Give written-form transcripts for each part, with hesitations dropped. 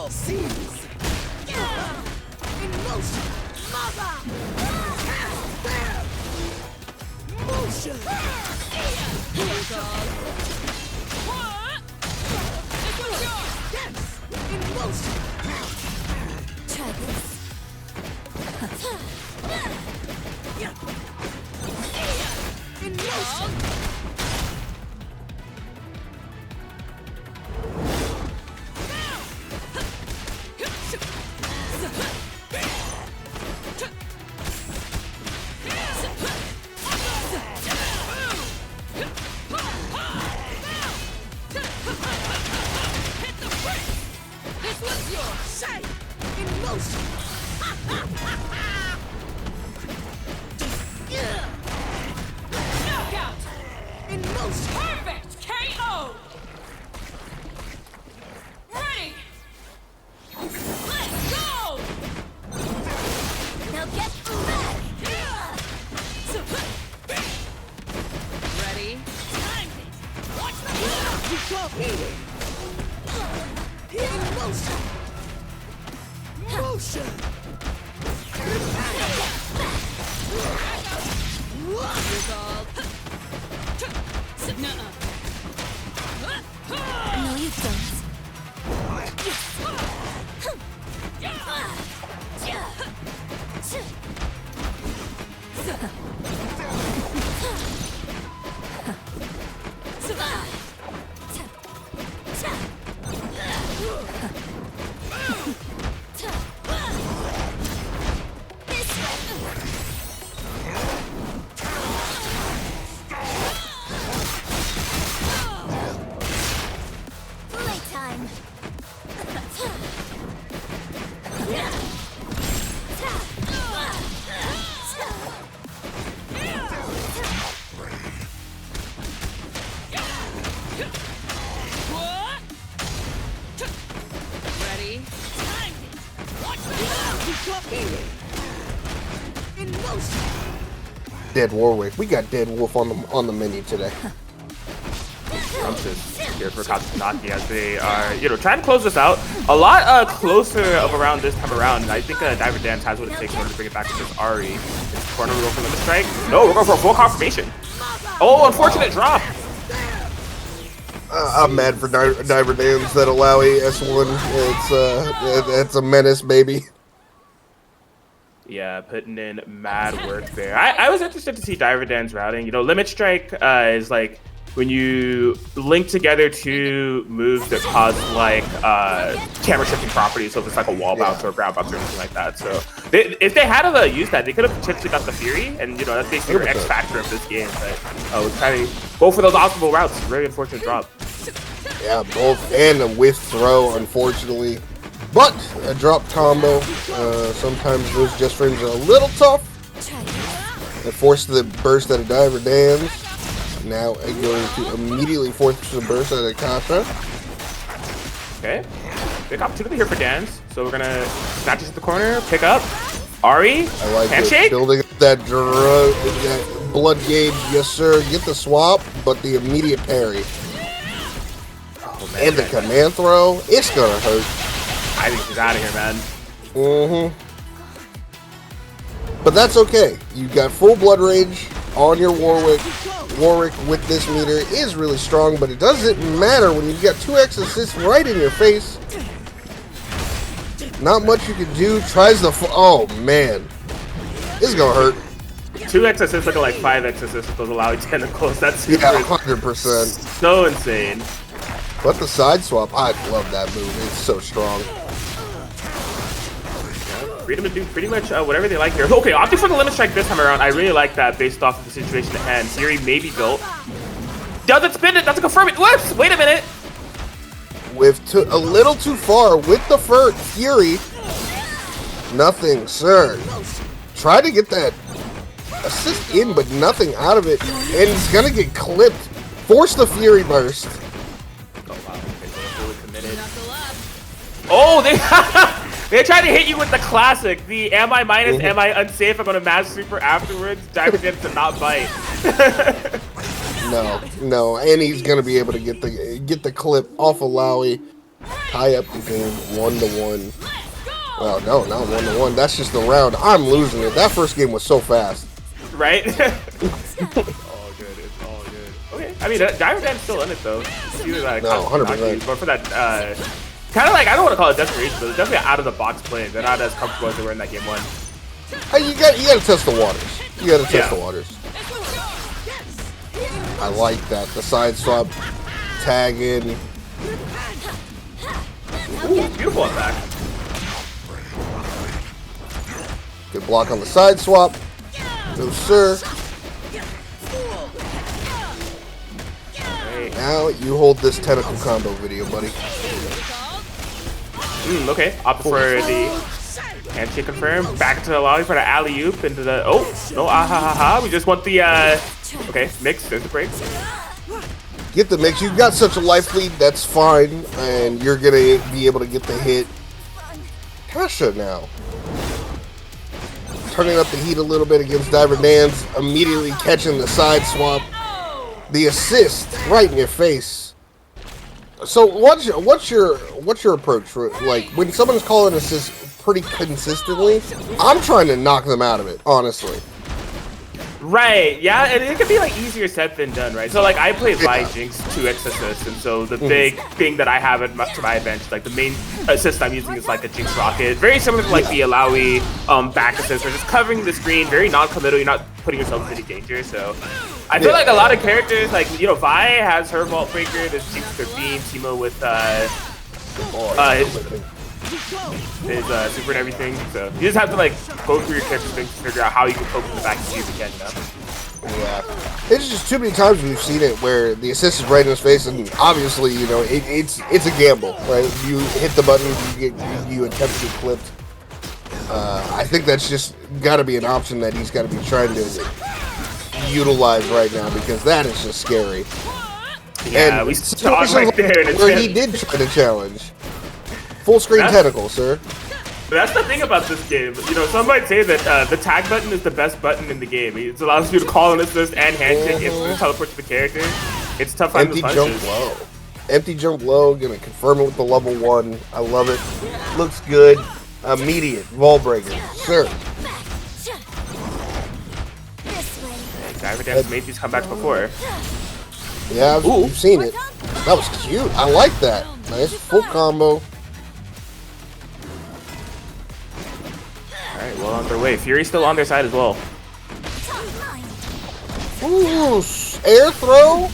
Seize. In motion. Mother. There. Motion. Yes. In motion. Try this. In motion. This one's yours. Say. In motion. Knockout. In motion. Perfect. KO. Ready. Let's go. Now get back. Ready. Time it. Watch the You can't beat it. In motion. Motion. No, you don't. Playtime. Ready? Time it. Watch You can't beat it. In motion. Dead Warwick. We got Dead Wolf on the menu today. I'm just here for Kashakunaki as they are, trying to close this out. A lot closer of around this time around, and I think DiverDans has what it takes in order to bring it back to this Ahri. It's corner, we go for the strike. No, we're going for a full confirmation. Oh, unfortunate drop. I'm mad for DiverDans that Illaoi S1. It's a menace, baby. Yeah, putting in mad work there. I was interested to see DiverDans routing. Limit Strike is like when you link together two moves that cause like camera shifting properties, so if it's like a wall bounce or a ground bounce or anything like that. So if they had used that, they could have potentially got the Fury, and that's basically the X factor of this game. But was trying to go for those optimal routes. Very unfortunate drop. Yeah, both and a whiff throw, unfortunately. But a drop combo. Sometimes those just frames are a little tough. It forced the burst out of DiverDans. Now going to immediately force the burst out of Kasha. Okay. Big opportunity here for Dans. So we're gonna snatch this at the corner, pick up. Ahri, I like handshake. It. Building up that blood gauge, yes sir. Get the swap, but the immediate parry. Oh, man, and the command throw, it's gonna hurt. I think he's out of here, man. But that's okay. You got full blood rage on your Warwick. Warwick with this meter is really strong, but it doesn't matter when you've got 2x assists right in your face. Not much you can do. Tries the oh man, this is gonna hurt. 2x assists looking like 5x assists with those Illaoi tentacles. That's 100%. So insane. But the side swap, I love that move. It's so strong. Freedom to do pretty much whatever they like here. Okay, opting for the limit strike this time around. I really like that based off of the situation at hand. Fury may be built. Doesn't spin it. Doesn't confirm it. Whoops! Wait a minute. With a little too far with the Fury. Nothing, sir. Try to get that assist in, but nothing out of it. And he's going to get clipped. Force the Fury burst. Oh, wow. Okay, so fully committed. Oh, they tried to hit you with the classic. The am I minus, am I unsafe? I'm going to mass super afterwards. DiverDans to not bite. No, and he's going to be able to get the clip off of Illaoi. tie up the game 1-1. Well, no, not 1-1. That's just the round. I'm losing it. That first game was so fast. Right? It's all good. It's all good. Okay. I mean, DiverDans still in it though. Either that No, 100%. But for that, kind of like, I don't want to call it desperation, but it's definitely out of the box play. They're not as comfortable as they were in that game 1. Hey, you got to test the waters. You got to test the waters. I like that. The side swap, tag in. Ooh, beautiful attack. Good block on the side swap. No, sir. Right. Now you hold this tentacle combo video, buddy. Okay. Opt for the handshake confirm. Back to the lobby for the alley-oop into the... Oh, no, ah-ha-ha-ha. We just want the... Okay, mix. There's the break. Get the mix. You've got such a life lead. That's fine. And you're going to be able to get the hit. Kasha now. Turning up the heat a little bit against DiverDans. Immediately catching the side swap. The assist right in your face. So what's your approach for, like, when someone's calling assist pretty consistently? I'm trying to knock them out of it, honestly. Right, yeah, and it could be like easier said than done, right? So like I play Jinx 2x assist, and so the big thing that I have to my advantage, like the main assist I'm using is like a Jinx rocket, very similar to like the Illaoi back assist, or just covering the screen, very non-committal. You're not putting yourself in any danger. So I feel like a lot of characters, like Vi has her Vault Breaker, there's Jinx with her beam, Timo with his super and everything, so you just have to like go through your character's things to figure out how you can poke in the back and see if you can, you know? Yeah, it's just too many times we've seen it where the assist is right in his face, and obviously, you know, it's a gamble, right? You hit the button, you attempt to get clipped. I think that's just got to be an option that he's got to be trying to utilize right now, because that is just scary. Yeah, and we saw it right there, and where he did try to challenge. Full screen tentacle, sir. That's the thing about this game. You know, some might say that the tag button is the best button in the game. It allows you to call an assist and handshake and teleport to the character. It's tough on the punches. Empty jump low. Empty jump low, gonna confirm it with the level 1. I love it. Looks good. Immediate wall breaker. Sure. DiverDans made these comebacks before. Yeah, you've seen it. That was cute. I like that. Nice full combo. Alright, well on their way. Fury's still on their side as well. Ooh, air throw.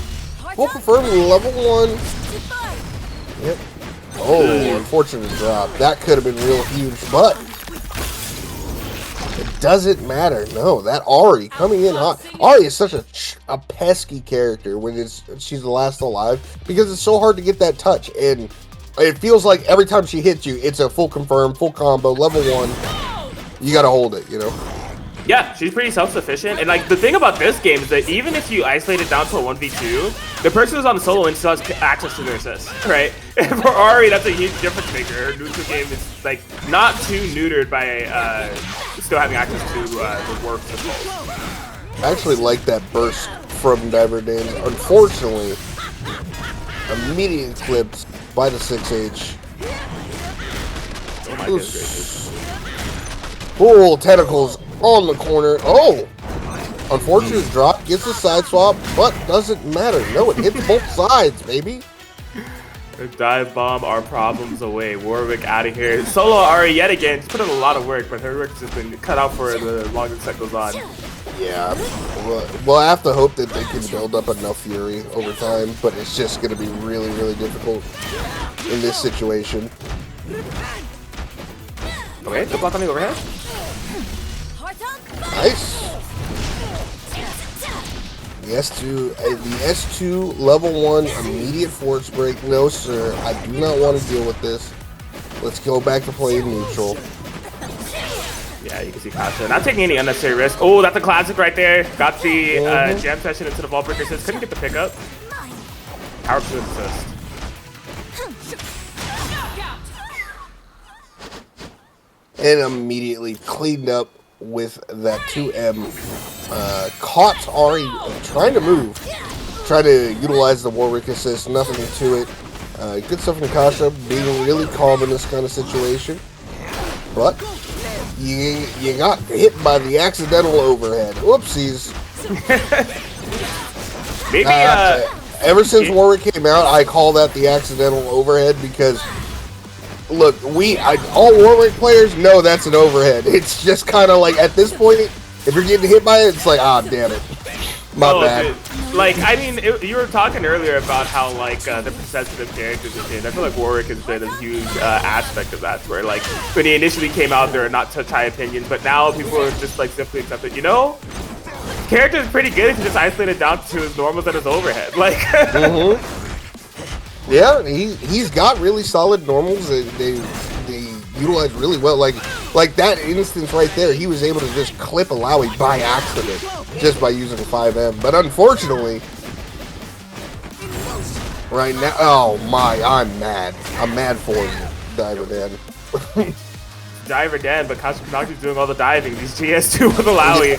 Full confirm level 1. Yep. Oh, unfortunate drop. That could have been real huge, but it doesn't matter. No, that Ahri coming in hot. Ahri is such a pesky character when she's the last alive, because it's so hard to get that touch, and it feels like every time she hits you, it's a full confirm, full combo, level 1. You gotta hold it, you know? Yeah, she's pretty self-sufficient, and like the thing about this game is that even if you isolate it down to a 1v2, the person who's on the solo and still has access to their assist, right? And for Ahri, that's a huge difference maker. Her neutral game is like not too neutered by still having access to the work as well. I actually like that burst from DiverDans. Unfortunately, immediate clipped by the 6H. Oh my goodness. Cool tentacles on the corner. Oh! Unfortunate drop, gets a side swap, but doesn't matter. No, it hits both sides, baby. Dive bomb our problems away. Warwick out of here. Solo Ahri yet again. She's put in a lot of work, but her work's just been cut out for the longer set goes on. Yeah. Well, I have to hope that they can build up enough fury over time, but it's just going to be really, really difficult in this situation. Okay, good block on the overhead. Nice. The S2 level 1 immediate force break. No, sir. I do not want to deal with this. Let's go back to playing neutral. Yeah, you can see Kasha not taking any unnecessary risk. Oh, that's a classic right there. Got the jam session into the vault breaker assist. Couldn't get the pickup. Power to assist. And immediately cleaned up with that 2M. Caught Ahri trying to move. Trying to utilize the Warwick assist. Nothing to it. Good stuff from Kasha, being really calm in this kind of situation. But you got hit by the accidental overhead. Whoopsies. Maybe ever since Warwick came out, I call that the accidental overhead because look, all Warwick players know that's an overhead. It's just kind of like at this point, if you're getting hit by it, it's like, ah, damn it, my bad. Dude. Like, I mean, you were talking earlier about how like the sensitive characters are changed. I feel like Warwick has been a huge aspect of that. Where like when he initially came out, there were not such high opinions, but now people are just like simply accepting. You know, character is pretty good if you just isolate it down to his normals and his overhead. Like, yeah, he's got really solid normals. They utilize really well. Like that instance right there, he was able to just clip Illaoi by accident just by using 5M. But unfortunately, right now, oh my, I'm mad. I'm mad for you, DiverDans. DiverDans, but Kashakunaki's doing all the diving. These GS2 with Illaoi.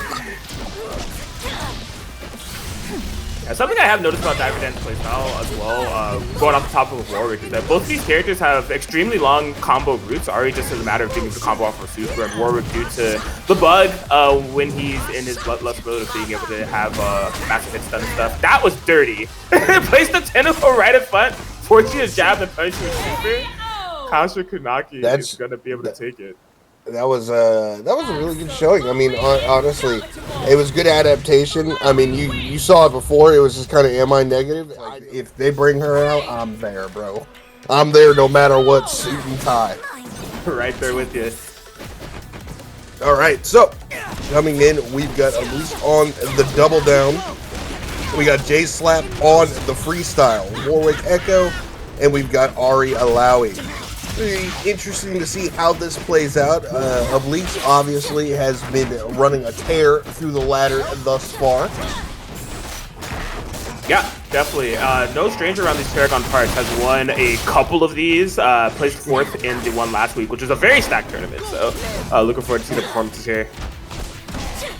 Yeah, something I have noticed about DiverDans playstyle as well, going off the top of Warwick, is that both of these characters have extremely long combo routes. Ahri just as a matter of being able to combo off of super, and Warwick due to the bug when he's in his bloodlust mode of being able to have massive hit stun and stuff. That was dirty. Placed the tentacle right in front, forcing a jab and punishing super. Kashakunaki is gonna be able to take it. That was a really good showing. I mean, honestly, it was good adaptation. I mean, you saw it before. It was just kind of, am I negative? Like, if they bring her out, I'm there, bro. I'm there no matter what, suit and tie. Right there with you. All right, so coming in, we've got Obelisk on the double down. We got Jayslap on the freestyle, Warwick Ekko, and we've got Ahri Illaoi. Pretty interesting to see how this plays out. Obelisk obviously has been running a tear through the ladder thus far. Yeah, definitely. No stranger around these Paragon parts has won a couple of these, placed fourth in the one last week, which was a very stacked tournament. So looking forward to see the performances here.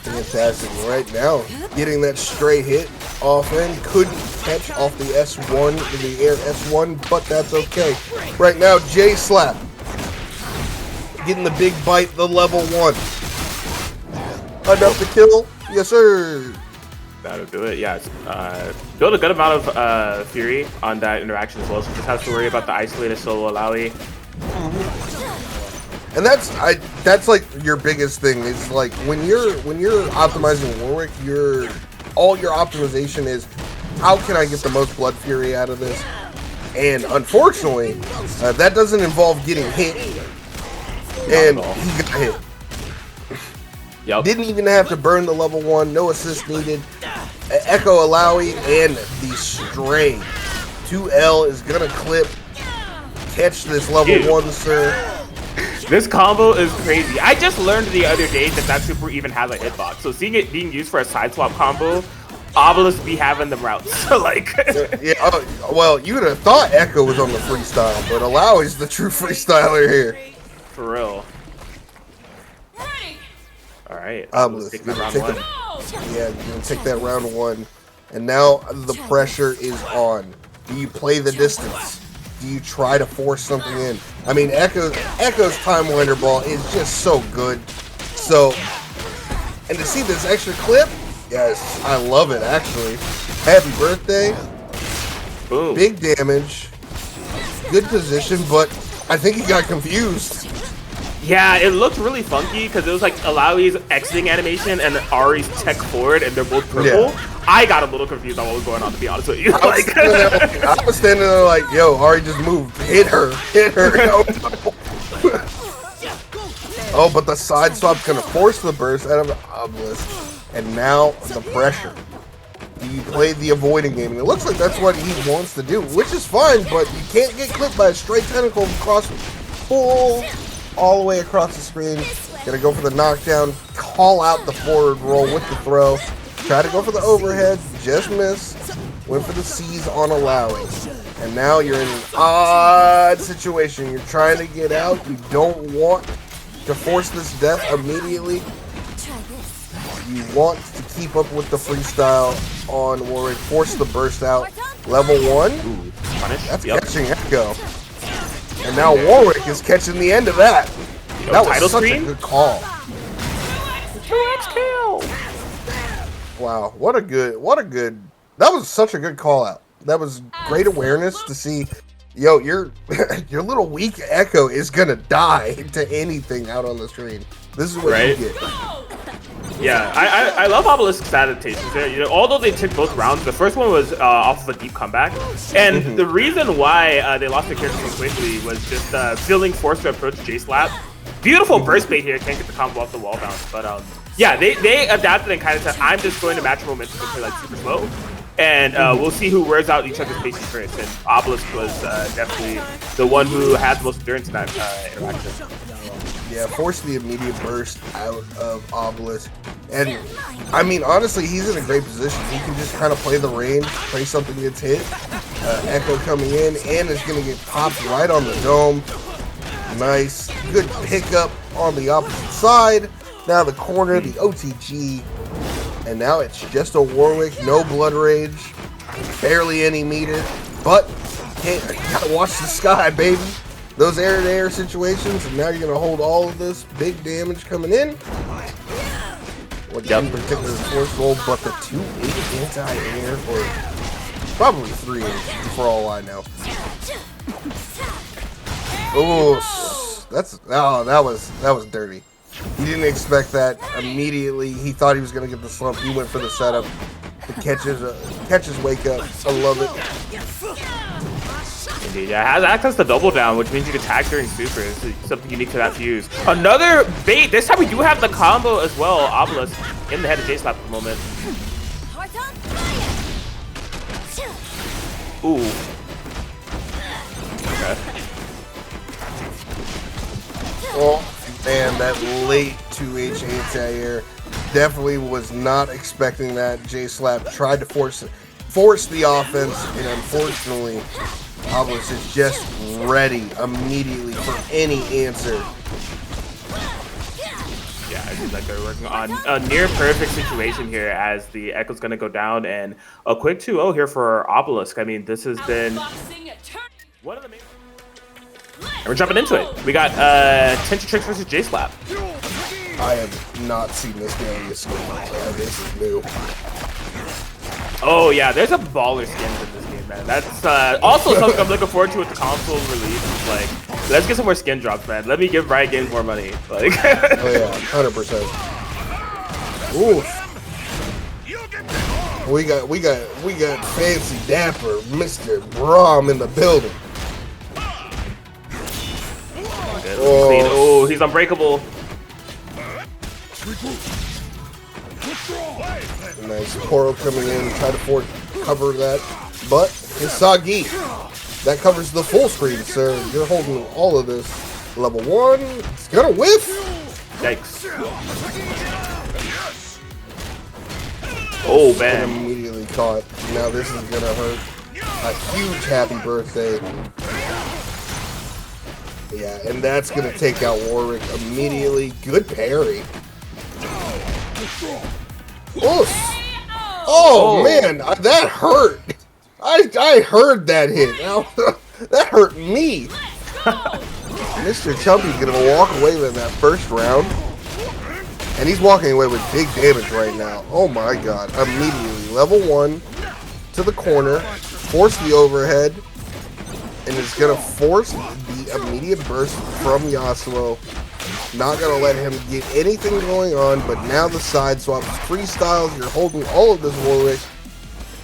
Fantastic. Right now, getting that straight hit off end. Couldn't catch off the S1, the air S1, but that's okay. Right now, Jayslap getting the big bite, the level 1. Enough to kill? Yes, sir. That'll do it, yeah. Build a good amount of fury on that interaction as well, so just have to worry about the isolated solo Illaoi. And that's like your biggest thing. Is like when you're optimizing Warwick, all your optimization is how can I get the most blood fury out of this? And unfortunately, that doesn't involve getting hit. And he got hit. Yep. Didn't even have to burn the level 1. No assist needed. Ekko Illaoi and the Stray. 2L is gonna clip. Catch this level 1, sir. This combo is crazy. I just learned the other day that super even has a hitbox. So seeing it being used for a side swap combo, Obelisk be having them routes. Like, yeah. Well, you would have thought Ekko was on the freestyle, but Illaoi's the true freestyler here. For real. All right. Let's take that round 1. Yeah, you're gonna take that round 1, and now the pressure is on. Do you play the distance? Do you try to force something in? I mean, Ekko's Time Winder Ball is just so good. So, and to see this extra clip, yes, I love it, actually. Happy birthday. Boom. Big damage. Good position, but I think he got confused. Yeah, it looked really funky because it was like Illaoi's exiting animation and Ahri's tech forward, and they're both purple. Yeah. I got a little confused on what was going on, to be honest with you. I was standing there like, yo, Ahri just moved. Hit her. Hit her. Oh, but the side swap's going to force the burst out of the Obelisk. And now the pressure. Do you play the avoiding game? And it looks like that's what he wants to do, which is fine, but you can't get clipped by a straight tentacle across full all the way across the screen. Gonna go for the knockdown, call out the forward roll with the throw. Try to go for the overhead, just miss. Went for the C's on Illaoi. And now you're in an odd situation. You're trying to get out. You don't want to force this death immediately. You want to keep up with the freestyle on Warwick. Force the burst out. Level 1. punish. That's catching Ekko. And now Warwick is catching the end of that. That was such a good call. 2XKO. Wow, what a good, that was such a good call out. That was great awareness to see, yo, your little weak Ekko is gonna die to anything out on the screen. This is what you get. Yeah, I love Obelisk's adaptations. You know, although they took both rounds, the first one was off of a deep comeback, and the reason why they lost the character so quickly was just feeling forced to approach Jayslap. Beautiful burst bait here, can't get the combo off the wall bounce, but yeah, they adapted and kind of said, I'm just going to match momentum and play like super slow, and we'll see who wears out each other's patience first. And Obelisk was definitely the one who had the most endurance in that interaction. Yeah, force the immediate burst out of Obelisk. And, I mean, honestly, he's in a great position. He can just kind of play the range, play something gets hit. Ekko coming in, and it's going to get popped right on the dome. Nice. Good pickup on the opposite side. Now the corner, the OTG. And now it's just a Warwick, no Blood Rage. Barely any meter. But, hey, gotta watch the sky, baby. Those air-to-air situations, and now you're going to hold all of this big damage coming in. What in particular is force roll, but the 2-8 anti-air, or probably 3-8 for all I know. Oh, that was dirty. He didn't expect that immediately. He thought he was going to get the slump. He went for the setup. The catches wake up. I love it. Indeed, yeah, it has access to double down, which means you can tag during super. It's something unique to that fuse. Another bait. This time we do have the combo as well. Obelisk in the head of Jayslap at the moment. Ooh. Okay. Oh, man, that late 2H anti-air. Definitely was not expecting that. Jayslap tried to force the offense, and unfortunately, Obelisk is just ready immediately for any answer. Yeah, I seems like they're working on a near perfect situation here as the Ekko's going to go down, and a quick 2-0 here for Obelisk. I mean, this has been one of the main. And we're jumping into it. We got Tensatrics versus Jayslap. I have not seen this Darius skin. This is new. Oh yeah, there's a baller skins in this game, man. That's also something I'm looking forward to with the console release. Is like, let's get some more skin drops, man. Let me give Riot Games more money. Like, oh yeah, 100%. Ooh. We got fancy dapper Mr. Braum in the building. Oh, he's unbreakable. Nice Poro coming in, try to cover that, but Hisagi, that covers the full screen, sir. You're holding all of this. Level 1, it's gonna whiff. Yikes. Oh, man. Immediately caught. Now this is gonna hurt. A huge happy birthday. Yeah, and that's gonna take out Warwick immediately. Good parry. Oh man, that hurt. I heard that hit. Now that hurt me. Mr. Chumpy's gonna walk away with that first round, and he's walking away with big damage right now. Oh my god! Immediately, level 1 to the corner, force the overhead, and it's gonna force the immediate burst from Yasuo. Not gonna let him get anything going on, but now the side swaps, freestyles, you're holding all of this Warwick.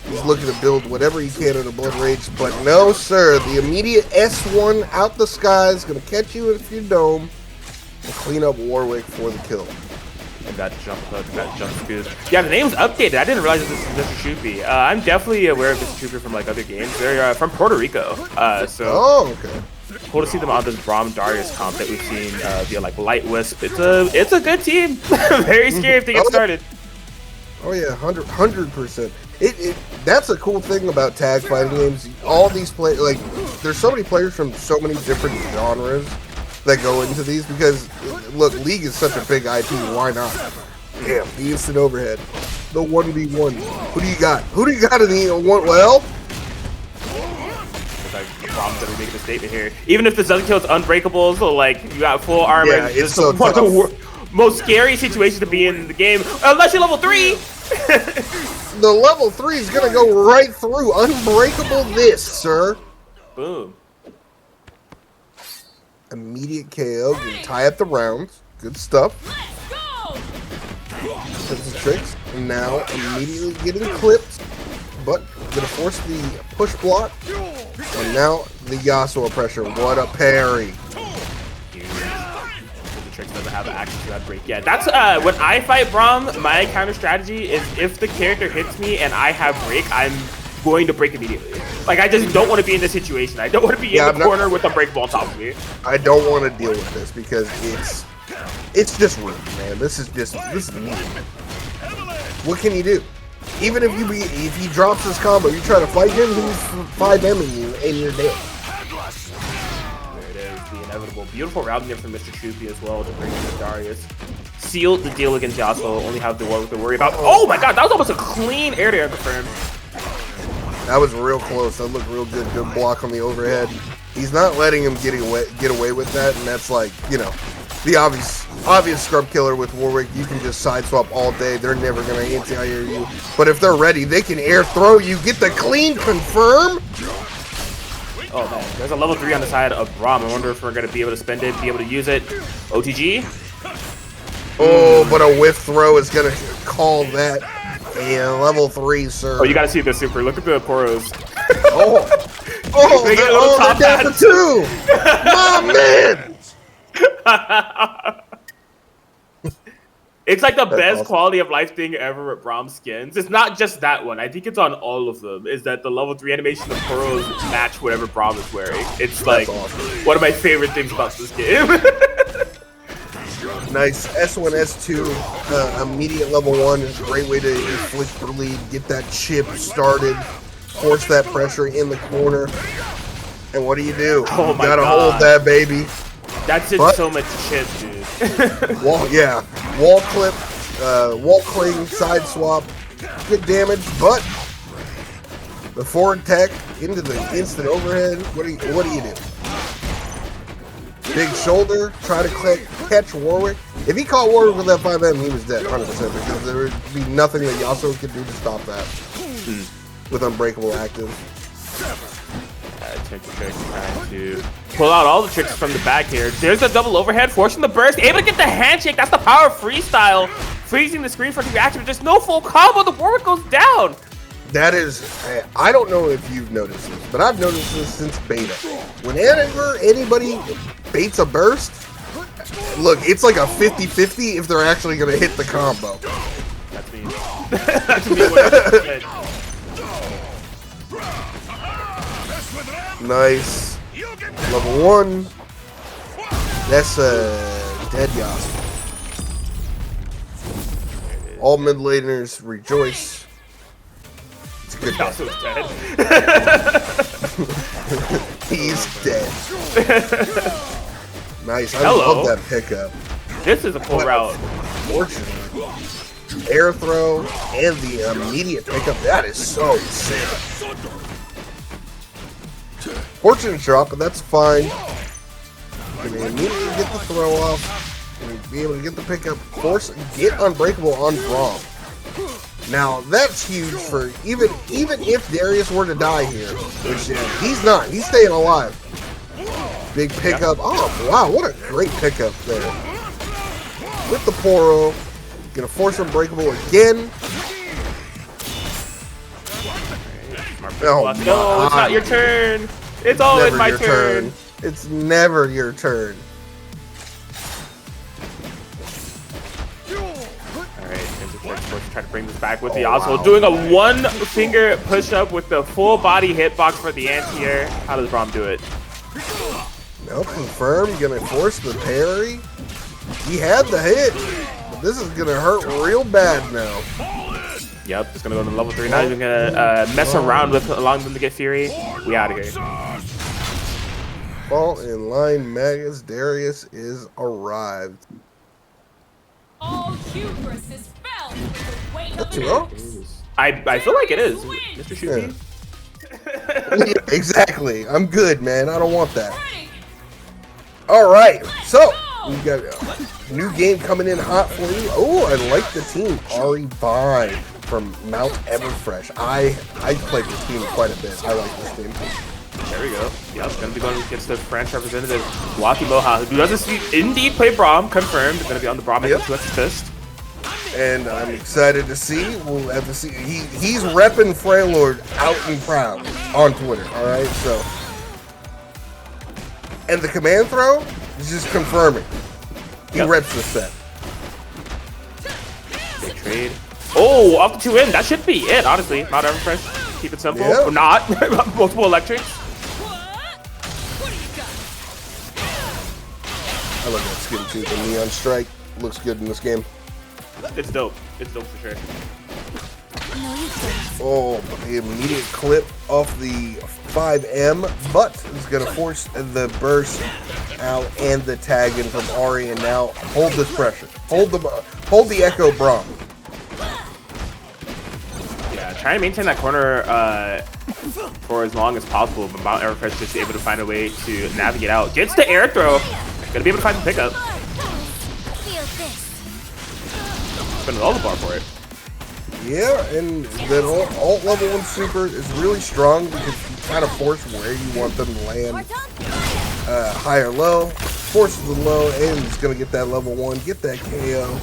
He's looking to build whatever he can in a Blood Rage, but no sir, the immediate S1 out the sky is gonna catch you if you dome and clean up Warwick for the kill. And that jump scoop. Yeah, the name's updated. I didn't realize this is Mr. Choopy. I'm definitely aware of Mr. Choopy from like other games. They're from Puerto Rico. Oh, okay. Cool to see them on this Braum Darius comp that we've seen via like Light Wisp. It's a good team. Very scary if they get started. Oh yeah, 100%. That's a cool thing about tag fighting games. All these players, like, there's so many players from so many different genres that go into these because, look, League is such a big IP. Why not? Yeah, the instant overhead, the 1v1. Who do you got? Who do you got in the one? Well, Braum's gonna be making a statement here. Even if this doesn't kill, it's unbreakable, so like you got full armor. Yeah, it's so one of tough. the most scary situations to be in the game, unless you're level 3. The level 3 is gonna go right through. Unbreakable this, sir. Boom. Immediate KO, can tie up the rounds. Good stuff. Tensatrics now immediately getting clipped, but gonna force the push block. And now the Yasuo pressure. What a parry. Tensatrics doesn't have the action to that break yet. That's when I fight Braum, my counter strategy is if the character hits me and I have break, I'm going to break immediately. Like, I just don't want to be in this situation. I don't want to be in the corner with Unbreakable on top of me. I don't want to deal with this because it's just rude, man. This is mean. What can you do? Even if he drops his combo, you try to fight him, he's 5M'ing you and you're dead. There it is, the inevitable. Beautiful routing there from Mr. Chupi as well to bring in the Darius. Sealed the deal against Yasuo, only have the Warwick to worry about. Oh my god, that was almost a clean air-to-air confirm. That was real close. That looked real good. Good block on the overhead. He's not letting him get away with that, and that's like, you know, the obvious scrub killer with Warwick. You can just side swap all day. They're never gonna anti-air you. But if they're ready, they can air throw you. Get the clean confirm. Oh man, there's a level 3 on the side of Braum. I wonder if we're gonna be able to spend it, be able to use it. OTG. Oh, but a whiff throw is gonna call that a level 3, sir. Oh, you gotta see the super. Look at the poros. Oh, they're down to 2. My man. It's like the best awesome. quality of life thing ever with Braum skins. It's not just that one. I think it's on all of them. Is that the level 3 animation of poros match whatever Braum is wearing. It's like awesome. one of my favorite things about this game. Nice S1, S2, immediate level 1 is a great way to inflict the lead, get that chip started, force that pressure in the corner. And what do? Oh my gotta God. hold that baby. That's just so much chip, dude. Wall clip, wall cling, side swap, good damage, but the forward tech into the instant overhead. What do you do? Big shoulder, try to catch Warwick. If he caught Warwick with that 5M, he was dead, 100%, because there would be nothing that Yasuo could do to stop that with Unbreakable active. Tensatrics trying to pull out all the tricks from the back here. There's a double overhead, forcing the burst, able to get the handshake. That's the power of Freestyle. Freezing the screen for the reaction, but there's no full combo. The Warwick goes down. That is, I don't know if you've noticed this, but I've noticed this since beta. Whenever anybody baits a burst, look, it's like a 50-50 if they're actually going to hit the combo. That's me. That's me 100%. Nice. Level 1. That's dead Yasuo. All mid laners rejoice. It's a good day. Yasuo's dead. He's dead. Nice. I Hello. love that pickup. This is a full route. Fortunate. Air throw and the immediate pickup. That is so sick. Fortunate drop, but that's fine. Can immediately get the throw off and be able to get the pickup. Force get Unbreakable on Braum. Now that's huge for even if Darius were to die here, which he's not. He's staying alive. Big pickup. Oh wow, what a great pickup there. With the Poro, gonna force Unbreakable again. Oh, No, it's not your turn. It's always my turn. It's never your turn. Alright, Tensatrics trying to bring this back with the Yasuo. Doing a 1-finger push-up with the full body hitbox for the anti-air. How does Braum do it? No, confirm. Gonna force the parry. He had the hit, but this is gonna hurt real bad now. Yep, just gonna go to level 3. Not even gonna mess around with allowing them to get Fury. We out of here. Fall in line, Magus. Darius is arrived. All hubris is felt with the weight of That's an all. axe. I feel like it is. Mr. Shuki. Yeah. Yeah, exactly. I'm good, man. I don't want that. All right. So we got a new game coming in hot for you. Oh, I like the team. Ahri from Mount Everfresh. I played this team quite a bit. I like this team. There we go. Yep, gonna be going against the French representative, WatiMoha, who doesn't indeed play Braum, confirmed. Gonna be on the Braum at 2x assist. And I'm excited to see. We'll have to see. He's repping Freylord out and proud on Twitter. All right, so. And the command throw is just confirming. He reps the set. Big trade. Oh, up to 2-in. That should be it, honestly. Not everfresh. Keep it simple. Yep. Or not. Multiple electrics. I love that skin too. The Neon Strike looks good in this game. It's dope. It's dope for sure. Oh, the immediate clip off the 5M, but it's going to force the burst out and the tag in from Ahri, and now hold this pressure. Hold the Ekko Braum. Yeah, try and maintain that corner for as long as possible, but Mount Everfresh just able to find a way to navigate out. Gets the air throw. Gonna be able to find the pickup. Spending all the bar for it. Yeah, and the alt level 1 super is really strong because you kind of force where you want them to land. High or low, forces the low, and it's going to get that level 1, get that KO.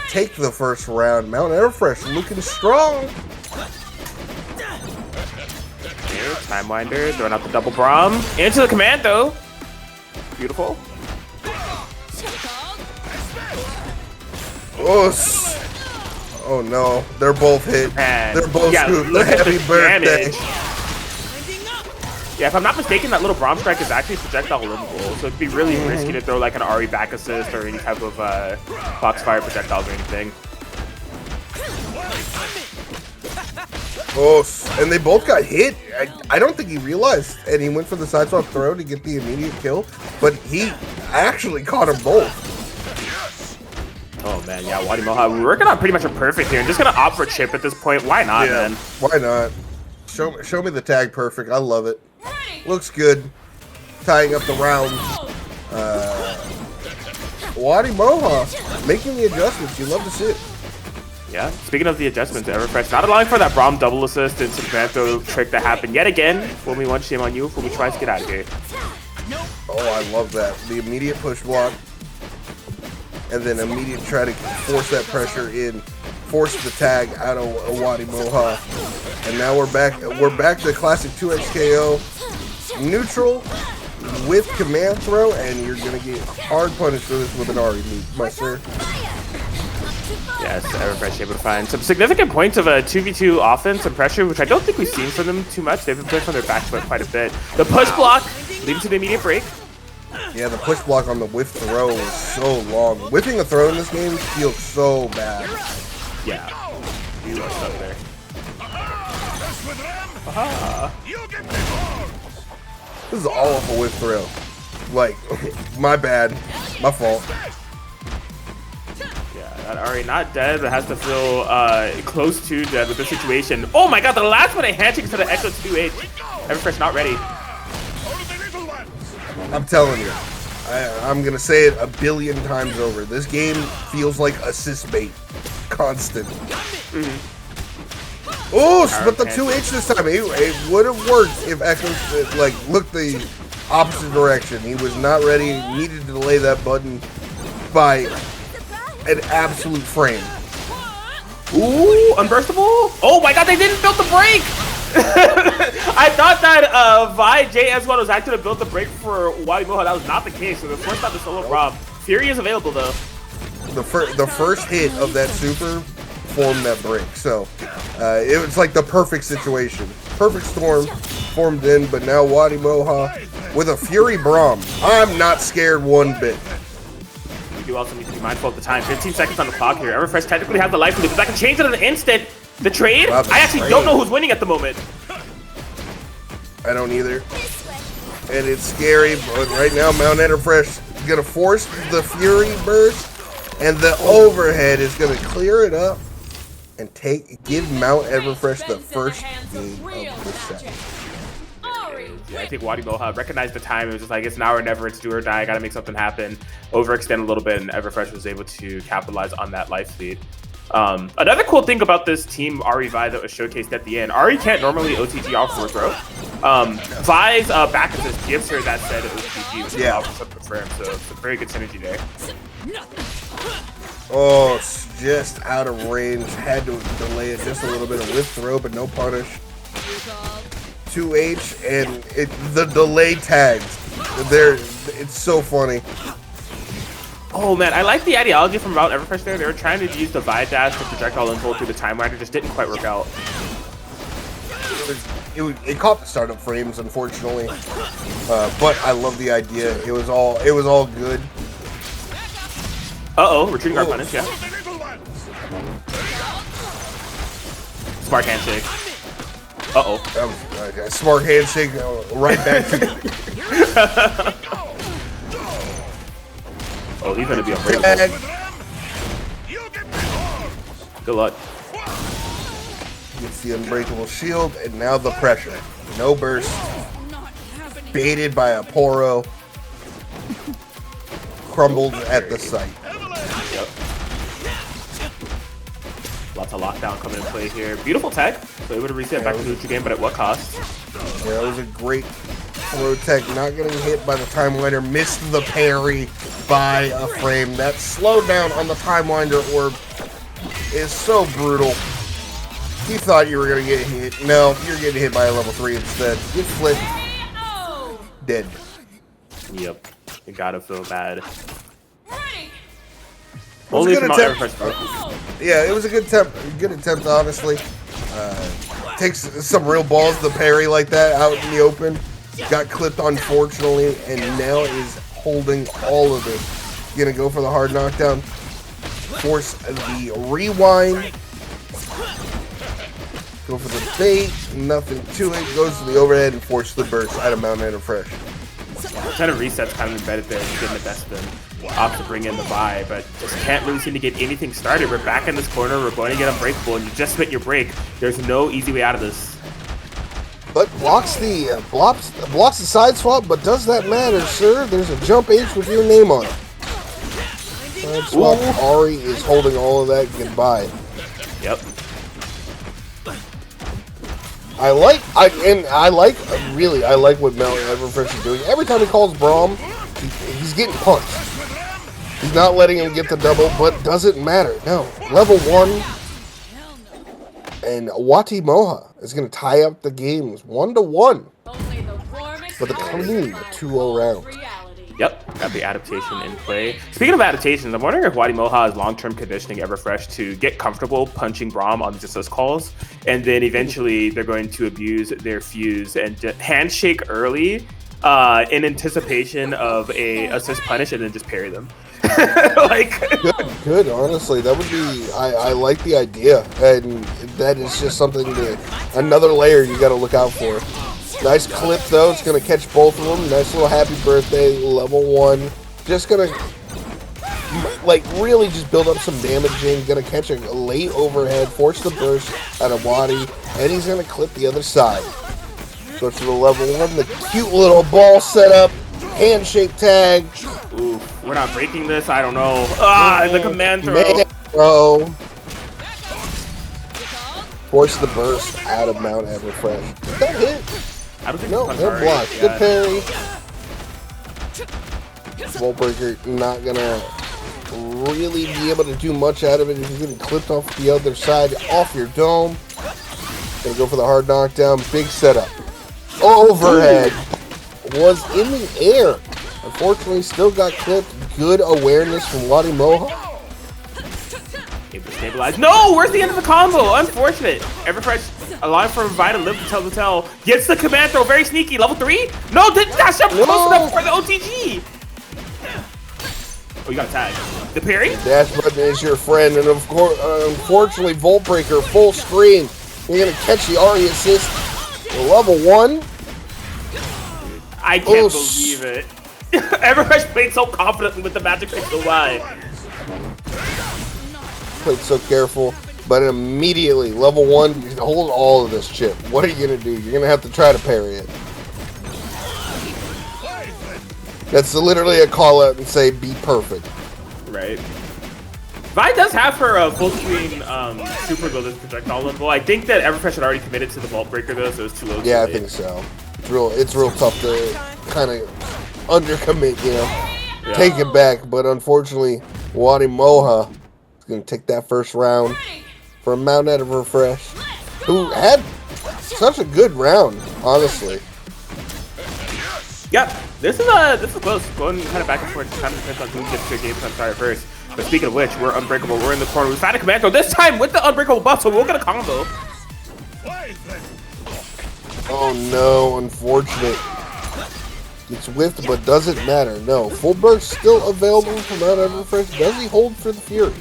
Take the first round. Mount Everfresh looking strong. Here, Time Winder, throwing out the double Braum. Into the command, though. Beautiful. Oh no, they're both hit. And they're both scooped. Look at Happy the birthday. damage. Yeah, if I'm not mistaken, that little Braum strike is actually projectile removable, so it'd be really risky to throw like an Ahri back assist or any type of Foxfire projectiles or anything. Oh, and they both got hit. I don't think he realized, and he went for the side swap throw to get the immediate kill, but he actually caught them both. Oh man, yeah, WatiMoha, we're working on pretty much a perfect here. I'm just gonna opt for chip at this point. Why not, man? Why not? Show me the tag perfect. I love it. Looks good. Tying up the round. WatiMoha making the adjustments. You love to see it. Yeah, speaking of the adjustments, everfresh not allowing for that Braum double assist into the Panther trick that happened yet again. When we want shame on you, when we try to get out of here. Oh, I love that. The immediate push block. And then immediate try to force that pressure in, force the tag out of WatiMoha. And now we're back to classic 2XKO. Neutral with command throw, and you're gonna get hard punished for this with an Ahri lead, my sir. Yes, everfresh able to find some significant points of a 2v2 offense and pressure, which I don't think we've seen from them too much. They've been playing from their back foot quite a bit. The push block leading to the immediate break. Yeah, the push block on the whiff throw is so long. Whipping a throw in this game feels so bad. Yeah. You are stuck there. This is all of a whiff throw. Like, my bad. My fault. Yeah, that Ahri not dead, but has to feel close to dead with the situation. Oh my god, the last minute handshake to the Ekko 2H. everfresh not ready. I'm telling you, I'm going to say it a billion times over. This game feels like assist bait. Constant. Oh, but the 2H this time. It would have worked if Ekko like looked the opposite direction. He was not ready. Needed to delay that button by an absolute frame. Ooh, unburstable. Oh my god, they didn't build the break. I thought that Vi JS1 was actually built the break for WatiMoha. That was not the case. So the first time the solo Braum. Fury is available though. The first hit of that super formed that break. So it was like the perfect situation. Perfect storm formed in, but now WatiMoha with a Fury Braum. I'm not scared one bit. We do also need to be mindful of the time. 15 seconds on the clock here. everfresh technically has the life loop, but that can change it in an instant. The trade? Wow, I actually don't know who's winning at the moment. I don't either. And it's scary, but right now Mount Everfresh is going to force the Fury burst, and the overhead is going to clear it up. and give Mount Everfresh the first game of the set. Yeah, I think WatiMoha recognized the time. It was just like, it's now or never, it's do or die. I got to make something happen. Overextend a little bit, and everfresh was able to capitalize on that life lead. Another cool thing about this team Ahri Vi that was showcased at the end, Ahri can't normally OTG off 4th row. Vi's back assist gives her that set of OTG, which allows something for him, so it's a very good synergy there. Oh, it's just out of range. Had to delay it just a little bit with throw, but no punish. 2H and the delay tags. It's so funny. Oh man, I like the ideology from Mount Everfresh there. They were trying to use the Vi dash to projectile unfold through the time winder, just didn't quite work out. It caught the startup frames, unfortunately, but I love the idea. It was all good. Retreating guard punish, yeah. Smart handshake. That was a smart handshake right back to. Oh, he's gonna be unbreakable. Good luck. Gets the unbreakable shield, and now the pressure. No burst. Baited by a Poro. Crumbled at the site. Yep. Lots of lockdown coming in play here. Beautiful tech. So able to reset back to the neutral game, but at what cost? Yeah, it was a great throw tech. Not getting hit by the time winder. Missed the parry by a frame. That slowdown on the time winder orb is so brutal. You thought you were going to get hit. No, you're getting hit by a level 3 instead. You flipped. Dead. Yep. You gotta feel bad. Only from attempt. Yeah, it was a good attempt, honestly. Takes some real balls to parry like that out in the open. Got clipped, unfortunately, and now is holding all of it. Gonna go for the hard knockdown. Force the rewind. Go for the bait. Nothing to it. Goes to the overhead and force the burst out of Mount Everfresh. Kind of resets kind of embedded there. He's getting the best of them. Opt to bring in the Vi, but just can't really seem to get anything started. We're back in this corner. We're going to get unbreakable, and you just spit your break. There's no easy way out of this. But blocks the side swap, but does that matter, sir? There's a jump H with your name on it. Side swap. Ahri is holding all of that goodbye. Yep. I like what Mount Everfresh is doing. Every time he calls Braum, he's getting punched. He's not letting him get the double, but doesn't matter. No. Level 1. And WatiMoha is going to tie up the games 1-1. For the clean 2-0 round. Yep, got the adaptation in play. Speaking of adaptations, I'm wondering if WatiMoha is long-term conditioning Everfresh to get comfortable punching Braum on just those calls, and then eventually they're going to abuse their fuse and handshake early in anticipation of a assist punish and then just parry them. Like good. Honestly, that would be. I like the idea, and that is just something another layer you got to look out for. Nice clip though. It's gonna catch both of them. Nice little happy birthday, level 1. Just gonna really just build up some damaging. Gonna catch a late overhead, force the burst out of Wati, and he's gonna clip the other side. Go to the level 1. The cute little ball setup, handshake tag. Ooh, we're not breaking this. I don't know. The command throw. Man, bro. Force the burst out of Mount Everfresh. Did that hit? I don't think no, no block. Good parry. Voltbreaker not gonna really be able to do much out of it if he's getting clipped off the other side, off your dome. Gonna go for the hard knockdown. Big setup. Overhead was in the air. Unfortunately, still got clipped. Good awareness from WatiMoha. Able to stabilize. No, where's the end of the combo? Unfortunate. Everfresh allowing for Vi to live to tell the tale. Gets the command throw. Very sneaky. Level 3? No, didn't dash up close enough for the OTG. Oh, you got a tag. The parry? The dash button is your friend, and of course, unfortunately, Voltbreaker full screen. You're gonna catch the Ahri assist. Level 1. I can't believe it. Everfresh played so confidently with the magic pick so wide. Played so careful. But immediately, level 1, you hold all of this chip. What are you going to do? You're going to have to try to parry it. That's literally a call out and say, be perfect. Right. Vi does have her full screen super golden projectile level. I think that everfresh had already committed to the vault breaker though, so it's too low. Yeah, I think so. It's real tough to kind of undercommit, you know, take it back. But unfortunately, WatiMoha is going to take that first round from Mount Everfresh, who had such a good round, honestly. Yep, this is close. Going kind of back and forth. Kind of depends on who gets their game plan started first. But speaking of which, we're unbreakable. We're in the corner. We found a commando this time with the unbreakable buff, so we'll get a combo. Oh no, unfortunate. It's whiffed, but doesn't matter. No, full burst still available from Mount Everfresh. Does he hold for the Fury?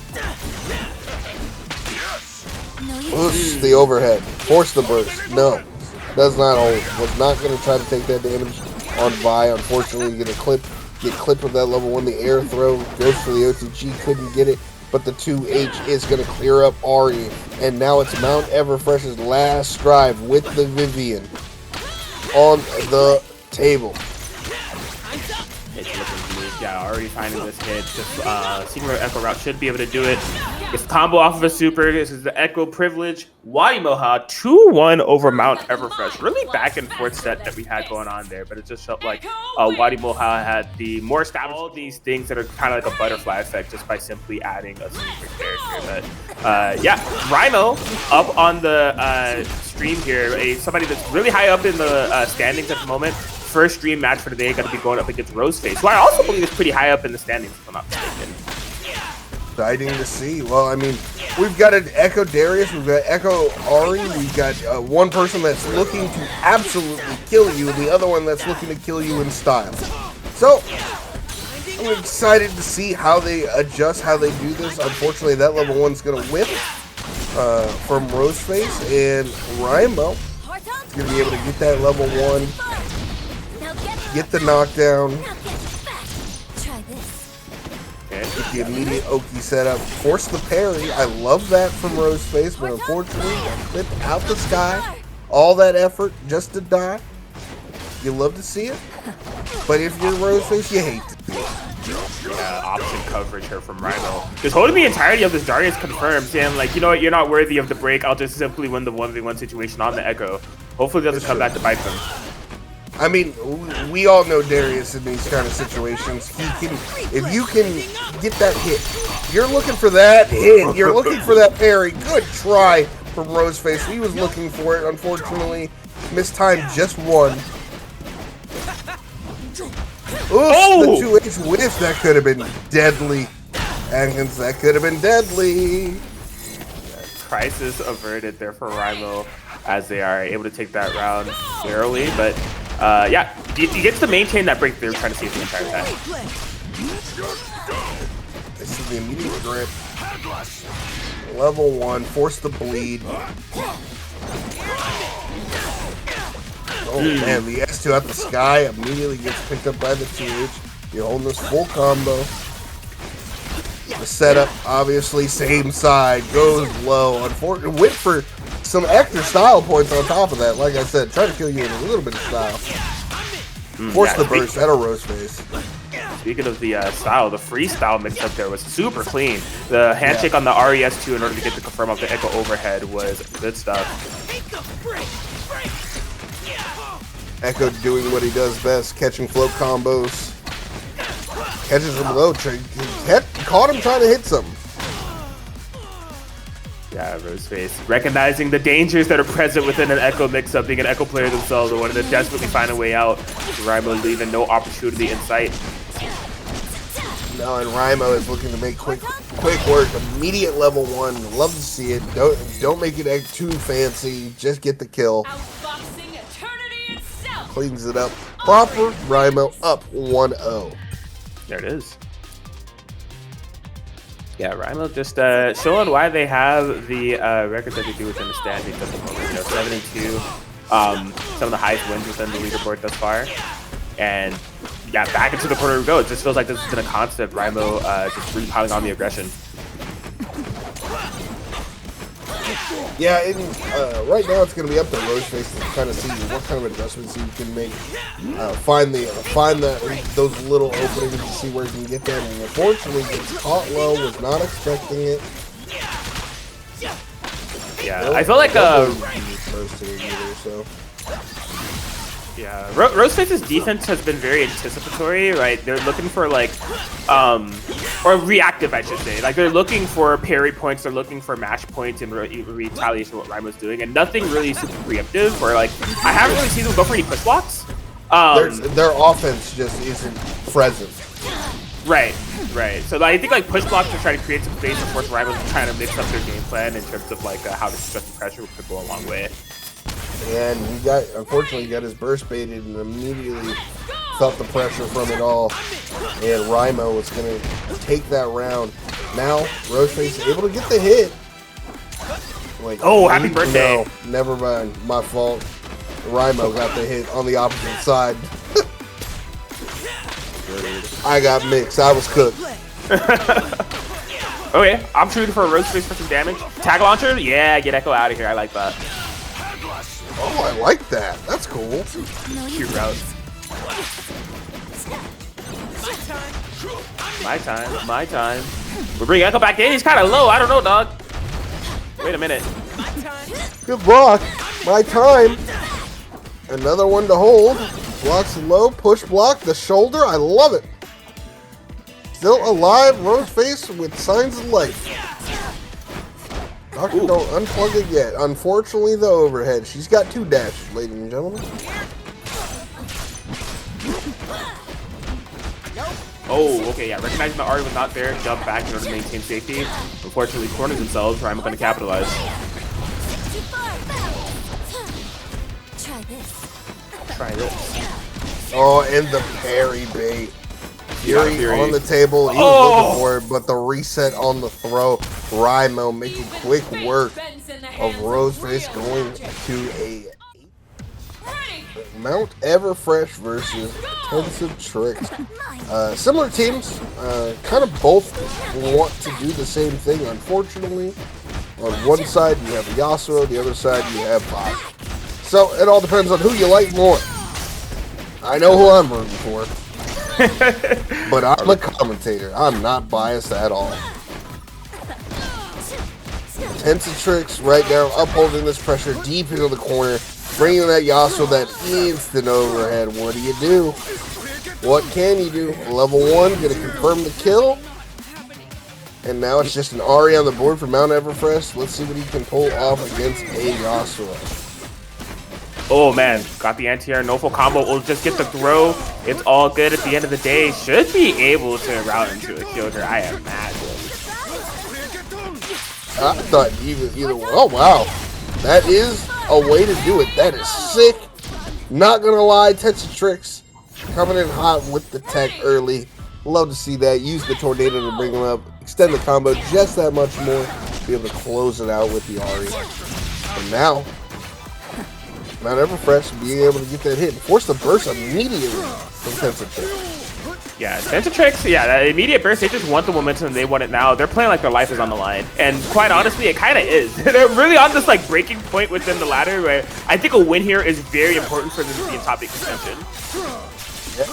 Oops, the overhead. Force the burst. No, does not hold. Was not going to try to take that damage on Vi. Unfortunately, get clipped with that level 1. The air throw goes for the OTG. Couldn't get it, but the 2H is going to clear up Ahri. And now it's Mount Everfresh's last strive with the Vivian on the table. It's looking bleak. Yeah, already finding this hit. Just Sigma Ekko route should be able to do it. It's combo off of a super. This is the Ekko privilege. WatiMoha 2-1 over Mount Everfresh. Really back and forth set that we had going on there, but it just felt like WatiMoha had the more established. All these things that are kind of like a butterfly effect just by simply adding a super character. But yeah, Rymo up on the stream here. Somebody that's really high up in the standings at the moment. First dream match for today, going to be going up against Roseface, who I also believe is pretty high up in the standings, if I'm not mistaken. Exciting to see. Well, I mean, we've got an Ekko Darius, we've got Ekko Ahri, we've got one person that's looking to absolutely kill you, and the other one that's looking to kill you in style. So, I'm excited to see how they adjust, how they do this. Unfortunately, that level 1's going to whip from Roseface, and Rymo is going to be able to get that level 1. Get the knockdown. Get the immediate Oki setup. Force the parry. I love that from Roseface, but unfortunately, got clipped out the sky. All that effort just to die. You love to see it, but if you're Roseface, you hate to see it. Yeah, option coverage here from Rymo. Just holding the entirety of this Darius confirmed, saying like, you know what, you're not worthy of the break. I'll just simply win the 1v1 situation on the Ekko. Hopefully, it doesn't come back to bite them. I mean, we all know Darius in these kind of situations. He can, if you can get that hit, you're looking for that hit. You're looking for that parry. Good try from Roseface. He was looking for it. Unfortunately, mistimed just one. Oof, the 2H whiff. That could have been deadly. Atkins, that could have been deadly. Crisis averted there for Rymo as they are able to take that round early, but yeah, he gets to maintain that break they're trying to see the entire time. This is the immediate grip. Level 1, force the bleed. Oh man, the S2 out the sky immediately gets picked up by the 2H. You're holding this full combo. The setup, obviously, same side, goes low. Unfortunately, went for some extra style points on top of that. Like I said, try to kill you in a little bit of style. Force the burst at a Roseface. Speaking of the style, the freestyle mix up there was super clean. The handshake on the RES2 in order to get the confirm off the Ekko overhead was good stuff. Ekko doing what he does best, catching float combos. Catches him low, caught him trying to hit something. Yeah, Roseface recognizing the dangers that are present within an Ekko mix-up, being an Ekko player themselves, and wanting to desperately find a way out. Rymo leaving no opportunity in sight. No, and Rymo is looking to make quick work. Immediate level 1. Love to see it. Don't make it too fancy. Just get the kill. Cleans it up. Proper. Rymo up 1-0. There it is. Yeah, Rymo just showing why they have the record that they do within the standings at the moment. You know, 7-2, some of the highest wins within the leaderboard thus far. And yeah, back into the corner we go. It just feels like this has been a constant. Rymo just repiling on the aggression. Yeah, and right now it's going to be up to Roseface to kind of see what kind of adjustments he can make. Find those little openings to see where he can get that. And unfortunately, gets caught low. Was not expecting it. Yeah, I feel like yeah, Roseface's defense has been very anticipatory, right? They're looking for like, or reactive, I should say. Like they're looking for parry points, they're looking for match points in retaliation of what Rymo's doing, and nothing really super preemptive. Or like, I haven't really seen them go for any push blocks. Their offense just isn't present. Right. So I think like push blocks are trying to create some space, of course Rymo's trying to mix up their game plan in terms of like how to stretch the pressure, which could go a long way. And unfortunately, he got his burst baited and immediately felt the pressure from it all. And Rymo was going to take that round. Now, Roseface is able to get the hit. Like, oh, happy birthday. No, never mind. My fault. Rymo got the hit on the opposite side. I got mixed. I was cooked. Okay, I'm shooting for a Roseface for some damage. Tag launcher? Yeah, get Ekko out of here. I like that. Oh, I like that. That's cool. Cute route. My time. We're bringing Ekko back in. He's kind of low. I don't know, dog. Wait a minute. Good block. My time. Another one to hold. Blocks low. Push block. The shoulder. I love it. Still alive. Roseface with signs of life. Doctor, don't unplug it yet. Unfortunately, the overhead. She's got 2 dashes, ladies and gentlemen. Oh, okay, yeah. Recognizing the Ahri was not there, jump back in order to maintain safety. Unfortunately, corners themselves. Rymo going to capitalize. Try this. Oh, and the parry bait. Fury on the table. He was looking for it, but the reset on the throw. Rymo making quick work of Roseface going to a Mount Everfresh versus Tensatrics. Similar teams, kind of both want to do the same thing. Unfortunately, on one side you have Yasuo, the other side you have Vi. So it all depends on who you like more. I know who I'm rooting for. But I'm a commentator. I'm not biased at all. Tensatrics right now upholding this pressure deep into the corner, bringing that Yasuo that instant overhead. What do? What can you do? Level 1, gonna confirm the kill. And now it's just an Ahri on the board for Mount Everfresh. Let's see what he can pull off against a Yasuo. Oh man, got the anti-air, no full combo. We'll just get the throw. It's all good at the end of the day. Should be able to route into a shoulder, I imagine. I thought either way. Oh wow, that is a way to do it. That is sick. Not gonna lie, Tensatrics coming in hot with the tech early. Love to see that. Use the tornado to bring them up. Extend the combo just that much more. Be able to close it out with the Ahri. And now, Mount Everfresh being able to get that hit and force the burst immediately from Tensatrics. Yeah, Tensatrics, yeah, that immediate burst, they just want the momentum and they want it now. They're playing like their life is on the line. And quite honestly, it kind of is. They're really on this like breaking point within the ladder where I think a win here is very important for them to be in top 8 contention. Yeah,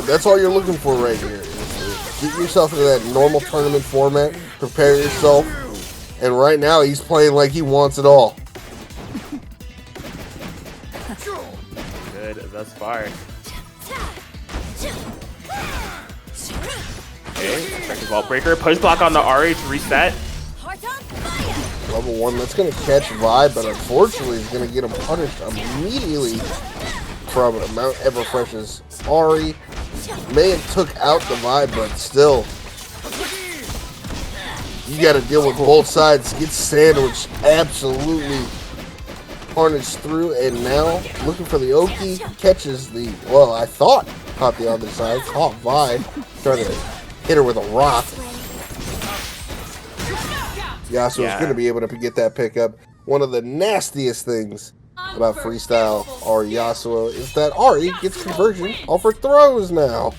that's all you're looking for right here. Get yourself into that normal tournament format, prepare yourself, and right now he's playing like he wants it all. Good thus far. Okay, second vault breaker. Push block on the Ahri to reset. Level 1, that's going to catch Vi, but unfortunately he's going to get him punished immediately from Mount Everfresh's Ahri. May have took out the Vi, but still, you got to deal with both sides. Get sandwiched, absolutely punished through, and now looking for the Oki, catches the, well, I thought caught the other side, caught Vi, trying to hit her with a rock. Yasuo's going to be able to get that pickup. One of the nastiest things about Freestyle or Yasuo is that Ahri gets conversion off her throws now.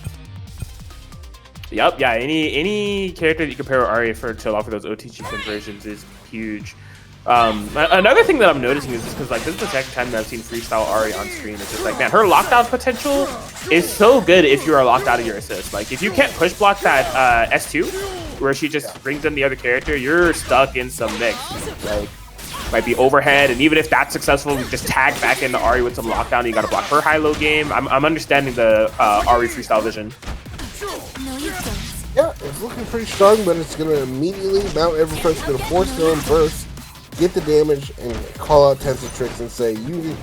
Yep, yeah, any character that you compare with Ahri to offer those OTG conversions is huge. Another thing that I'm noticing is just because like this is the second time that I've seen Freestyle Ahri on screen. It's just like, man, her lockdown potential is so good if you are locked out of your assist. Like if you can't push block that S2, where she just brings in the other character, you're stuck in some mix. Like might be overhead, and even if that's successful, we just tag back into Ahri with some lockdown. And you got to block her high-low game. I'm understanding the Ahri Freestyle vision. Yeah, it's looking pretty strong, but it's gonna immediately Mount everfresh gonna force their own burst, get the damage, and call out Tensatrics and say,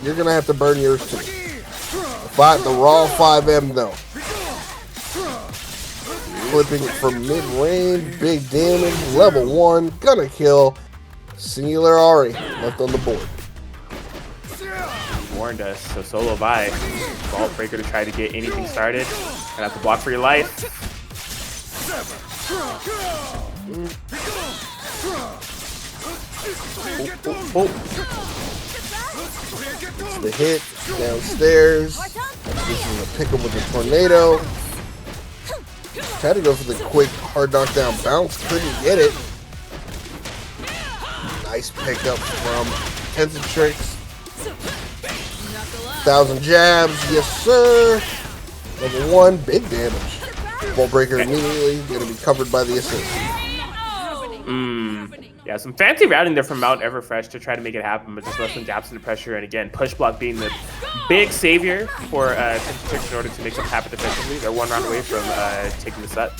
you're gonna have to burn yours too. The raw 5M though. Flipping it from mid-range, big damage, level 1, gonna kill. Singular Ahri left on the board. Warned us, so solo bye. Vault Breaker to try to get anything started. Gonna have to block for your life. It's the hit downstairs. This is a pick up with the tornado. Tried to go for the quick hard knockdown bounce, couldn't get it. Nice pickup from Tensatrics. 1,000 jabs, yes sir. Level 1, big damage. Vault Breaker immediately going to be covered by the assist. Yeah, some fancy routing there from Mount everfresh to try to make it happen, but just left some gaps into pressure. And again, push block being the big savior for Tensatrics in order to make them happen defensively. They're 1 round away from taking the set.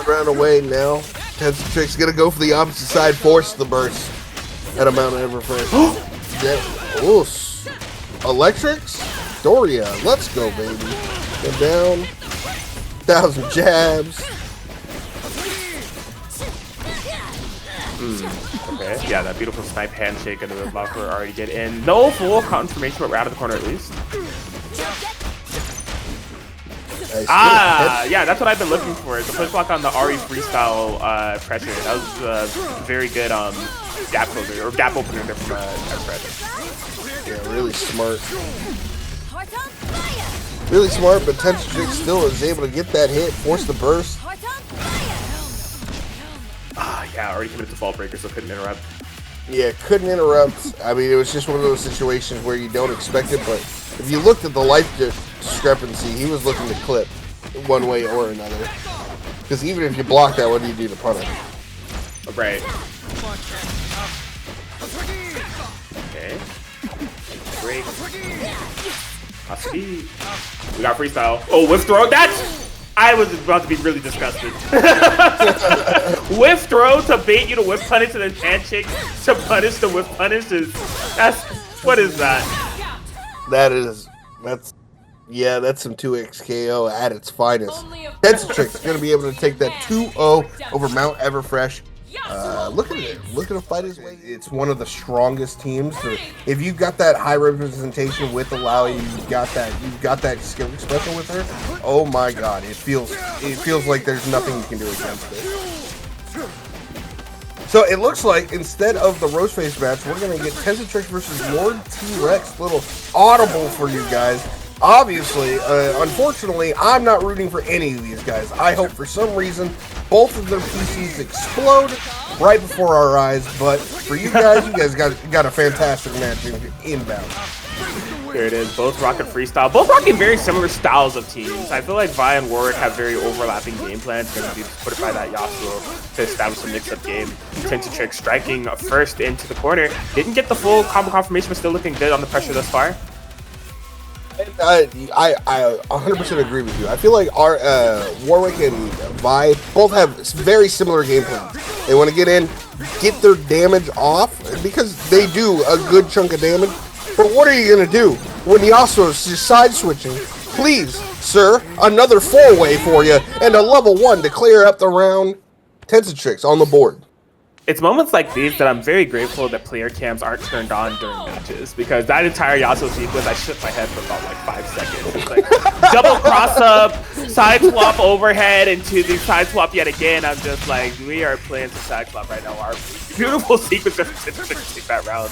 1 round away now. Tensatrics going to go for the opposite side, force the burst at a Mount everfresh. Electrics? Doria, let's go, baby. Go down. 1,000 jabs. Okay, yeah, that beautiful snipe handshake and the blocker already get in. No full confirmation, but we're out of the corner at least. Nice. Yeah, that's what I've been looking for. The push block on the Ahri Freestyle pressure. That was very good gap closer, or gap opener there from everfresh. Yeah, really smart. Really smart, but Tensatrics still is able to get that hit, force the burst. Yeah, already committed to Vault Breaker, so couldn't interrupt. Yeah, couldn't interrupt. I mean, it was just one of those situations where you don't expect it, but if you looked at the life discrepancy, he was looking to clip one way or another. Because even if you block that, what do you do to punish? Right. Okay. Break. We got Freestyle. Oh, whiff throw. I was about to be really disgusted. Whiff throw to bait you to whiff punish and then handshake to punish the whiff punish what is that? That's some 2XKO at its finest. Tensatrics going to be able to take that 2-0 over Mount everfresh. Look at it. Look at him fight his way. It's one of the strongest teams. So if you've got that high representation with Illaoi, you've got that skill expression with her. Oh my God! It feels like there's nothing you can do against it. So it looks like instead of the Roseface match, we're gonna get Tensatrics versus Lord T-Rex. Little audible for you guys. Obviously, unfortunately, I'm not rooting for any of these guys. I hope for some reason both of their PCs explode right before our eyes. But for you guys got a fantastic match inbound. There it is, both rocking Freestyle, both rocking very similar styles of teams. I feel like Vi and Warwick have very overlapping game plans. Going to be put by that Yasuo to establish a mix-up game. Tensatrics striking first into the corner. Didn't get the full combo confirmation, but still looking good on the pressure thus far. I 100% agree with you. I feel like our Warwick and Vi both have very similar game plans. They want to get in, get their damage off, because they do a good chunk of damage. But what are you going to do when Yasuo is just side switching? Please, sir, another 4-way for you, and a level 1 to clear up the round. Tensatrics on the board. It's moments like these that I'm very grateful that player cams aren't turned on during matches, because that entire Yasuo sequence, I shook my head for about like 5 seconds. It's like double cross up, side swap overhead into the side swap yet again. I'm just like, we are playing some side swap right now. Our beautiful sequence just to take that round.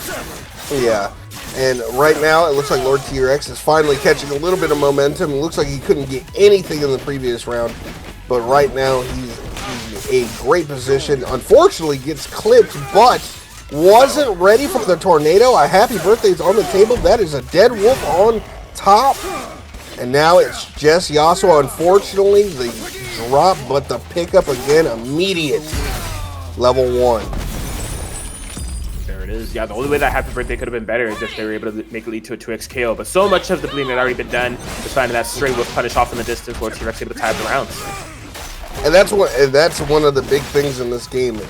Yeah, and right now it looks like Lord T-Rex is finally catching a little bit of momentum. It looks like he couldn't get anything in the previous round, but right now he's a great position. Unfortunately, gets clipped, but wasn't ready for the tornado. A happy birthday is on the table. That is a dead wolf on top. And now it's just Yasuo. Unfortunately, the drop, but the pickup again, immediate. Level 1. There it is. Yeah, the only way that happy birthday could have been better is if they were able to make it lead to a 2XKO. But so much of the bleeding had already been done. Just finding that stray wolf punish off in the distance where T-Rex able to tie up the rounds. And that's one of the big things in this game.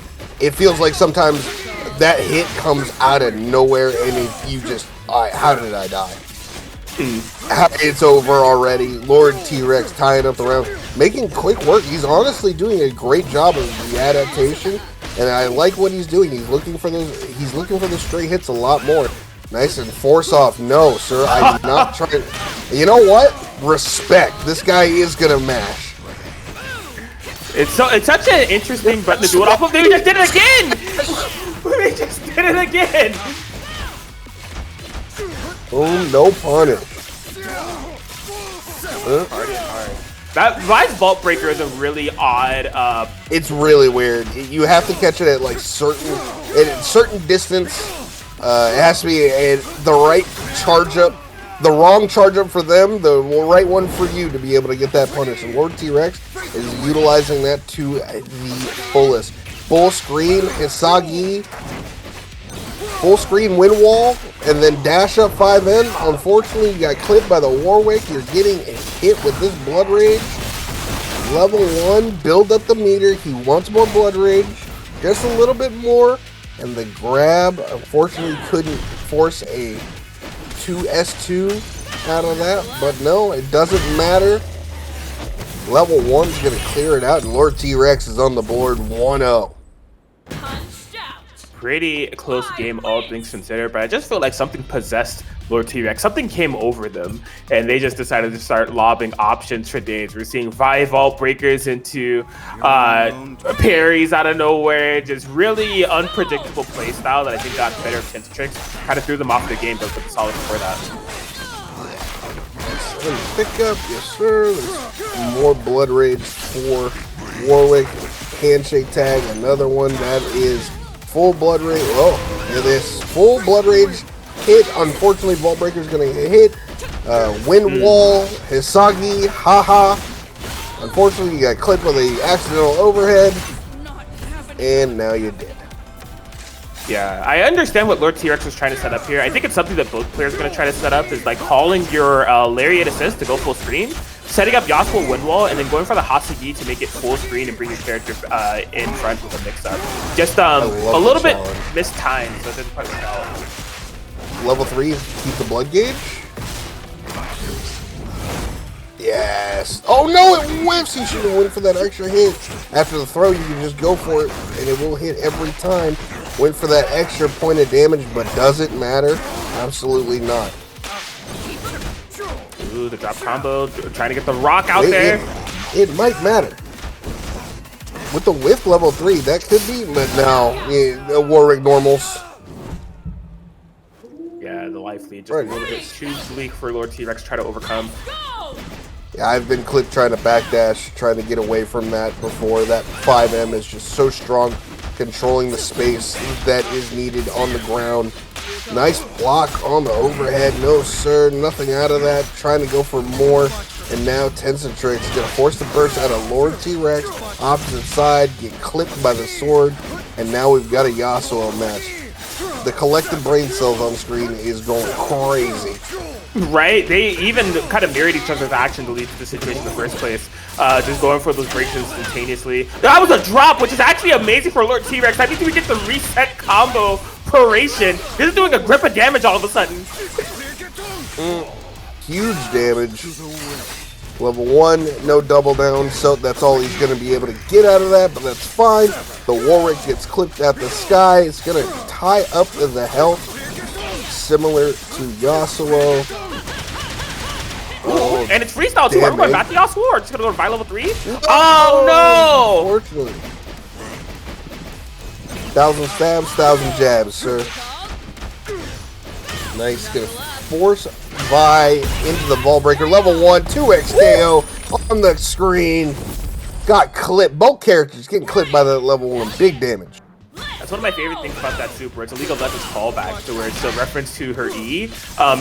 It feels like sometimes that hit comes out of nowhere and you just, all right, how did I die? It's over already. Lord T-Rex tying up the round, making quick work. He's honestly doing a great job of the adaptation, and I like what he's doing. He's looking for those. He's looking for the stray hits a lot more. Nice and force off. No, sir, I did not try. You know what? Respect. This guy is gonna mash. It's such an interesting button to do it off of. They just did it again. They just did it again. Boom, no punish. That Vice Vault Breaker is a really odd. It's really weird. You have to catch it at like certain distance. It has to be the right charge up, the wrong charge up for them, the right one for you to be able to get that punish. And Lord T-Rex is utilizing that to the fullest. Full screen, Hisagi. Full screen wind wall, and then dash up 5M. Unfortunately, you got clipped by the Warwick. You're getting a hit with this Blood Rage. Level 1, build up the meter. He wants more Blood Rage, just a little bit more. And the grab, unfortunately, couldn't force a 2S2 out of that. But no, it doesn't matter. Level 1's going to clear it out, and Lord T-Rex is on the board 1-0. Pretty close game, all things considered, but I just feel like something possessed Lord T-Rex. Something came over them, and they just decided to start lobbing options for days. We're seeing Vault Breakers into parries out of nowhere. Just really unpredictable play style that I think got better of Tensatrics. Kind of threw them off the game, but with the solid before that. Pick up, yes sir. There's more Blood Rage for Warwick. Handshake tag, another one that is full Blood Rage. Oh, yeah, this full Blood Rage hit. Unfortunately, Vault Breaker is going to get hit. Wind Wall, Hisagi, haha. Unfortunately, you got clipped with the accidental overhead, and now you're dead. Yeah, I understand what Lord T-Rex was trying to set up here. I think it's something that both players are going to try to set up, is like calling your Lariat assist to go full screen, setting up Yasuo wind wall, and then going for the Hasagi to make it full screen and bring your character in front with a mix-up. Just a little bit mistimed, so it didn't quite work out. Level 3, keep the blood gauge. Yes. Oh no, it whiffs. He should have went for that extra hit. After the throw, you can just go for it, and it will hit every time. Went for that extra point of damage, but does it matter? Absolutely not. Ooh, the drop combo, trying to get the rock out there. It might matter. With the whiff level 3, that could be, but no, yeah, Warwick normals. Yeah, the life lead just a little bit too bleak for Lord T-Rex to try to overcome. Yeah, I've been clipped trying to backdash, trying to get away from that before. That 5M is just so strong, controlling the space that is needed on the ground. Nice block on the overhead. No, sir, nothing out of that. Trying to go for more. And now Tensatrics gonna force the burst out of Lord T-Rex. Opposite side, get clipped by the sword. And now we've got a Yasuo match. The collective brain cells on screen is going crazy. Right? They even kind of mirrored each other's action to lead to the situation in the first place. Just going for those breaks instantaneously. That was a drop, which is actually amazing for Lord T-Rex. I think we get the reset combo proration. This is doing a grip of damage all of a sudden. Huge damage. Level 1, no double down, so that's all he's going to be able to get out of that, but that's fine. The Warwick gets clipped at the sky. It's going to tie up the health, similar to Yasuo. Oh, and it's freestyle too. Are we going back to Yasuo or just going to go to by level 3? No! Oh no! Unfortunately. 1,000 stabs, 1,000 jabs, sir. Nice. Gonna force Vi into the ball breaker. Level 1, 2XKO on the screen. got clipped. Both characters getting clipped by that level 1. Big damage. That's one of my favorite things about that super. It's a League of Legends callback to where it's a reference to her E. It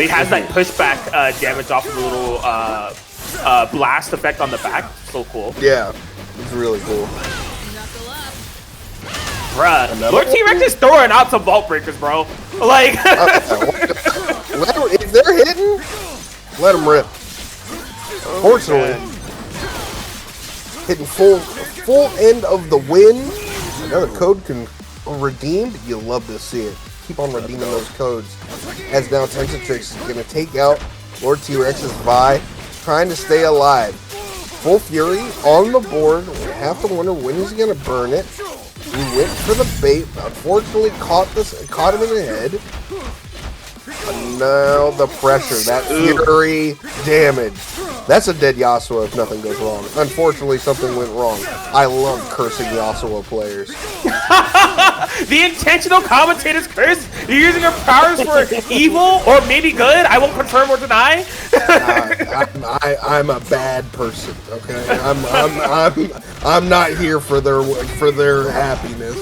has that pushback damage off of the little blast effect on the back. So cool. Yeah, it's really cool. Bruh, Lord T-Rex is throwing out some vault breakers, bro. Like, if they're hitting, let them rip. Fortunately, hitting full end of the win. Another code can redeemed. You love to see it. Keep on redeeming those codes. As now Tensatrics is going to take out Lord T-Rex's Vi, trying to stay alive. Full Fury on the board. We have to wonder when he's going to burn it. He went for the bait. Unfortunately, caught him in the head. And now the pressure. That Fury damage. That's a dead Yasuo if nothing goes wrong. Unfortunately, something went wrong. I love cursing Yasuo players. The intentional commentator's curse? You're using her powers for evil or maybe good? I won't confirm or deny. I'm a bad person. Okay, I'm not here for their happiness.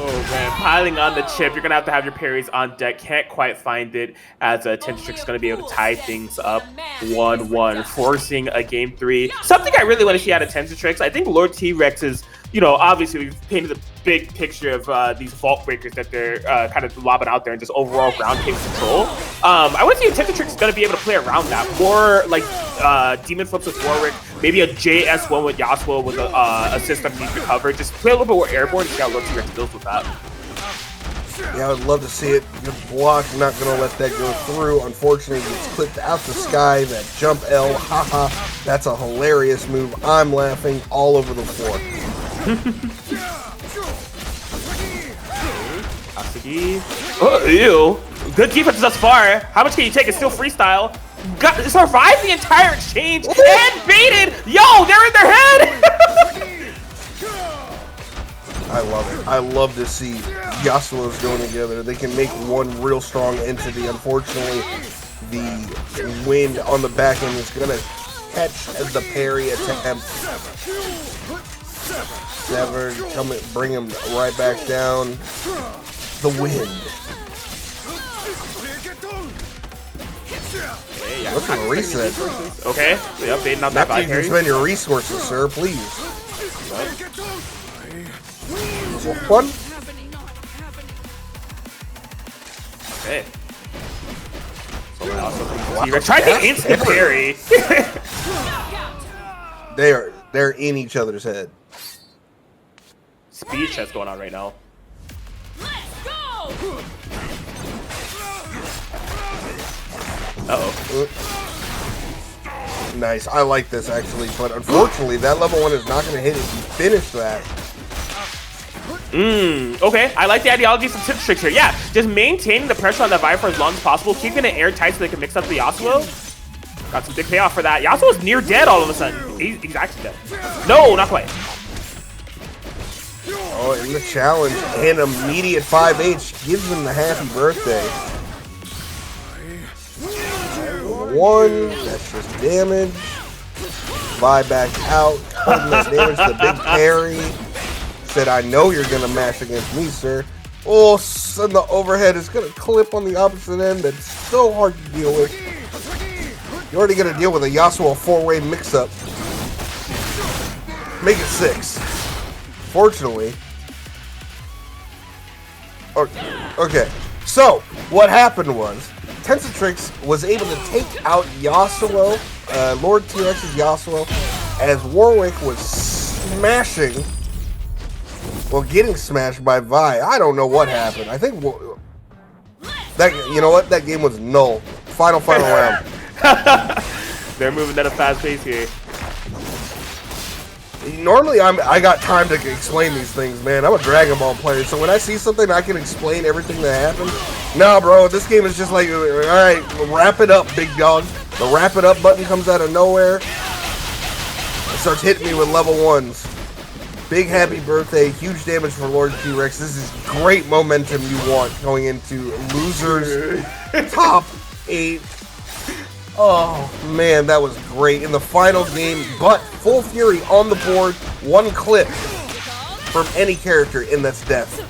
Oh man, piling on the chip. You're gonna have your parries on deck. Can't quite find it as Tensatrics is gonna be able to tie things up 1-1, forcing a game 3. Something I really want to see out of Tensatrics. I think Lord T-Rex is, you know, obviously we've painted a big picture of these vault breakers that they're kind of lobbing out there and just overall ground game control. I want to see if Tensatrics is going to be able to play around that. More like Demon Flips with Warwick, maybe a JS1 with Yasuo with a system needs to cover. Just play a little bit more airborne and see how Lord T-Rex deals with that. Yeah, I would love to see it. Good block, not going to let that go through. Unfortunately, it's clipped out the sky. That jump L, haha, that's a hilarious move. I'm laughing all over the floor. Oh, ew. Good defense thus far. How much can you take? It's still freestyle. Survived the entire exchange and baited. Yo, they're in their head. I love it. I love to see Yasuo's going together. They can make one real strong entity. Unfortunately, the wind on the back end is going to catch the parry attempt. Severed, bring him right back down. The wind. Look at the reset. Okay, we updating on that. After you can spend your resources, sir, please. One. Okay. You're trying to instant parry. They're in each other's head. Speed chess going on right now. Uh-oh. Nice. I like this, actually. But unfortunately, that level 1 is not going to hit if you finish that. Okay. I like the ideology of some Tensatrics here. Yeah, just maintaining the pressure on the Vi for as long as possible. Keeping it airtight so they can mix up the Yasuo. Got some big payoff for that. Yasuo's near dead all of a sudden. He's actually dead. No, not quite. Oh, in the challenge, and immediate 5H gives him the happy birthday. 1, that's just damage. Vi back out, holding that damage, the big parry. Said, I know you're going to mash against me, sir. Oh, and the overhead is going to clip on the opposite end. That's so hard to deal with. You're already going to deal with a Yasuo 4-way mix-up. Make it 6. Fortunately. Okay, so what happened was Tensatrix was able to take out Yasuo, Lord T-Rex's Yasuo, as Warwick was smashing, well, getting smashed by Vi. I don't know what happened. I think that, you know what, that game was null. Final round. They're moving at a fast pace here. Normally, I got time to explain these things, man. I'm a Dragon Ball player, so when I see something, I can explain everything that happened. Nah, bro, this game is just like, all right, wrap it up, big dog. The wrap it up button comes out of nowhere. It starts hitting me with level 1s. Big happy birthday, huge damage for Lord T-Rex. This is great momentum you want going into losers top 8. Oh man, that was great in the final game, but full fury on the board, one clip from any character in this death.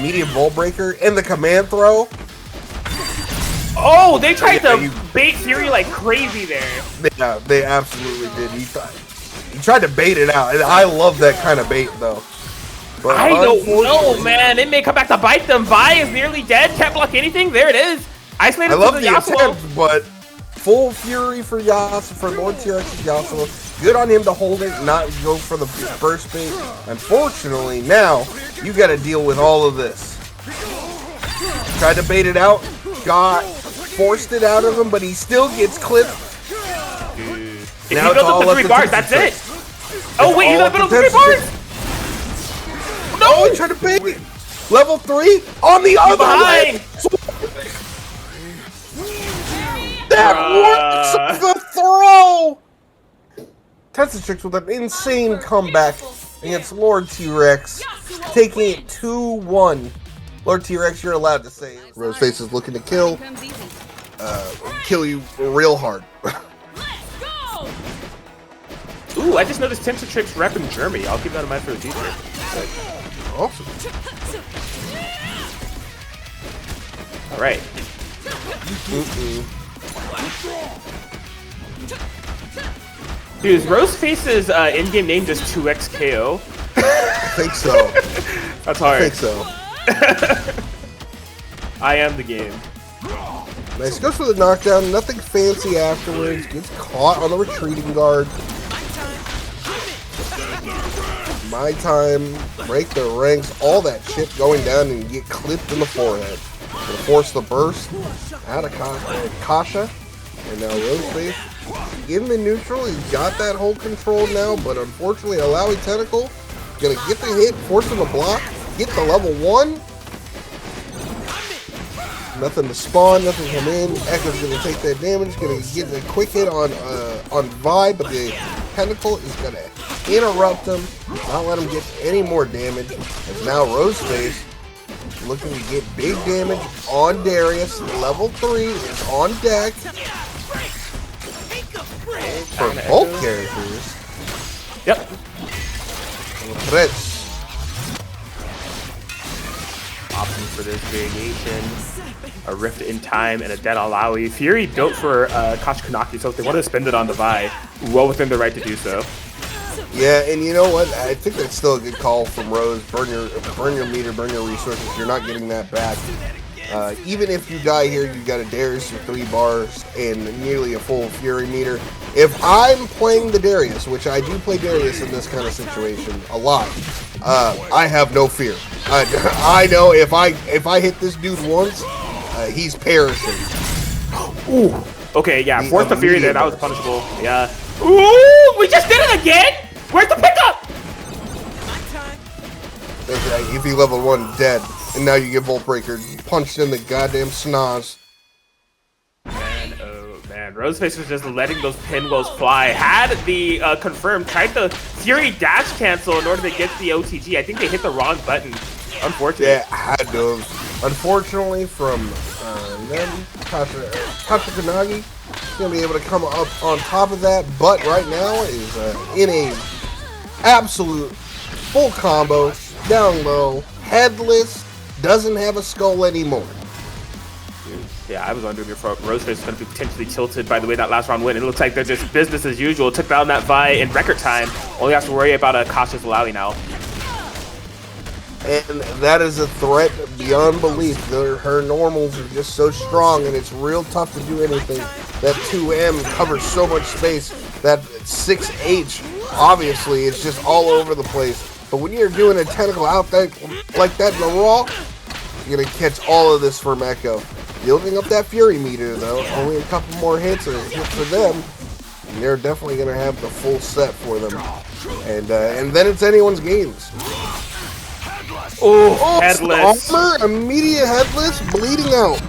Medium ball breaker and the command throw. Oh, they tried to bait Fury like crazy there. Yeah, they absolutely did. He tried to bait it out, and I love that kind of bait though. But I don't know, man. It may come back to bite them. Vi is nearly dead. Can't block anything. There it is. Isolated. I love the Yasuo. attempt, but full fury for Yasuo, for Lord TRX's Yasuo. Good on him to hold it, not go for the burst bait. Unfortunately, now you got to deal with all of this. Tried to bait it out, forced it out of him, but he still gets clipped. Dude. If Now he builds up the 3 bars, that's it. Oh wait, he's in the middle of 3 bars. No, oh, he tried to bait it. Level 3 on the other leg. That works the throw. Tensatrics with an insane comeback against Lord T-Rex, taking it 2-1. Lord T-Rex, you're allowed to say it. Roseface is looking to kill you real hard. Ooh, I just noticed Tensatrics rep in Germany. I'll keep that in mind for the future. Awesome. All right. Dude, is Roseface's in-game name just 2XKO? I think so. That's hard. I think so. I am the game. Nice. Goes for the knockdown. Nothing fancy afterwards. Gets caught on the retreating guard. My time. Break the ranks. All that shit going down and get clipped in the forehead. Gonna force the burst out of Kasha. And now Roseface in the neutral. He's got that hold control now, but unfortunately, Illaoi Tentacle gonna get the hit, force him to block, get the level 1. Nothing to spawn, nothing come in. Ekko's gonna take that damage, gonna get a quick hit on Vi, but the Tentacle is gonna interrupt him, not let him get any more damage. As now Roseface looking to get big damage on Darius. Level 3 is on deck. For both characters. Yep. Threats. Options for this variation. A Rift in Time and a Dead Illaoi. Fury built for Kashakunaki, so if they want to spend it on the Vi, well within their right to do so. Yeah, and you know what? I think that's still a good call from Rose. Burn your meter, burn your resources. You're not getting that back. Even if you die here, you got a Darius with 3 bars and nearly a full Fury meter. If I'm playing the Darius, which I do play Darius in this kind of situation a lot, I have no fear. I know if I hit this dude once, he's perishing. Ooh. Okay, yeah. Force the Fury there. That was punishable. Yeah. Ooh, we just did it again. Where's the pickup? If he leveled 1, dead. And now you get Volt Breaker punched in the goddamn snoz. Man, oh man. Roseface was just letting those pinwells fly. Had the confirmed, tried the Fury dash cancel in order to get the OTG. I think they hit the wrong button. Unfortunately. Yeah, had to have. Unfortunately, from them, Kashakunaki is going to be able to come up on top of that. But right now is in a absolute full combo, down low, headless, doesn't have a skull anymore. Yeah, I was wondering if Roseface is going to be potentially tilted by the way that last round went. It looks like they're just business as usual. Took down that Vi in record time. Only have to worry about a Kasha's Illaoi now. And that is a threat beyond belief. Her normals are just so strong, and it's real tough to do anything. That 2M covers so much space. That 6H, obviously, it's just all over the place. But when you're doing a tentacle out there like that in the raw, you're going to catch all of this from Ekko. Building up that Fury meter, though. Only a couple more hits or hit for them. And they're definitely going to have the full set for them. And then it's anyone's games. Oh, headless. Armor, immediate headless, bleeding out.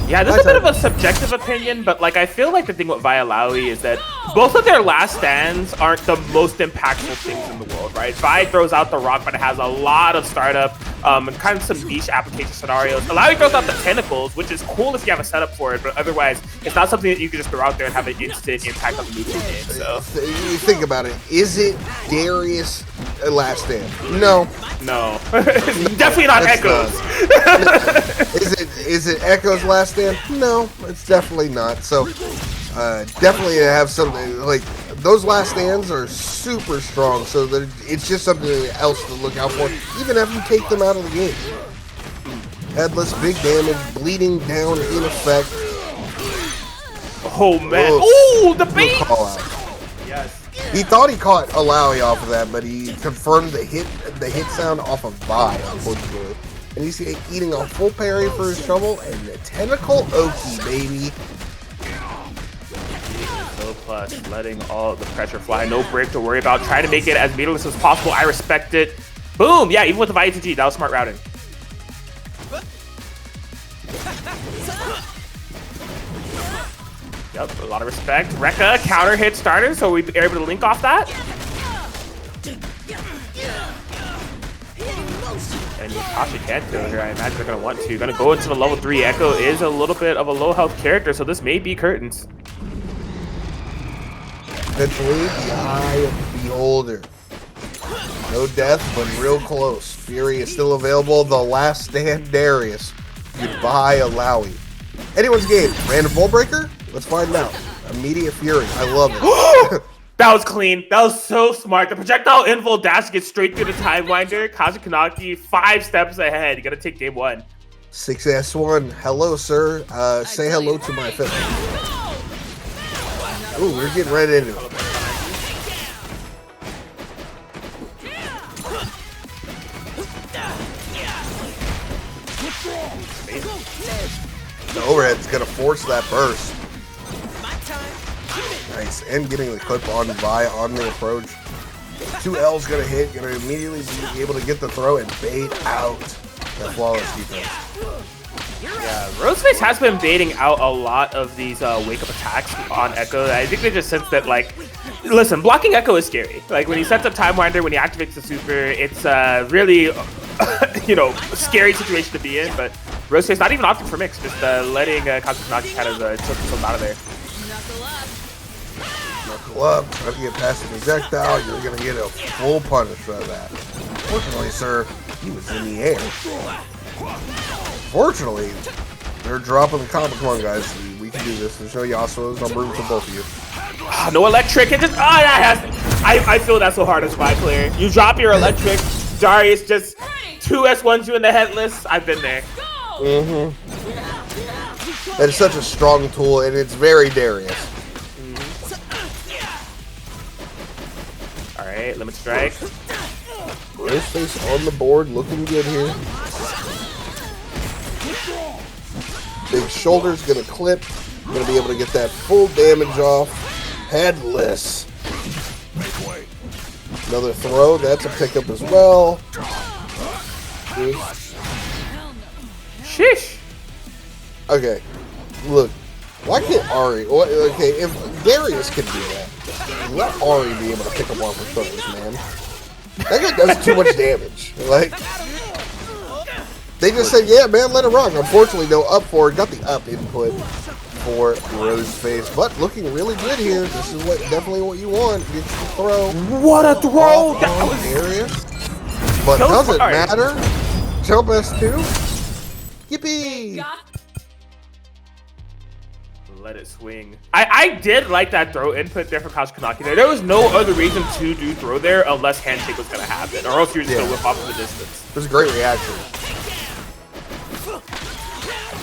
Yeah, this is a bit of a subjective opinion, but like I feel like the thing with Vi Illaoi is that both of their last stands aren't the most impactful things in the world, right? Vi throws out the rock, but it has a lot of startup and kind of some niche application scenarios. Illaoi throws out the tentacles, which is cool if you have a setup for it, but otherwise, it's not something that you can just throw out there and have an instant impact on the movie game. So you think about it. Is it Darius' last stand? No. No. Definitely not Ekko's. Is it Ekko's last stand? No, it's definitely not. So definitely have something like those last stands are super strong. So that it's just something else to look out for, even if you take them out of the game. Headless, big damage, bleeding down in effect. Oh man! Oh, the bait! Call out. Yes. He thought he caught Illaoi off of that, but he confirmed the hit sound off of Vi, unfortunately. And he's eating a full parry for his shovel and the tentacle Oki, baby. So plus, letting all the pressure fly, no break to worry about. Try to make it as meterless as possible. I respect it. Boom! Yeah, even with the Vi2G, that was smart routing. Yep, a lot of respect. Rekka, counter hit starter, so we are able to link off that. And Tasha can't kill here. I imagine they're going to want to. Going to go into the level 3. Ekko is a little bit of a low health character, so this may be curtains. Eventually, the eye of the beholder. No death, but real close. Fury is still available. The last stand, Darius. Goodbye, Illaoi. Anyone's game. Random ball breaker? Let's find out. Immediate Fury. I love it. That was clean. That was so smart. The projectile invul dash gets straight through the time winder. Kashakunaki 5 steps ahead. You gotta take game 1. 6S1. Hello, sir. Say hello to my family. Ooh, we're getting right into it. The overhead's gonna force that burst. Nice, and getting the clip on Vi on the approach. 2 L's gonna hit, gonna immediately be able to get the throw and bait out that flawless defense. Yeah, Roseface has been baiting out a lot of these wake-up attacks on Ekko. I think they just sense that, like, listen, blocking Ekko is scary. Like, when he sets up Time Winder, when he activates the super, it's really, you know, scary situation to be in. But Roseface not even opting for mix, just letting Kashakunaki kind of took himself out of there. Knuckle up, trying to get past the projectile, you're going to get a full punish for that. Fortunately, sir, he was in the air. Fortunately, they're dropping the combo. Come on, guys. We can do this. There's no Yasuo's. I'm rooting for both of you. No electric. It just, that has, I feel that so hard as a Vi player. You drop your electric, Darius just 2S1s you in the headless. I've been there. That is such a strong tool, and it's very Darius. All right, limit strike. Roseface on the board, looking good here. Big shoulder's gonna clip. Gonna be able to get that full damage off. Headless. Another throw. That's a pickup as well. Sheesh. Okay. Look. Why can't Ahri? Okay, if Darius can do that, let Ahri be able to pick up on for throws, man. That guy does too much damage. Like, they just said, yeah, man, let it rock. Unfortunately, no up forward. Got the up input for Roseface, but looking really good here. This is definitely what you want. Get the throw. What a throw! That was Darius. But doesn't matter. Jump S2. Yippee! Let it swing. I did like that throw input there for Kashakunaki there. There was no other reason to do throw there unless handshake was going to happen, or else you're just going to whip off in the distance. It was a great reaction.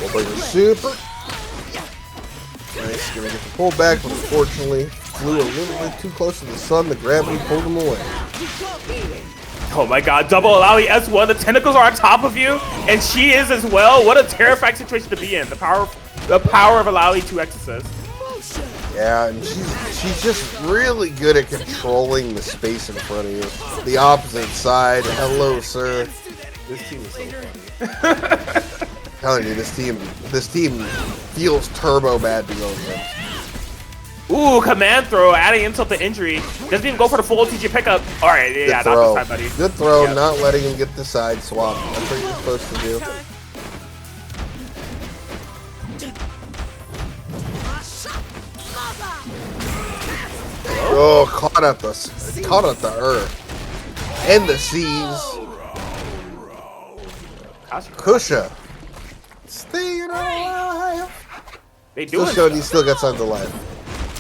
We'll bring the super. Nice, gonna get the pull back, but unfortunately flew a little bit too close to the sun. The gravity pulled him away. Oh my god, double Illaoi S1, the tentacles are on top of you, and she is as well. What a terrifying situation to be in. The power of Illaoi 2X assist. Yeah, and she's just really good at controlling the space in front of you. The opposite side. Hello, sir. This team is so funny. Telling you, this team feels turbo bad to go against. Ooh, command throw, adding insult to injury. Doesn't even go for the full TG pickup. All right, yeah, not this time, buddy. Good throw, Yep. not letting him get the side swap. That's what you're supposed to do. Oh, caught at the earth and the C's. Kusha, staying alive. They do Still showing he still got something to life.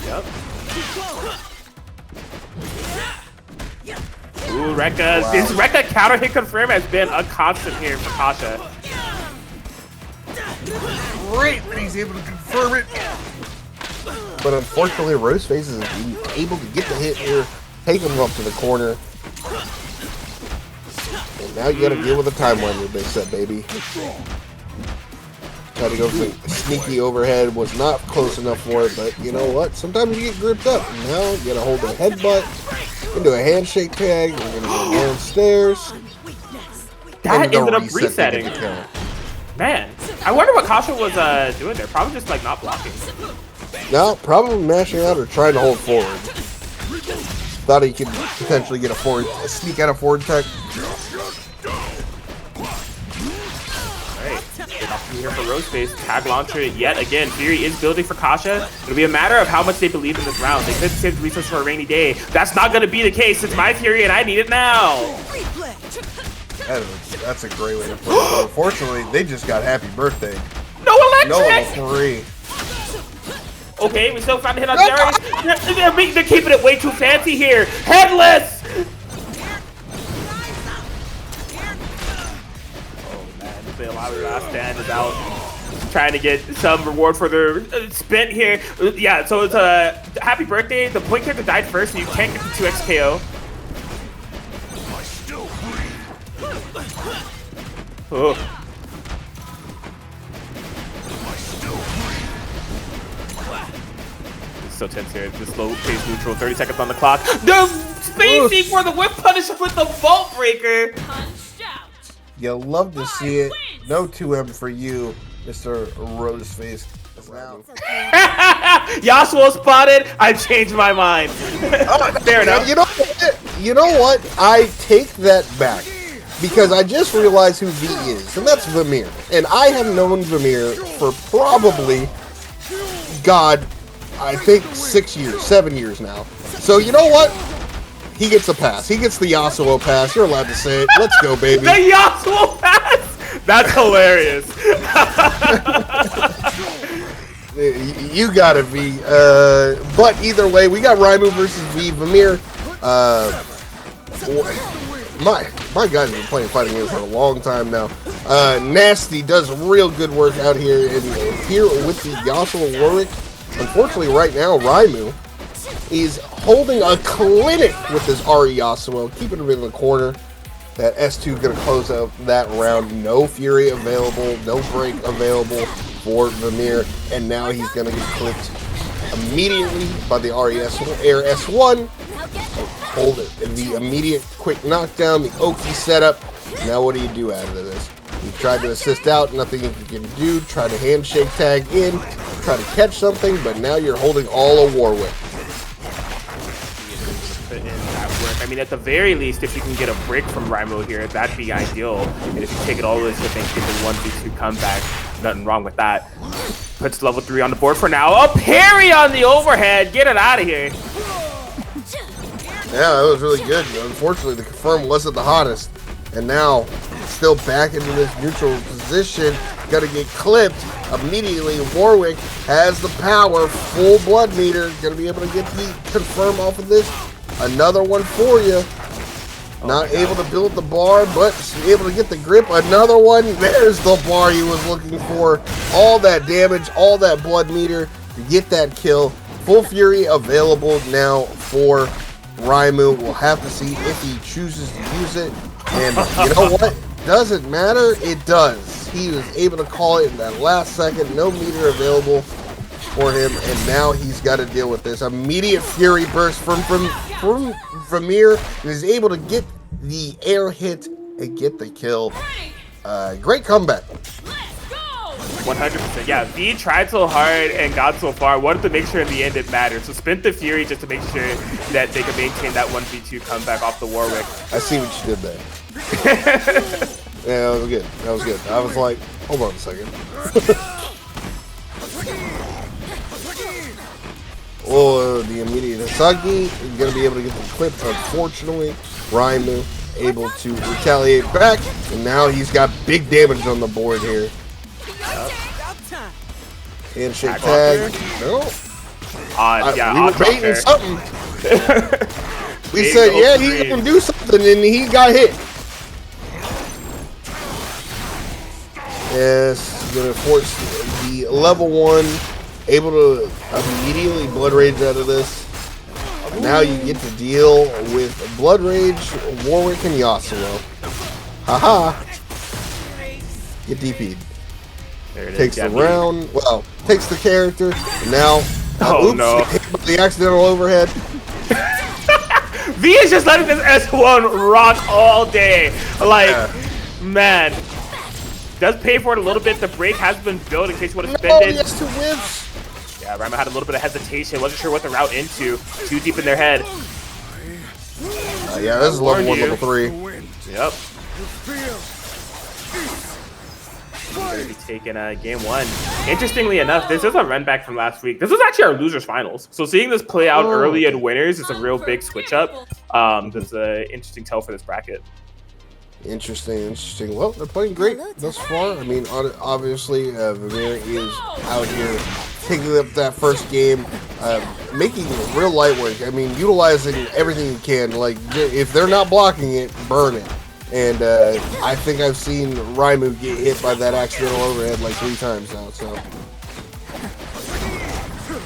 Yep. Ooh, Rekka. Wow. This Rekka counter hit confirm has been a constant here for Kasha. Great that he's able to confirm it. But unfortunately, Roseface is able to get the hit here, take him up to the corner. And now you gotta deal with the timeline your big set, baby. Tried to go for sneaky overhead, was not close enough for it, but you know what? Sometimes you get gripped up. Now you gotta hold a headbutt into a handshake tag. We're gonna go downstairs. That ended up resetting. Man, I wonder what Kasha was doing there. Probably just like not blocking. No, probably mashing out or trying to hold forward. Thought he could potentially get a sneak out of forward tech. Alright, good option here for Roseface. Tag launcher yet again. Fury is building for Kasha. It'll be a matter of how much they believe in this round. They could save the resource for a rainy day. That's not going to be the case. It's my Fury and I need it now. That's a great way to put it. But unfortunately, they just got happy birthday. No electric! No 3. Okay, we still found a hit on Darius. They're keeping it way too fancy here. Headless! Oh man, the Illaoi last stand is out. Trying to get some reward for their spent here. Yeah, so it's a happy birthday. The point character died first, so you can't get the 2XKO. Oh. So tense here. This low phase neutral, 30 seconds on the clock. No spacing for the whip punish with the vault breaker. You love to see it. No 2M for you, Mr. Roseface. Yasuo spotted. I changed my mind. Fair enough. You know what? I take that back. Because I just realized who V is, and that's Vamir. And I have known Vamir for probably, God, I think 7 years now. So you know what? He gets a pass. He gets the Yasuo pass. You're allowed to say it. Let's go, baby. The Yasuo pass? That's hilarious. You got it, V. But either way, we got Rymo versus V. Vamir. My guy's been playing fighting games for a long time now. Nasty does real good work out here, and here with the Yasuo Warwick. Unfortunately, right now, Rymo is holding a clinic with his Ahri Yasuo, keeping him in the corner. That S2 is going to close out that round. No Fury available, no break available for Vamir, and now he's going to get clipped immediately by the Ahri Air S1. Hold it. The immediate quick knockdown, the Oki setup. Now what do you do out of this? You tried to assist out, nothing you can do. Try to handshake tag in, try to catch something, but now you're holding all of Warwick. Put in that work. I mean, at the very least, if you can get a break from Rymo here, that'd be ideal. And if you take it all the way to Thanksgiving 1v2 comeback, nothing wrong with that. Puts level 3 on the board for now. A parry on the overhead. Get it out of here. Yeah, that was really good. Unfortunately, the confirm wasn't the hottest. And now, still back into this neutral position. Got to get clipped. Immediately, Warwick has the power. Full blood meter. Going to be able to get the confirm off of this. Another one for you. Not able to build the bar, but able to get the grip. Another one. There's the bar he was looking for. All that damage, all that blood meter to get that kill. Full Fury available now for Rymo. Will have to see if he chooses to use it. And you know what? Doesn't matter. It does. He was able to call it in that last second. No meter available for him. And now he's got to deal with this. Immediate Fury burst from Vamir. And is able to get the air hit and get the kill. Great comeback. 100%. listen, yeah, V tried so hard and got so far, wanted to make sure in the end it mattered. So spent the Fury just to make sure that they could maintain that 1v2 comeback off the Warwick. I see what you did there. Yeah, that was good. That was good. I was like, hold on a second. Oh, the immediate Hisagi is going to be able to get the clip, unfortunately. Rymo able to retaliate back, and now he's got big damage on the board here. Handshake tag. No. Yeah, we were baiting something. We said, yeah, he's going to do something, and he got hit. Yes, going to force the level 1. Able to immediately Blood Rage out of this. Now you get to deal with Blood Rage, Warwick, and Yasuo. Haha. Get DP'd. Takes the round. Well, takes the character. And now, oops, no. The accidental overhead. V is just letting this S1 rock all day. Like, man. Does pay for it a little bit. The break has been built in case you want to spend it. Yes, to whiffs. Yeah, Rymo had a little bit of hesitation. Wasn't sure what the route into. Too deep in their head. Yeah, this is level 1, level 3. Yep. Going to be taking game 1. Interestingly enough, this is a run back from last week. This was actually our losers finals. So seeing this play out early in winners is a real big switch up. That's an interesting tell for this bracket. Interesting. Well, they're playing great thus far. I mean, obviously, Vermeer is out here taking up that first game, making real light work. I mean, utilizing everything you can. Like, if they're not blocking it, burn it. And I think I've seen Rymo get hit by that accidental overhead like 3 times now. So,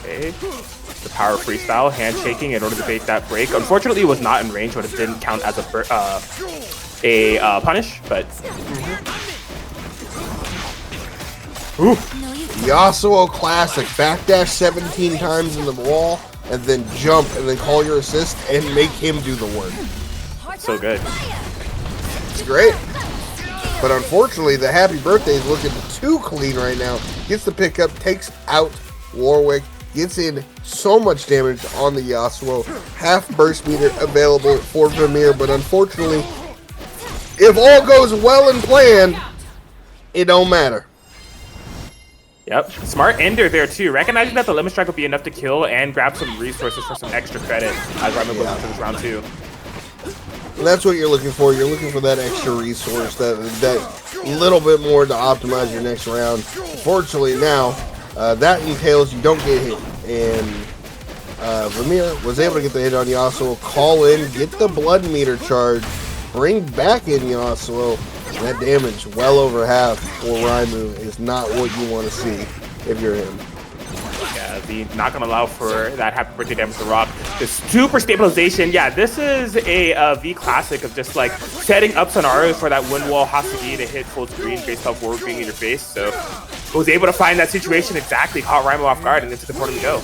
okay. The power freestyle, handshaking in order to bait that break. Unfortunately, it was not in range, but it didn't count as a punish, but Yasuo classic, backdash 17 times in the wall, and then jump, and then call your assist, and make him do the work. So good. It's great. But unfortunately, the happy birthday is looking too clean right now. Gets the pickup, takes out Warwick, gets in so much damage on the Yasuo. Half burst meter available for Vermeer, but unfortunately, if all goes well and planned, it don't matter. Yep, smart ender there too. Recognizing that the limit strike will be enough to kill and grab some resources for some extra credit as Rymo goes into this round 2. And that's what you're looking for. You're looking for that extra resource, that little bit more to optimize your next round. Fortunately now, that entails you don't get hit. And Vermeer was able to get the hit on Yasuo, call in, get the blood meter charge, bring back in Yasuo. That damage, well over half for Rymo, is not what you want to see if you're him. Yeah, the not going to allow for that happy birthday damage to rock. The super stabilization, yeah, this is a V classic of just like setting up scenarios for that wind wall has to be to hit full screen based off Warwick being in your face. So was able to find that situation exactly, caught Rymo off guard, and into the corner we go.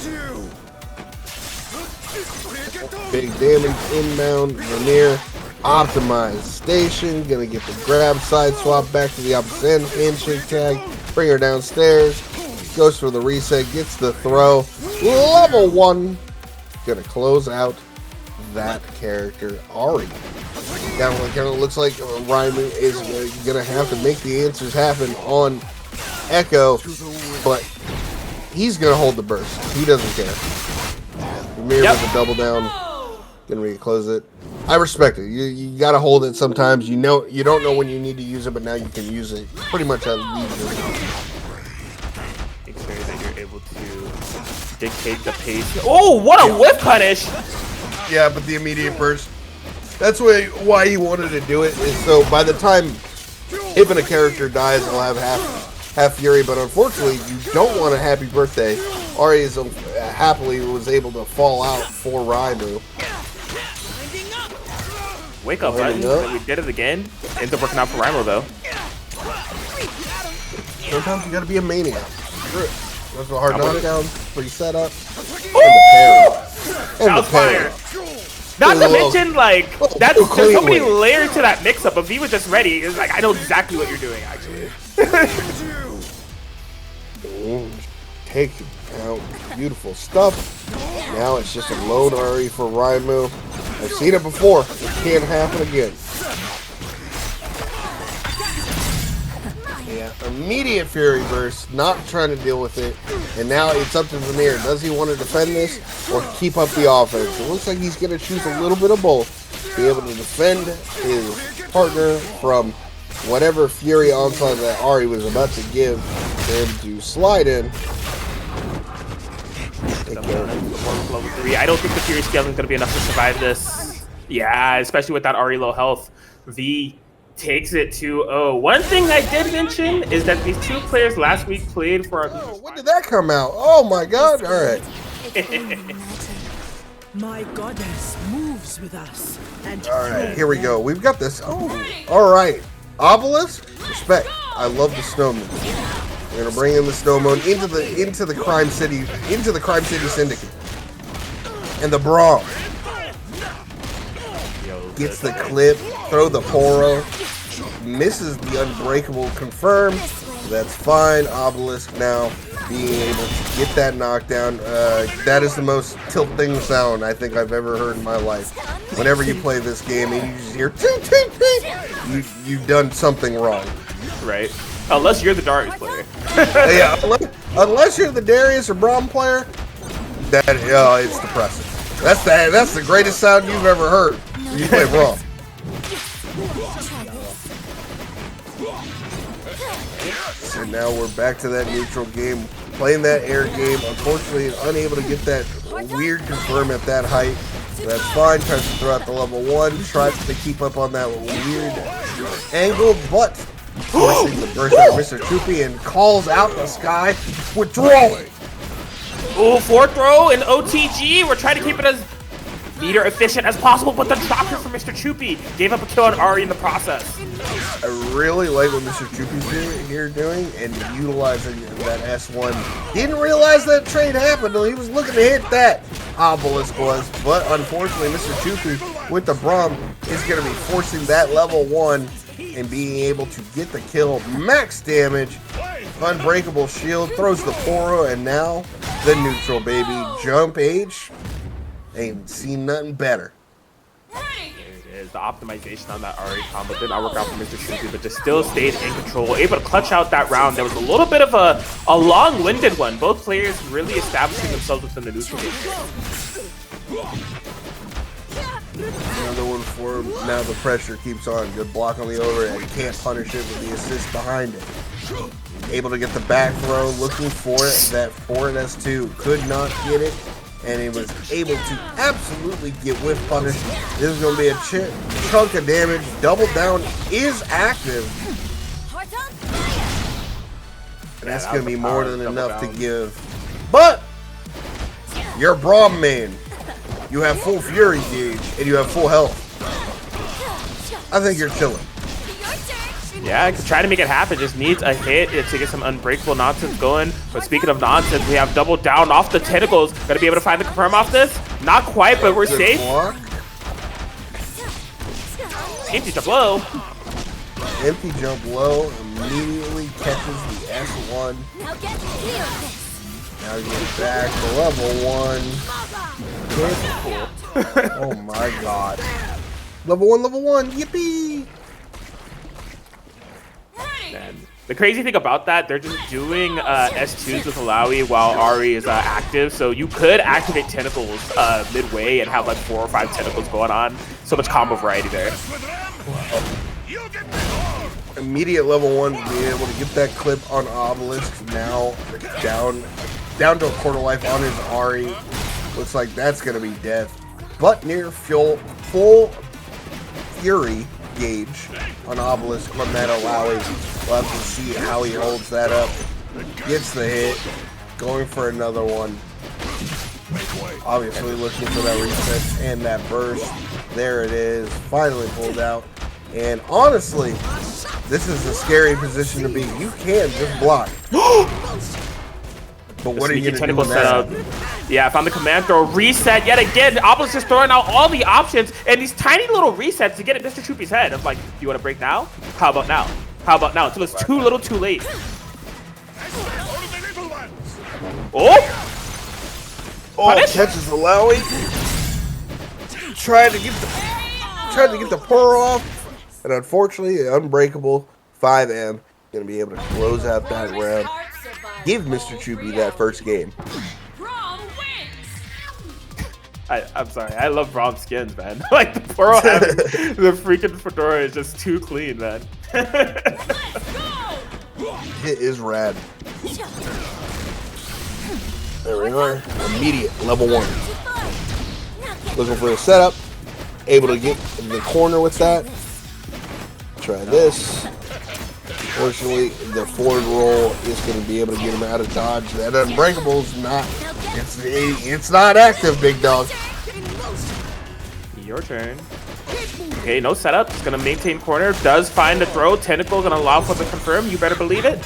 Big damage inbound, Vermeer. Optimized station, gonna get the grab, side swap back to the opposite end, handshake tag, bring her downstairs, goes for the reset, gets the throw, level 1, gonna close out that character, Ahri. That one kind of looks like Rymo is gonna have to make the answers happen on Ekko, but he's gonna hold the burst, he doesn't care. Vermeer with a double down, gonna re-close it. I respect it. You gotta hold it sometimes. You know you don't know when you need to use it, but now you can use it pretty much at leisure. Make sure that you're able to dictate the pace. Oh, what a whiff punish! Yeah, but the immediate burst. That's why he wanted to do it. Is so by the time even a character dies, I'll have half fury. But unfortunately, you don't want a happy birthday. Ahri is happily was able to fall out for Rymo. Wake up button, we did it again. Ends up working out for Rymo though. Sometimes you gotta be a maniac. That's a hard knockdown, free setup. And the parry. Not to mention, like, there's so many layers to that mix-up. If he was just ready, it's like, I know exactly what you're doing, actually. take it out. Beautiful stuff. Now it's just a lone Ahri for Rymo. I've seen it before. It can't happen again. Yeah, immediate Fury Burst, not trying to deal with it. And now it's up to Veneer. Does he want to defend this or keep up the offense? It looks like he's going to choose a little bit of both. Be able to defend his partner from whatever Fury onslaught that Ahri was about to give him to slide in. Level 3. I don't think the Fury scaling is going to be enough to survive this. Yeah, especially with that Ahri low health. V takes it 2-0. One thing I did mention is that these two players last week played for... When did that come out? Oh my god. All right. My goddess moves with us. And all right, here we go. We've got this. Oh, all right. Obelisk, respect. I love the snowman. We're gonna bring in the snowman into the crime city syndicate. And the Braum gets the clip, throw the Poro, misses the unbreakable confirm. That's fine. Obelisk now being able to get that knockdown. That is the most tilting sound I think I've ever heard in my life. Whenever you play this game and you just hear toot, toot, toot, you've done something wrong. Right. Unless you're the Darius player. Yeah, unless you're the Darius or Braum player, that it's depressing. That's the greatest sound you've ever heard. You play Braum. So now we're back to that neutral game, playing that air game. Unfortunately, unable to get that weird confirm at that height. That's fine. Tries to throw out the level 1. Tries to keep up on that weird angle, but forcing the burst out of Mr. Troopy and calls out the sky. Withdrawing. Ooh, 4th throw in OTG. We're trying to keep it as meter efficient as possible, but the dropper from Mr. Choopy gave up a kill on Ahri in the process. I really like what Mr. Choopy's here doing and utilizing that S1. Didn't realize that trade happened. He was looking to hit that. Obelisk was, but unfortunately Mr. Choopy with the Braum is going to be forcing that level 1 and being able to get the kill. Max damage, unbreakable shield, throws the Poro, and now the neutral, baby. Jump H. Ain't seen nothing better. There it is. The optimization on that Ahri combo did not work out for Mr. Choopy, but just still stayed in control, able to clutch out that round. There was a little bit of a long-winded one. Both players really establishing themselves within the neutral game. Another one for him. Now the pressure keeps on. Good block on the overhead. Can't punish it with the assist behind it. Able to get the back throw, looking for it. That forward S2 could not get it, and he was able to absolutely get whiff punished. This is going to be a chunk of damage. Double down is active. And that's going to be more than enough to give. But you're Braum main. You have full Fury gauge, and you have full health. I think you're chilling. Yeah, I could try to make it happen. Just needs a hit to get some unbreakable nonsense going. But speaking of nonsense, we have double down off the tentacles. Gotta be able to find the confirm off this. Not quite, but we're safe. Block. Empty jump low. Empty jump low. Immediately catches the S1. Now get back to level 1. Oh my god. Level 1. Yippee! Man. The crazy thing about that, they're just doing S2s with Illaoi while Ahri is active, so you could activate tentacles midway and have like 4 or 5 tentacles going on. So much combo variety there. Immediate level 1 being able to get that clip on Obelisk. Now down to a quarter life on his Ahri. Looks like that's going to be death. But near full Fury gauge on Obelisk from that Illaoi. We'll have to see how he holds that up. Gets the hit. Going for another one. Obviously looking for that reset and that burst. There it is. Finally pulled out. And honestly, this is a scary position to be. You can just block. But what are you going to do now? Yeah, I found the command throw. Reset yet again. Obelisk is throwing out all the options and these tiny little resets to get at Mr. Choopy's head. I'm like, do you want to break now? How about now? How about now? Until it's too little too late. Oh! Oh, Punish? catches Illaoi. Tried to get the Pearl off, and unfortunately, Unbreakable 5M gonna be able to close out that round. Give Mr. Choopy that first game. Braum wins. I'm sorry, I love Braum skins, man. Like the Pearl having the freaking fedora is just too clean, man. Let's go. It is rad. There we are. Immediate level 1. Looking for a setup. Able to get in the corner with that. Try this. Fortunately, the forward roll is going to be able to get him out of dodge. That Unbreakable's not. It's not active, big dog. Your turn. Okay, no setup. Just gonna maintain corner. Does find a throw. Tentacle gonna allow for the confirm. You better believe it.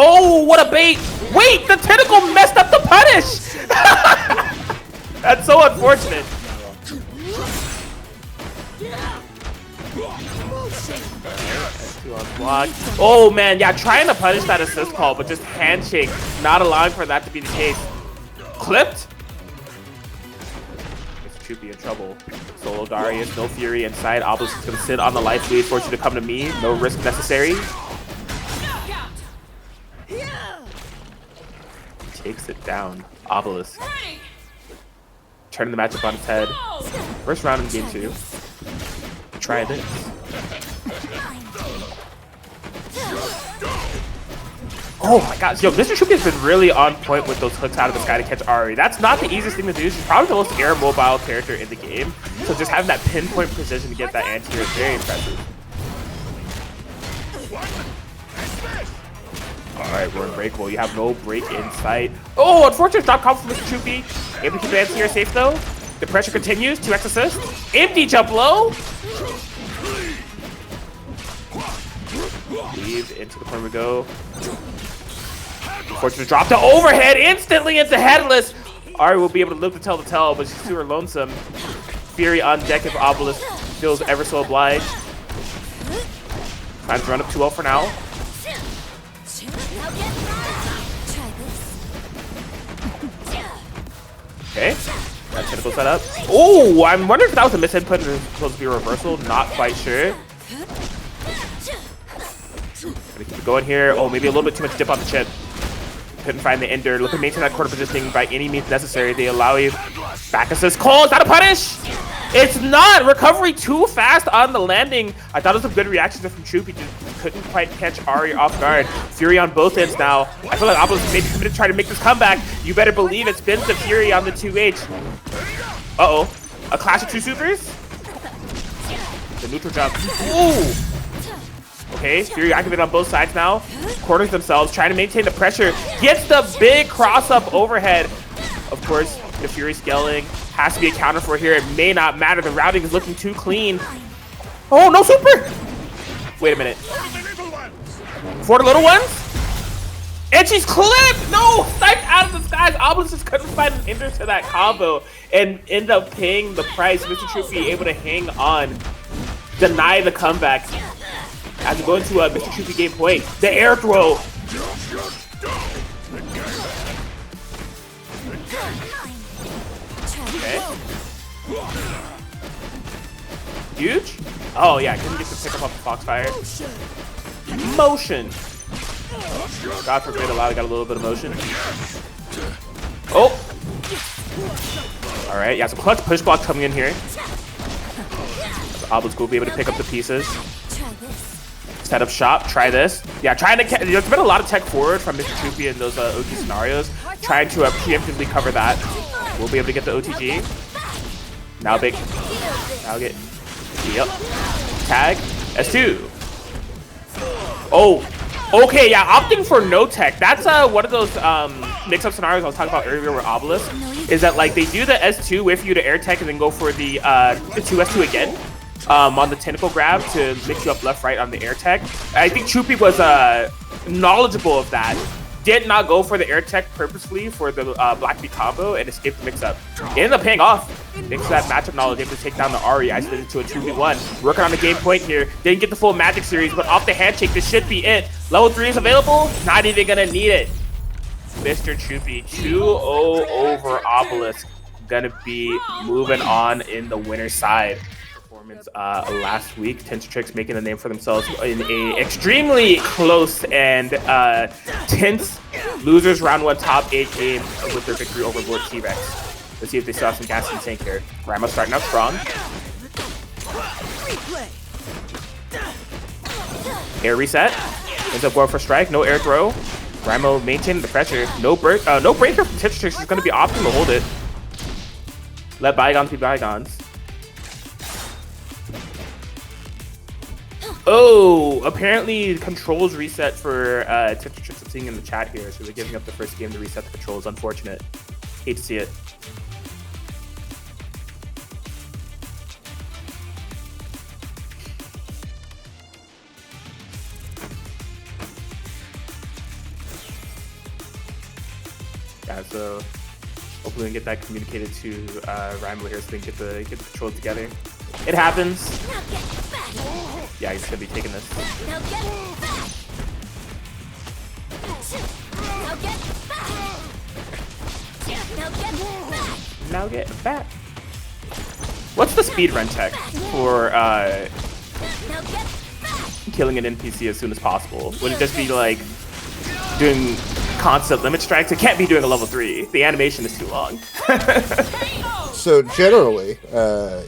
Oh, what a bait! Wait, the tentacle messed up the punish. That's so unfortunate. Oh man, yeah, trying to punish that assist call, but just handshake, not allowing for that to be the case. Clipped? This should be in trouble. Solo Darius, no fury inside. Obelisk is gonna sit on the life lead, force you to come to me. No risk necessary. Takes it down. Obelisk. Turning the matchup on its head. First round in game 2. Try this. Oh my god, yo, Mr. Choopy has been really on point with those hooks out of the sky to catch Ahri. That's not the easiest thing to do. She's probably the most air mobile character in the game. So just having that pinpoint precision to get that anti-air is very impressive. Alright, we're unbreakable. You have no break in sight. Oh, unfortunate drop comp from Mr. Choopy. Able to keep the anti-air safe though. The pressure continues. 2x assist. Empty jump low. Leave into the corner we go. Unfortunate drop to overhead instantly into headless. Ahri will be able to live to tell the tale, but she's super lonesome. Fury on deck if Obelisk feels ever so obliged. Time to run up 2-0 for now. Okay, that tentacle set up. Oh, I'm wondering if that was a misinput and it was supposed to be a reversal. Not quite sure. Gonna keep it going here. Oh, maybe a little bit too much dip on the chip. Couldn't find the ender. Look to maintain that corner positioning by any means necessary. They allow you. Back assist. Cole, is that a punish? It's not. Recovery too fast on the landing. I thought it was a good reaction from Choopy. Just couldn't quite catch Ahri off guard. Fury on both ends now. I feel like Obelisk maybe committed to try to make this comeback. You better believe it. Spins the Fury on the 2H. Uh-oh. A clash of two supers? The neutral jump. Ooh. Okay, Fury activated on both sides now. Corners themselves, trying to maintain the pressure. Gets the big cross-up overhead. Of course, the Fury scaling has to be accounted for here. It may not matter. The routing is looking too clean. Oh, no super! Wait a minute. For the little ones? And she's clipped! No! Sniped out of the skies. Obelisk just couldn't find an ender to that combo and end up paying the price. Mr. Choopy able to hang on. Deny the comeback. As we go into a Mr. Choopy game point. The air throw. Okay. Huge? Oh yeah, I couldn't get the pick up off the Foxfire. Motion. God forbid, Illaoi got a little bit of motion. Oh! Alright, yeah, some clutch push block coming in here. Obelisk will be able to pick up the pieces. Set up shop, try this. Yeah, trying to there's been a lot of tech forward from Mr. Choopy in those OG scenarios. Trying to preemptively cover that. We'll be able to get the OTG. Now big. Now get. Yep. Tag. S2. Oh. Okay, yeah, opting for no tech. That's one of those mix-up scenarios I was talking about earlier with Obelisk. Is that like they do the S2, wait for you to air tech, and then go for the 2S2 again. On the tentacle grab to mix you up left right on the air tech. I think Choopy was knowledgeable of that did not go for the air tech purposely for the Black Beat combo and escaped the mix-up. It ended up paying off. Thanks to that matchup knowledge, able to take down the Ahri, isolated to a 2v1. Working on the game point here. Didn't get the full magic series, but off the handshake, this should be it. Level 3 is available. Not even gonna need it. Mr. Choopy, 2-0 over Obelisk. Gonna be moving on in the winner's side. Performance last week, Tensatrics making a name for themselves in a extremely close and tense losers round 1 top 8 game with their victory over Lord T-Rex. Let's see if they still have some gas in the tank here. Rymo starting out strong. Air reset. Ends up going for strike. No air throw. Rymo maintaining the pressure. No breaker from Tensatrics is going to be optimal to hold it. Let bygones be bygones. Oh, apparently controls reset for Tensatrics. I'm seeing in the chat here, so they're giving up the first game to reset the controls. Unfortunate. Hate to see it. Yeah, so hopefully we can get that communicated to Rymo here so they can get the controls together. It happens. Yeah, he's gonna be taking this. Now get back. What's the speed run tech for killing an NPC as soon as possible? Would it just be like doing constant limit strikes? It can't be doing a level 3. The animation is too long. So generally,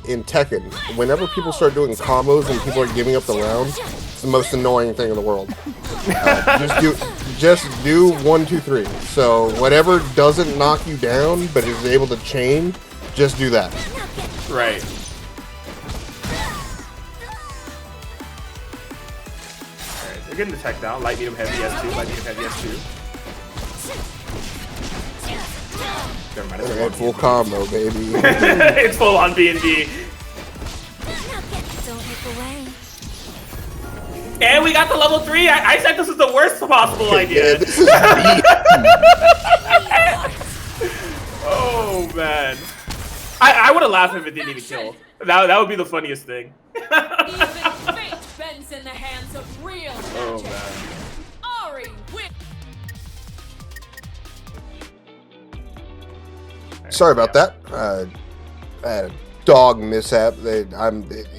in Tekken, whenever people start doing combos and people are giving up the round, it's the most annoying thing in the world. Just do 1, 2, 3. So whatever doesn't knock you down but is able to chain, just do that. Right. Alright, they're getting the tech down. Light, medium, heavy, S2. Light, medium, heavy, S2. Never mind, it's full combo, baby. It's full on B&B. And we got the level 3. I said this is the worst possible idea. Yeah, this is Oh man, I would have laughed if it didn't even kill. That would be the funniest thing. Even fate bends in the hands of real magic. Oh man. Ahri wins. Sorry about that. I had a dog mishap.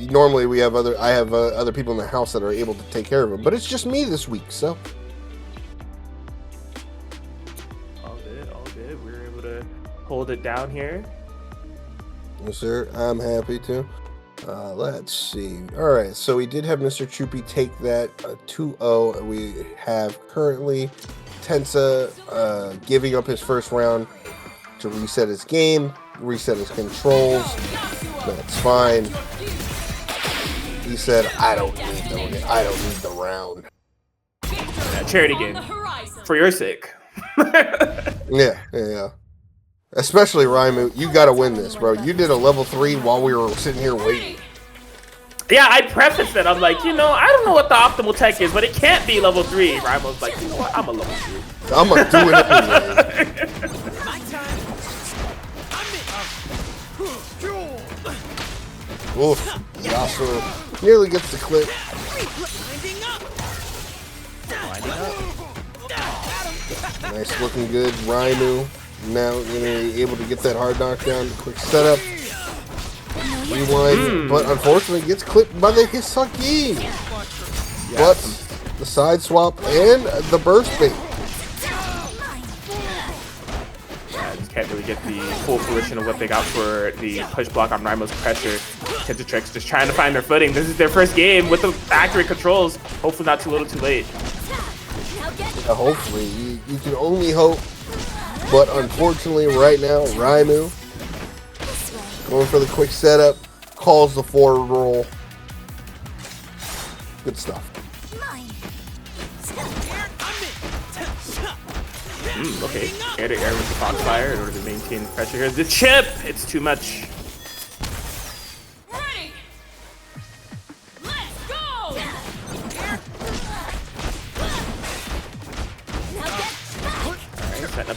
Normally I have other people in the house that are able to take care of him, but it's just me this week. So All good. We were able to hold it down here. yes, sir. I'm happy to. Let's see. All right, so we did have Mr. Choopy take that 2-0. We have currently Tensa giving up his first round to reset his game, reset his controls. That's fine. He said, "I don't need the round." Yeah, charity game for your sake. Yeah. Especially Rymo, you gotta win this, bro. You did a level 3 while we were sitting here waiting. Yeah, I prefaced it. I'm like, I don't know what the optimal tech is, but it can't be level 3. Rymo's like, you know what? I'm a level 3. I'm gonna do it anyway. Oof, Yasuo nearly gets the clip. Nice looking good, Rymo. Now able to get that hard knockdown. Quick setup. Rewind, but unfortunately gets clipped by the Hisaki. But the side swap and the burst bait. Can't really get the full fruition of what they got for the push block on Rymo's pressure. Tensatrics just trying to find their footing. This is their first game with the accurate controls. Hopefully not too little too late. Yeah, hopefully. You can only hope. But unfortunately right now, Rymo going for the quick setup. Calls the forward roll. Good stuff. Okay, air to air with the Foxfire in order to maintain pressure here. The chip! It's too much. Ready. Let's go.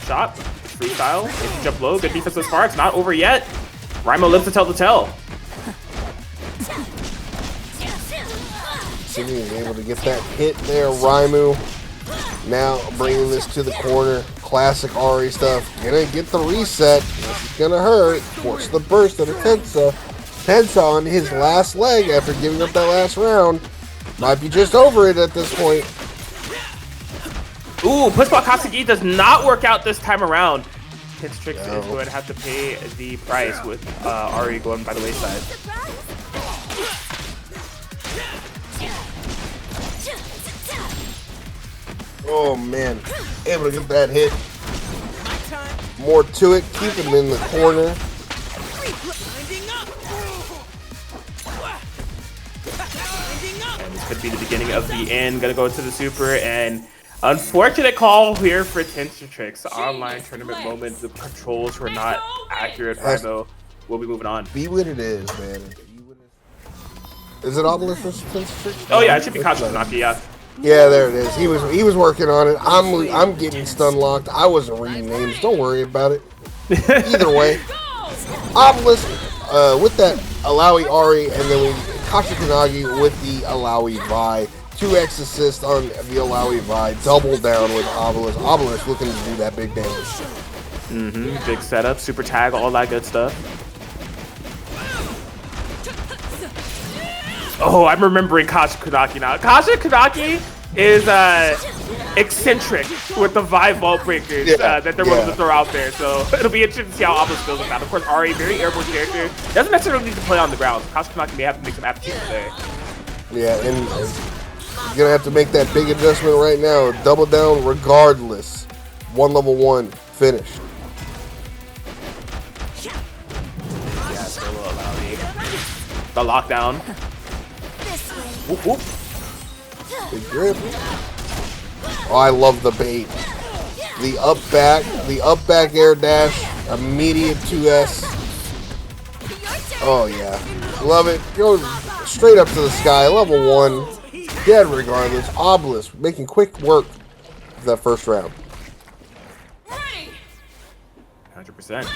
shot. Freestyle. If you jump low, good defense thus far. It's not over yet. Rymo lives to tell the tale. Simi is able to get that hit there. Rymo now bringing this to the corner. Classic Ahri stuff. Gonna get the reset. This is gonna hurt. Force the burst of the Tensa. Tensa on his last leg after giving up that last round. Might be just over it at this point. Ooh, push block Kashakunaki does not work out this time around. Tensatrics is going to have to pay the price with Ahri going by the wayside. Oh man, able to get that hit. More to it, keep him in the corner. And this could be the beginning of the end. Gonna go to the super, and unfortunate call here for Tensatrics. Online tournament moment, the controls were not accurate. Rymo will be moving on. Be what it is, man. Is it Obelisk versus Tensatrics? Oh yeah, it should be Kashakunaki, yeah. Yeah, there it is. He was working on it. I'm getting stun locked. I wasn't reading names. Don't worry about it. Either way, Obelisk with that Illaoi Ahri, and then Kashakunaki with the Illaoi Vi. 2x assist on the Illaoi Vi. Double down with Obelisk. Obelisk looking to do that big damage. Big setup, super tag, all that good stuff. Oh, I'm remembering Kashakunaki now. Kashakunaki is eccentric with the vibe ball breakers that they're willing to throw out there. So it'll be interesting to see how Obelisk feels with that. Of course, Ahri, very airborne character. Doesn't necessarily need to play on the ground. Kashakunaki may have to make some applications there. Yeah, and you're going to have to make that big adjustment right now. Double down regardless. One level 1 finished. Yeah, still will allow me. The lockdown. Whoop, whoop. Big grip. Oh, I love the bait. The up back air dash, immediate 2S. Oh yeah, love it. Go straight up to the sky, level 1, dead regardless. Obelisk making quick work of that first round. 100%.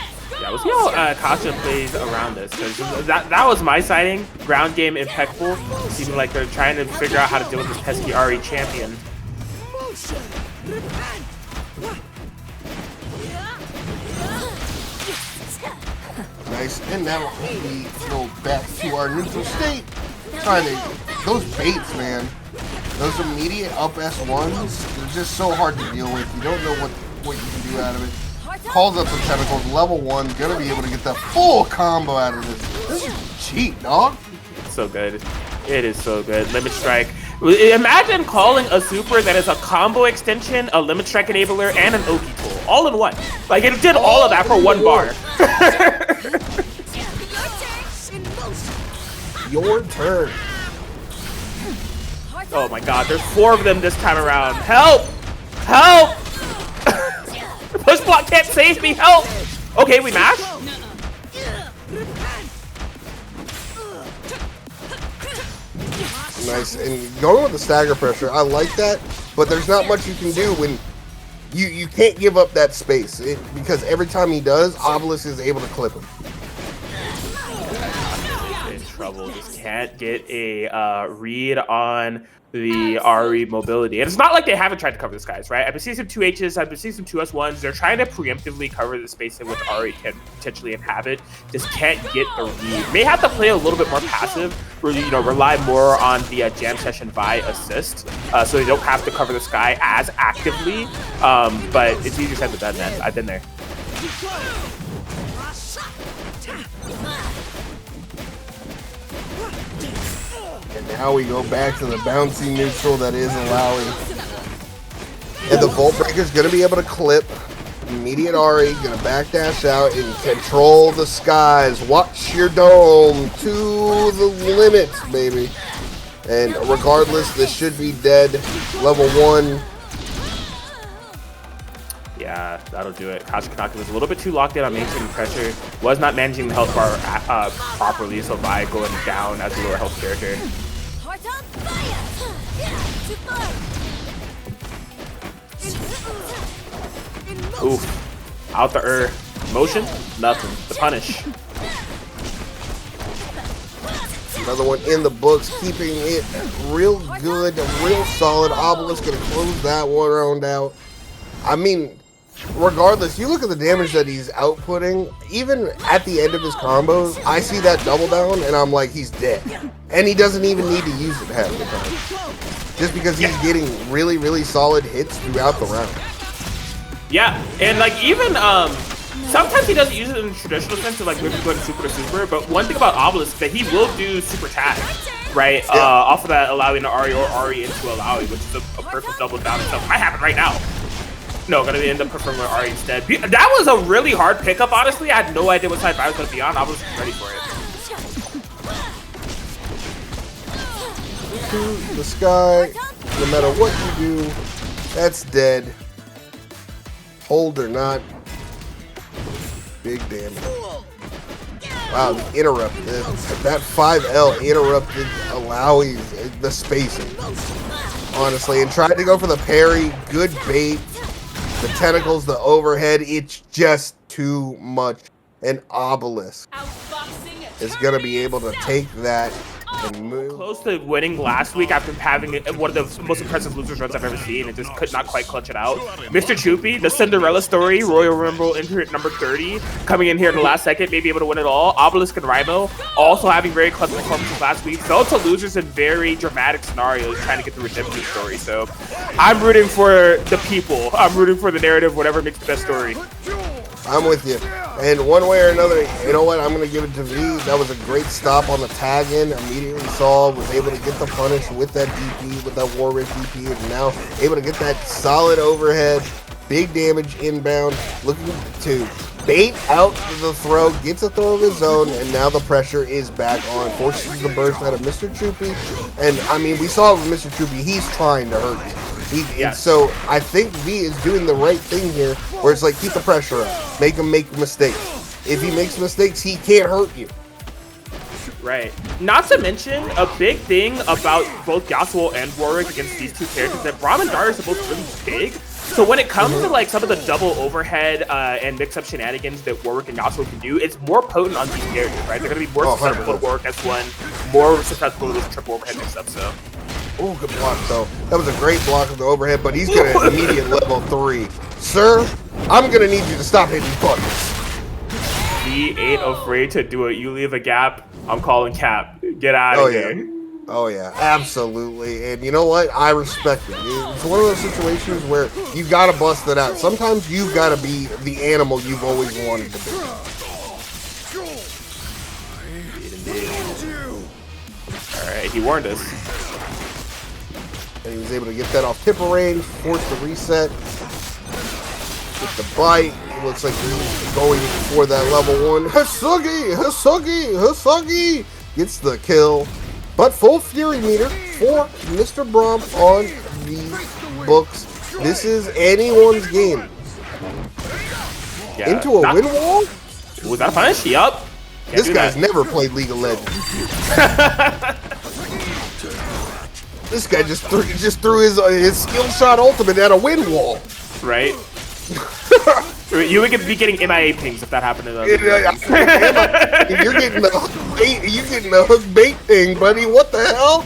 Yeah, we'll see how Kasha plays around this, because that was my sighting. Ground game impeccable. Seeming like they're trying to figure out how to deal with this pesky Ahri champion. Nice, and now we go back to our neutral state. Trying to, those baits, man. Those immediate up S1s, they're just so hard to deal with. You don't know what you can do out of it. Calls up the tentacles, level 1, gonna be able to get the full combo out of this. This is cheap, dog. So good. It is so good. Limit Strike. Imagine calling a super that is a combo extension, a Limit Strike enabler, and an Oki tool, all in one. Like, it did all of that for one bar. Your turn. Oh my god, there's 4 of them this time around. Help! Help! Push block can't save me, help! Okay, we mash. Nice, and going with the stagger pressure, I like that, but there's not much you can do when you can't give up that space, because every time he does, Obelisk is able to clip him. In trouble, just can't get a read on the Ahri mobility. And it's not like they haven't tried to cover this, guys, right? I've been seeing some 2Hs, I've been seeing some 2S1s. They're trying to preemptively cover the space in which Ahri can potentially inhabit. Just can't get the read. May have to play a little bit more passive, really, rely more on the jam session Vi assist, so they don't have to cover the sky as actively. But it's easier said than done, man. I've been there. And now we go back to the bouncy neutral that is Illaoi. And the Volt Breaker's going to be able to clip. Immediate Ahri, going to backdash out and control the skies. Watch your dome to the limit, baby. And regardless, this should be dead. Level 1. Yeah, that'll do it. Kashakunaki was a little bit too locked in on maintaining pressure. Was not managing the health bar properly, so Vi going down as a lower health character. Oof. Out the motion? Nothing. The punish. Another one in the books, keeping it real good, real solid. Obelisk gonna close that one round out. I mean, regardless, you look at the damage that he's outputting, even at the end of his combos, I see that double down and I'm like, he's dead. And he doesn't even need to use it half the time. Just because he's getting really, really solid hits throughout the round. Yeah, and like even sometimes he doesn't use it in the traditional sense of like maybe going super to super, but one thing about Obelisk is that he will do super tag, right? Yeah. Off of that allowing the Ahri or Ahri into Illaoi, which is a perfect double down itself. Might happen right now. No, gonna end up preferring with Ahri instead. That was a really hard pickup, honestly. I had no idea what side I was gonna be on. I was ready for it. To the sky, no matter what you do, that's dead. Hold or not. Big damage. Wow, the interrupt. That 5L interrupted Illaoi, the spacing. Honestly, and tried to go for the parry. Good bait. The tentacles, the overhead, it's just too much. And Obelisk is going to be able to take that and move. Close to winning last week after having one of the most impressive losers runs I've ever seen, and just could not quite clutch it out. Mr. Choopy, the Cinderella story, Royal Rumble enter at number 30, coming in here in the last second, maybe able to win it all. Obelisk and Rymo also having very clutch performances last week. Fell to losers in very dramatic scenarios, trying to get the redemption story. So I'm rooting for the people. I'm rooting for the narrative, whatever makes the best story. I'm with you. And one way or another, you know what? I'm going to give it to V. That was a great stop on the tag in. Immediately saw, was able to get the punish with that DP, with that Warwick DP, and now able to get that solid overhead, big damage inbound, looking to bait out the throw, gets a throw of his own, and now the pressure is back on. Forces the burst out of Mr. Choopy. And I mean, we saw with Mr. Choopy, he's trying to hurt you. And so I think V is doing the right thing here, where it's like, keep the pressure up, make him make mistakes. If he makes mistakes, he can't hurt you. Right. Not to mention, a big thing about both Yasuo and Warwick against these two characters, that Braum and Darius are both really big. So when it comes to like some of the double overhead and mix-up shenanigans that Warwick and Yasuo can do, it's more potent on these characters, right? They're going to be more susceptible to Warwick S1, more susceptible to this triple overhead mix-up, so. Oh, good block, though. That was a great block of the overhead, but he's going to immediate level 3. Sir, I'm going to need you to stop hitting buttons. He ain't afraid to do it. You leave a gap, I'm calling cap. Get out of here. Yeah. Oh, yeah, absolutely. And you know what? I respect it. It's one of those situations where you got to bust it out. Sometimes you've got to be the animal you've always wanted to be. All right, he warned us. And he was able to get that off tipper range, force the reset. With the bite, it looks like he's going for that level 1. Hasugi gets the kill. But full fury meter for Mr. Braum on the books. This is anyone's game. Yeah, into a win wall? Was that a punish? Yup. This guy's never played League of Legends. This guy just threw his skill shot ultimate at a win wall. Right. You would be getting MIA pings if that happened to them. You're getting the hook bait thing, buddy. What the hell?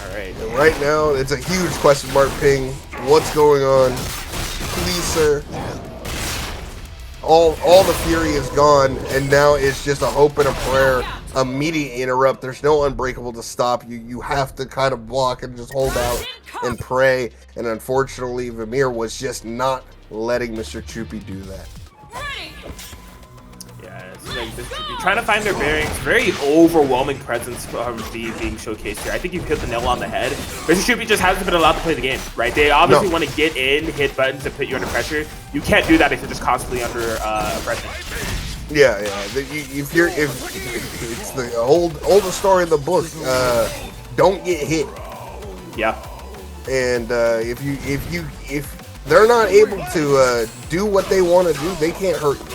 All right. And right now, it's a huge question mark ping. What's going on? Please, sir. All the fury is gone, and now it's just a hope and a prayer. Immediate interrupt. There's no unbreakable to stop you. You have to kind of block and just hold out and pray. And unfortunately, Vamir was just not letting Mr. Choopy do that. Yeah, it's like you're trying to find their bearings. Very overwhelming presence from V being showcased here. I think you hit the nail on the head. Mr. Choopy just hasn't been allowed to play the game, right? They obviously want to get in, hit buttons, and put you under pressure. You can't do that if you're just constantly under oppression. Yeah. If it's the oldest story in the book, don't get hit. Yeah. And if they're not able to do what they want to do, they can't hurt you.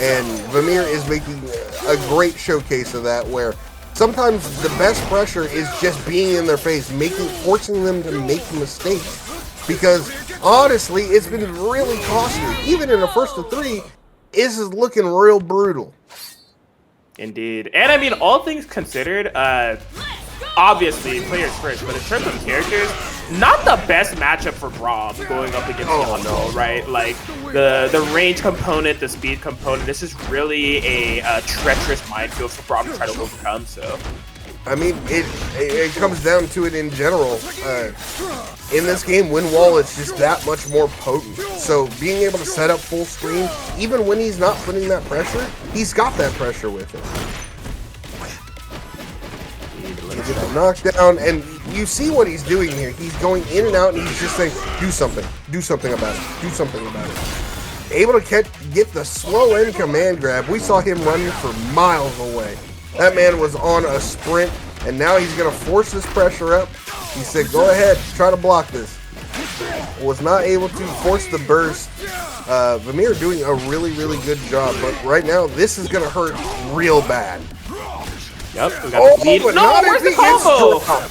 And Vamir is making a great showcase of that, where Sometimes the best pressure is just being in their face, forcing them to make mistakes. Because honestly, it's been really costly. Even in the first of 3, this is looking real brutal. Indeed. And I mean, all things considered, obviously players first, but in terms of characters, not the best matchup for Braum going up against Yasuo, right? Like the range component, the speed component, this is really a treacherous minefield for Braum to try to overcome, so. I mean, it comes down to it in general. In this game, Wind Wall is just that much more potent. So being able to set up full screen, even when he's not putting that pressure, he's got that pressure with him. He gets a knockdown, and you see what he's doing here. He's going in and out, and he's just saying, do something about it, do something about it. Able to get the slow end command grab. We saw him running for miles away. That man was on a sprint, and now he's going to force this pressure up. He said, go ahead, try to block this. Was not able to force the burst. Vamir doing a really, really good job, but right now, this is going to hurt real bad. Yep, we got the lead. No, where's the combo? Drop.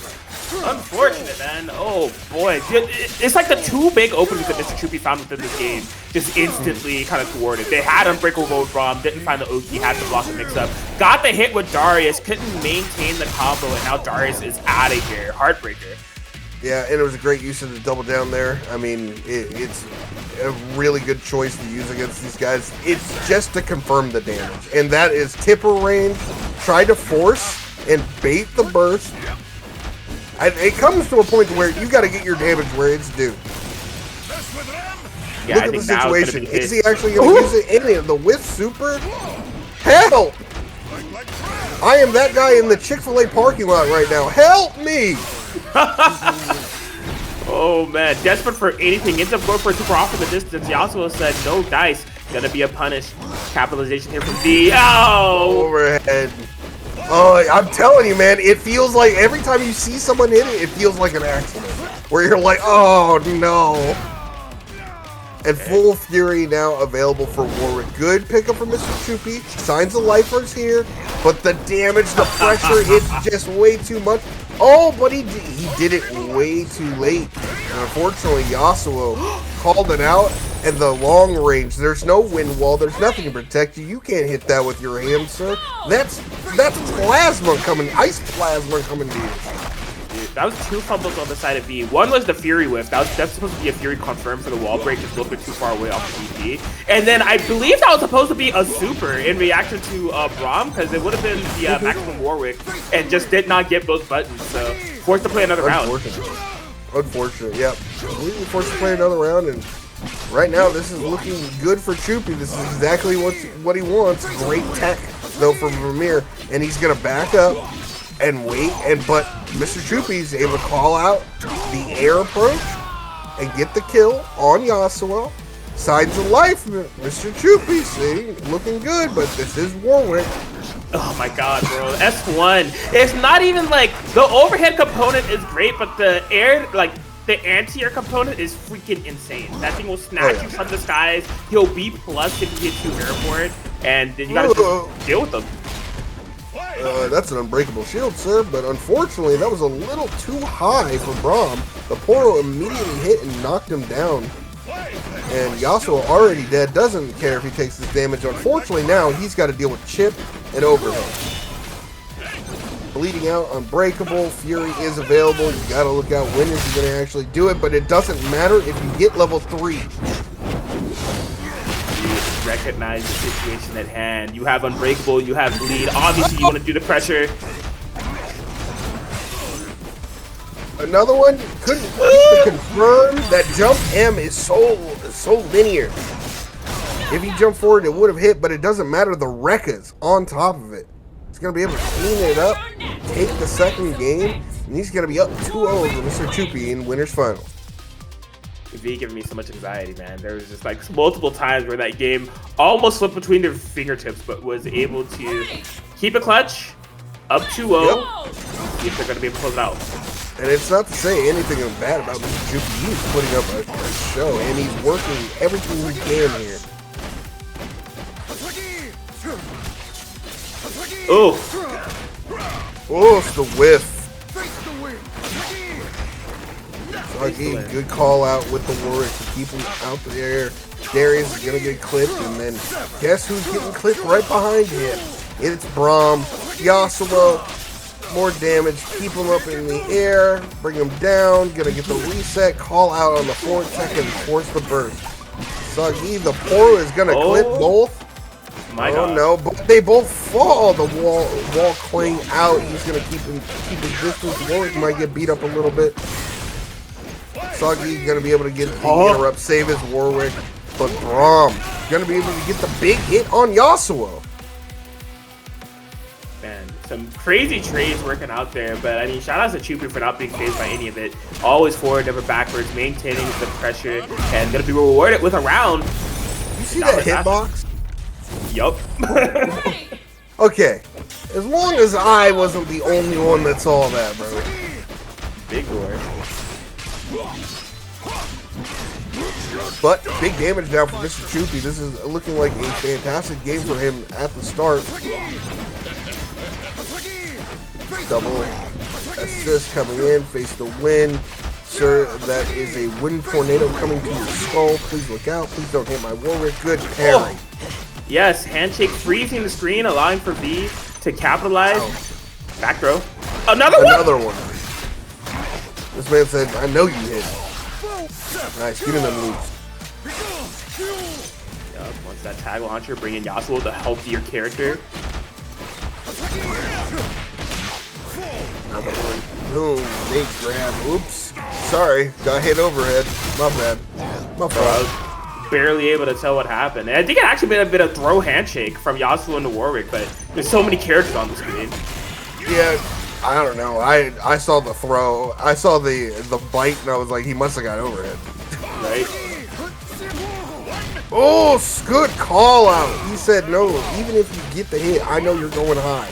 Unfortunate, man. Oh, boy. It's like the 2 big openings that Mr. Chupi found within this game just instantly kind of thwarted. They had Unbreakable with Braum, didn't find the Oki, had to block the mix-up. Got the hit with Darius, couldn't maintain the combo, and now Darius is out of here. Heartbreaker. Yeah, and it was a great use of the double down there. I mean, it's a really good choice to use against these guys. It's just to confirm the damage, and that is tipper range, try to force and bait the burst. It comes to a point where you got to get your damage where it's due. Yeah, look at the situation. Is he actually going to use it? In the with super? Help! I am that guy in the Chick-fil-A parking lot right now. Help me! Oh man, desperate for anything. Ends up going for a super off in the distance. Yasuo said no dice. Gonna be a punish. Capitalization here from D. Oh! Overhead. Oh, I'm telling you, man, it feels like every time you see someone hit it, it feels like an accident. Where you're like, oh no. And full fury now available for Warwick. Good pickup from Mr. Chupi. Signs of lifers here, but the damage, the pressure, it's just way too much. Oh, but he did it way too late. And unfortunately, Yasuo called it out. And the long range, there's no wind wall, there's nothing to protect you. You can't hit that with your hand, sir. That's plasma coming, ice plasma coming to you. Dude, that was 2 fumbles on the side of B. One was the Fury Whiff. That's supposed to be a Fury confirmed for the wall break, just a little bit too far away off the DP. And then I believe that was supposed to be a super in reaction to Braum, because it would have been the maximum Warwick, and just did not get both buttons. So forced to play another round. Unfortunate, yep. Completely forced to play another round, and right now, this is looking good for Chupi. This is exactly what he wants. Great tech, though, from Vermeer. And he's going to back up and wait. But Mr. Chupi is able to call out the air approach and get the kill on Yasuo. Signs of life, Mr. Chupi. See, looking good, but this is Warwick. Oh my god, bro. S1. It's not even like the overhead component is great, but the air, like, the anti-air component is freaking insane. That thing will snatch you from the skies. He'll be plus if you get too airborne, and then you gotta just deal with them. That's an unbreakable shield, sir, but unfortunately, that was a little too high for Braum. The portal immediately hit and knocked him down. And Yasuo, already dead, doesn't care if he takes this damage. Unfortunately, now he's got to deal with chip and overhead. Bleeding out, unbreakable, Fury is available. You gotta look out when is he gonna actually do it, but it doesn't matter if you get level 3. You recognize the situation at hand. You have unbreakable, you have bleed. Obviously, you want to do the pressure. Another one couldn't confirm that jump M is so linear. If he jumped forward, it would have hit, but it doesn't matter. The Rekka's on top of it. He's going to be able to clean it up, take the second game, and he's going to be up 2-0 over Mr. Chupi in Winners Finals. V giving me so much anxiety, man. There was just like multiple times where that game almost slipped between their fingertips, but was able to keep it clutch, up 2-0, see if they're going to be able to close it out. And it's not to say anything bad about Mr. Chupi. He's putting up a show, and he's working everything he can here. Oh, Oh, it's the whiff. Soggy, good call out with the Warwick to keep him out there. Darius is gonna get clipped, and then guess who's getting clipped right behind him? It's Braum. Yasuo, more damage, keep him up in the air, bring him down, gonna get the reset, call out on the forward second, force the burst. Soggy, the Poro is gonna clip both. My God. No, but they both fall. The wall clang out. He's gonna keep his distance. Warwick might get beat up a little bit. Soggy gonna be able to get the interrupt, save his Warwick, but Braum gonna be able to get the big hit on Yasuo. Man, some crazy trades working out there, but I mean, shout out to Chupi for not being phased by any of it. Always forward, never backwards, maintaining the pressure, and gonna be rewarded with a round. You see that hitbox? Yup. Okay, as long as I wasn't the only one that saw that, bro. Big war. But big damage now for Mr. Chupi. This is looking like a fantastic game for him at the start. Double assist coming in, face the win. Sir, that is a wind tornado coming to your skull. Please look out. Please don't hit my Warwick. Good parry. Yes, handshake freezing the screen, allowing for V to capitalize. Back throw. Another one. This man said, I know you hit. Nice, getting them loose. Yep, once that tag launcher, bring in Yasuo, the healthier character. Another one. Boom, big grab. Oops. Sorry, got hit overhead. My bad. My fault. Barely able to tell what happened. And I think it actually been a bit of throw handshake from Yasuo into Warwick, but there's so many characters on the screen. Yeah, I don't know. I saw the throw. I saw the bite, and I was like, he must have got overhead. Right? Oh, good call out. He said, no, even if you get the hit, I know you're going high.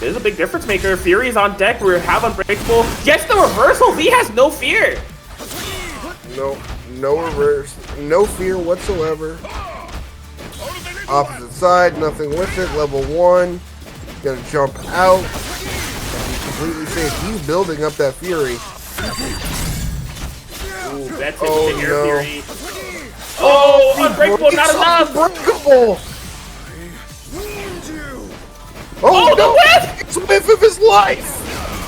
This is a big difference maker. Fury is on deck. We have Unbreakable. Gets the reversal. V has no fear. No reverse. No fear whatsoever. Opposite side, nothing with it. Level 1. Gonna jump out. He's completely safe. He's building up that Fury. Ooh, that's it. No. Fury. Oh, Unbreakable, not enough. Unbreakable. Oh, no! Whiff! It's a whiff of his life!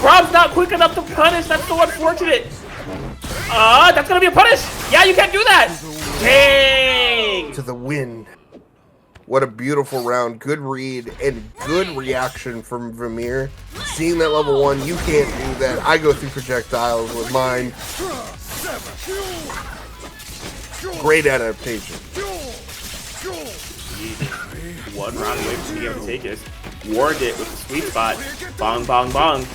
Braum's not quick enough to punish. That's so unfortunate. That's gonna be a punish. Yeah, you can't do that. Dang! To the win. What a beautiful round. Good read and good reaction from Vermeer. Seeing that level 1, you can't do that. I go through projectiles with mine. Great adaptation. One round away from being able to take it. Warned it with the sweet spot. Bong, bong, bong.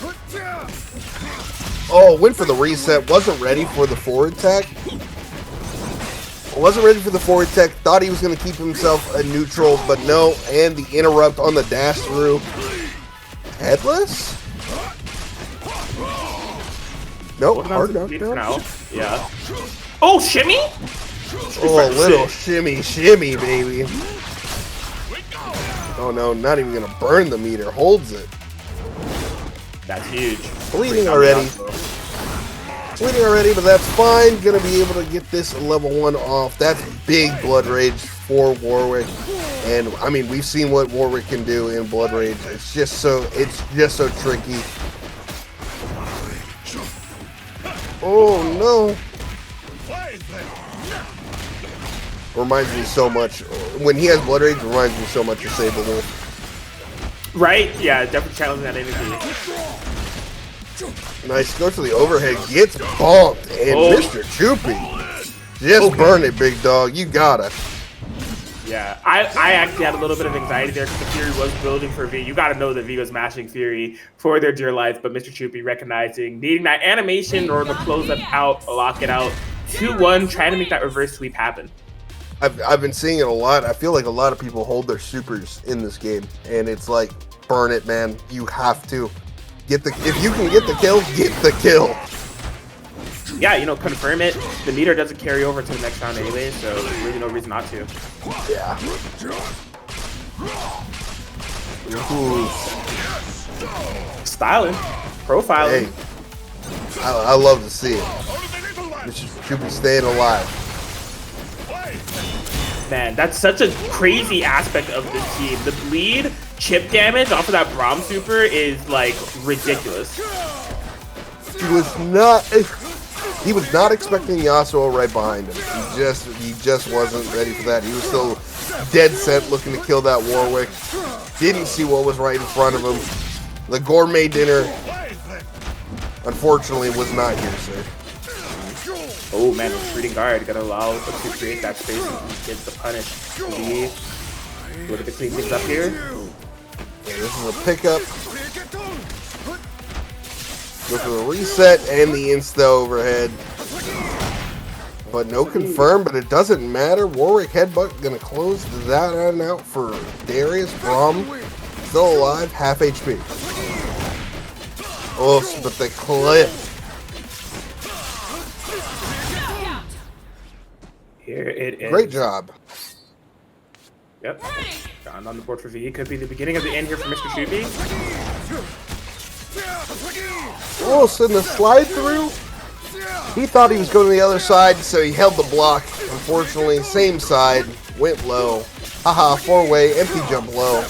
Oh, went for the reset. Wasn't ready for the forward tech. Wasn't ready for the forward tech. Thought he was going to keep himself a neutral, but no. And the interrupt on the dash through. Headless? Nope, hard knockdown. Now. Yeah. Oh, shimmy? Oh, a little shimmy, baby. Oh no, not even gonna burn the meter. Holds it. That's huge. Bleeding already. Bleeding already, but that's fine. Gonna be able to get this level 1 off. That's big Blood Rage for Warwick. And I mean, we've seen what Warwick can do in Blood Rage. It's just so tricky. Oh no. Reminds me so much. When he has Blood Rage, reminds me so much of Saberwolf. Right? Yeah, definitely channeling that energy. Nice. Go to the overhead. Gets bonked. And Mr. Chupi. Just burn it, big dog. You gotta. Yeah, I actually had a little bit of anxiety there because the Fury was building for V. You got to know that V was mashing Fury for their dear life, but Mr. Chupi recognizing, needing that animation in order to close them out, lock it out. 2-1, trying to make that reverse sweep happen. I've been seeing it a lot. I feel like a lot of people hold their supers in this game, and it's like, burn it, man. You have to get the. If you can get the kill, get the kill. Yeah, you know, confirm it. The meter doesn't carry over to the next round anyway, so there's really no reason not to. Yeah. Ooh. Styling. Profiling. Hey, I love to see it. Should be staying alive. Man, that's such a crazy aspect of this team. The bleed chip damage off of that Braum super is like ridiculous. He was not expecting Yasuo right behind him. He just wasn't ready for that. He was still dead set looking to kill that Warwick. Didn't see what was right in front of him. The gourmet dinner, unfortunately, was not here, sir. Oh man, retreating guard gonna allow us to create that space and get the punish. Look at the clean things up here. Yeah, this is a pickup. Go for the reset and the insta overhead. But no confirm, but it doesn't matter. Warwick headbutt gonna close that one out for Darius. Braum still alive, half HP. Oh, but the clip. Here it is. Great job. Yep. Gone on the board for V. Could be the beginning of the end here for Mr. Shuby. Oh, send the slide through. He thought he was going to the other side, so he held the block. Unfortunately, same side, went low. Haha, 4-way, empty jump low.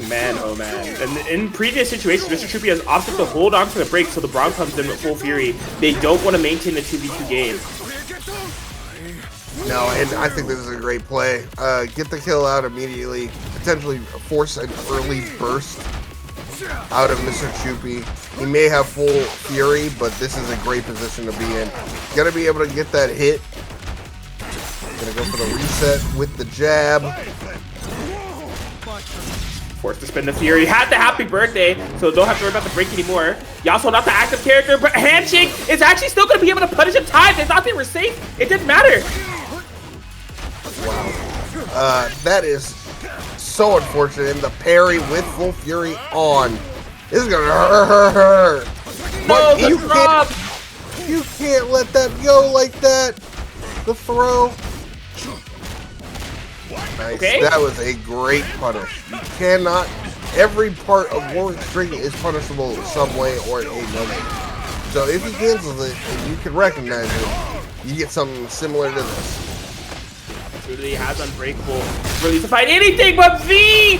Man, oh man. And in previous situations, Mr. Shuby has opted to hold on to the break so the Braum comes in with full fury. They don't want to maintain the 2v2 game. No, and I think this is a great play. Get the kill out immediately. Potentially force an early burst out of Mr. Chupi. He may have full fury, but this is a great position to be in. Gonna be able to get that hit. Gonna go for the reset with the jab. Forced to spin the fury. Had the happy birthday, so don't have to worry about the break anymore. Yasuo not the active character, but handshake is actually still gonna be able to punish him time. They thought they were safe. It didn't matter. Wow. That is so unfortunate. And the parry with full fury on. This is gonna hurt. No, But you can't let that go like that. The throw. Nice. Okay. That was a great punish. You cannot. Every part of Warwick's string is punishable in some way or another. So if he cancels it and you can recognize it, you get something similar to this. He has unbreakable release to fight anything but V,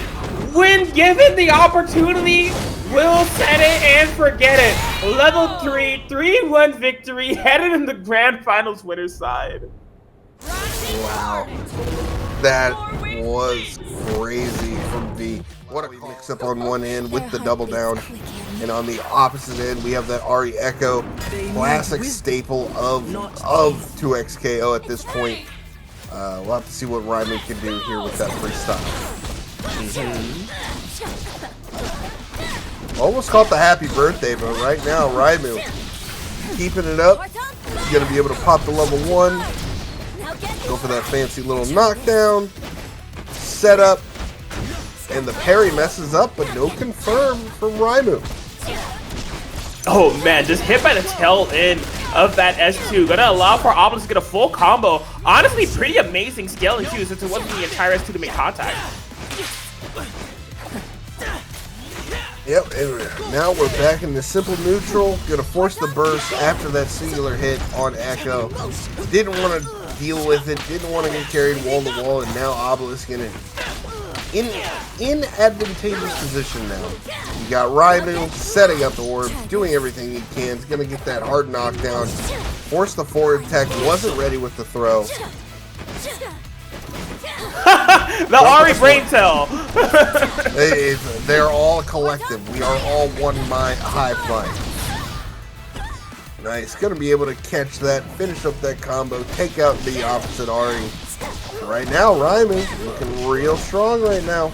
when given the opportunity, will set it and forget it. Level 3, 3-1 victory, headed in the grand finals winner's side. Wow. That was crazy from V. What a mix up on one end with the double down. And on the opposite end, we have that Ahri Ekko, classic staple of 2XKO at this point. We'll have to see what Rymo can do here with that freestyle. Almost caught the happy birthday, but right now, Rymo keeping it up. He's going to be able to pop the level 1. Go for that fancy little knockdown. Set up. And the parry messes up, but no confirm from Rymo. Oh man, just hit by the tail end of that S2. Gonna allow for Obelisk to get a full combo. Honestly, pretty amazing scaling too, since it wasn't the entire S2 to make contact. Yep, and now we're back in the simple neutral. Gonna force the burst after that singular hit on Ekko. Didn't want to deal with it, didn't want to get carried wall to wall, and now Obelisk in an advantageous position now. You got Rymo setting up the orbs, doing everything he can. He's gonna get that hard knockdown. Force the forward tech, wasn't ready with the throw. The Ahri brain cell. They're all collective. We are all one hive mind. Nice. Gonna be able to catch that, finish up that combo, take out the opposite Ahri. Right now, Rymo looking real strong right now.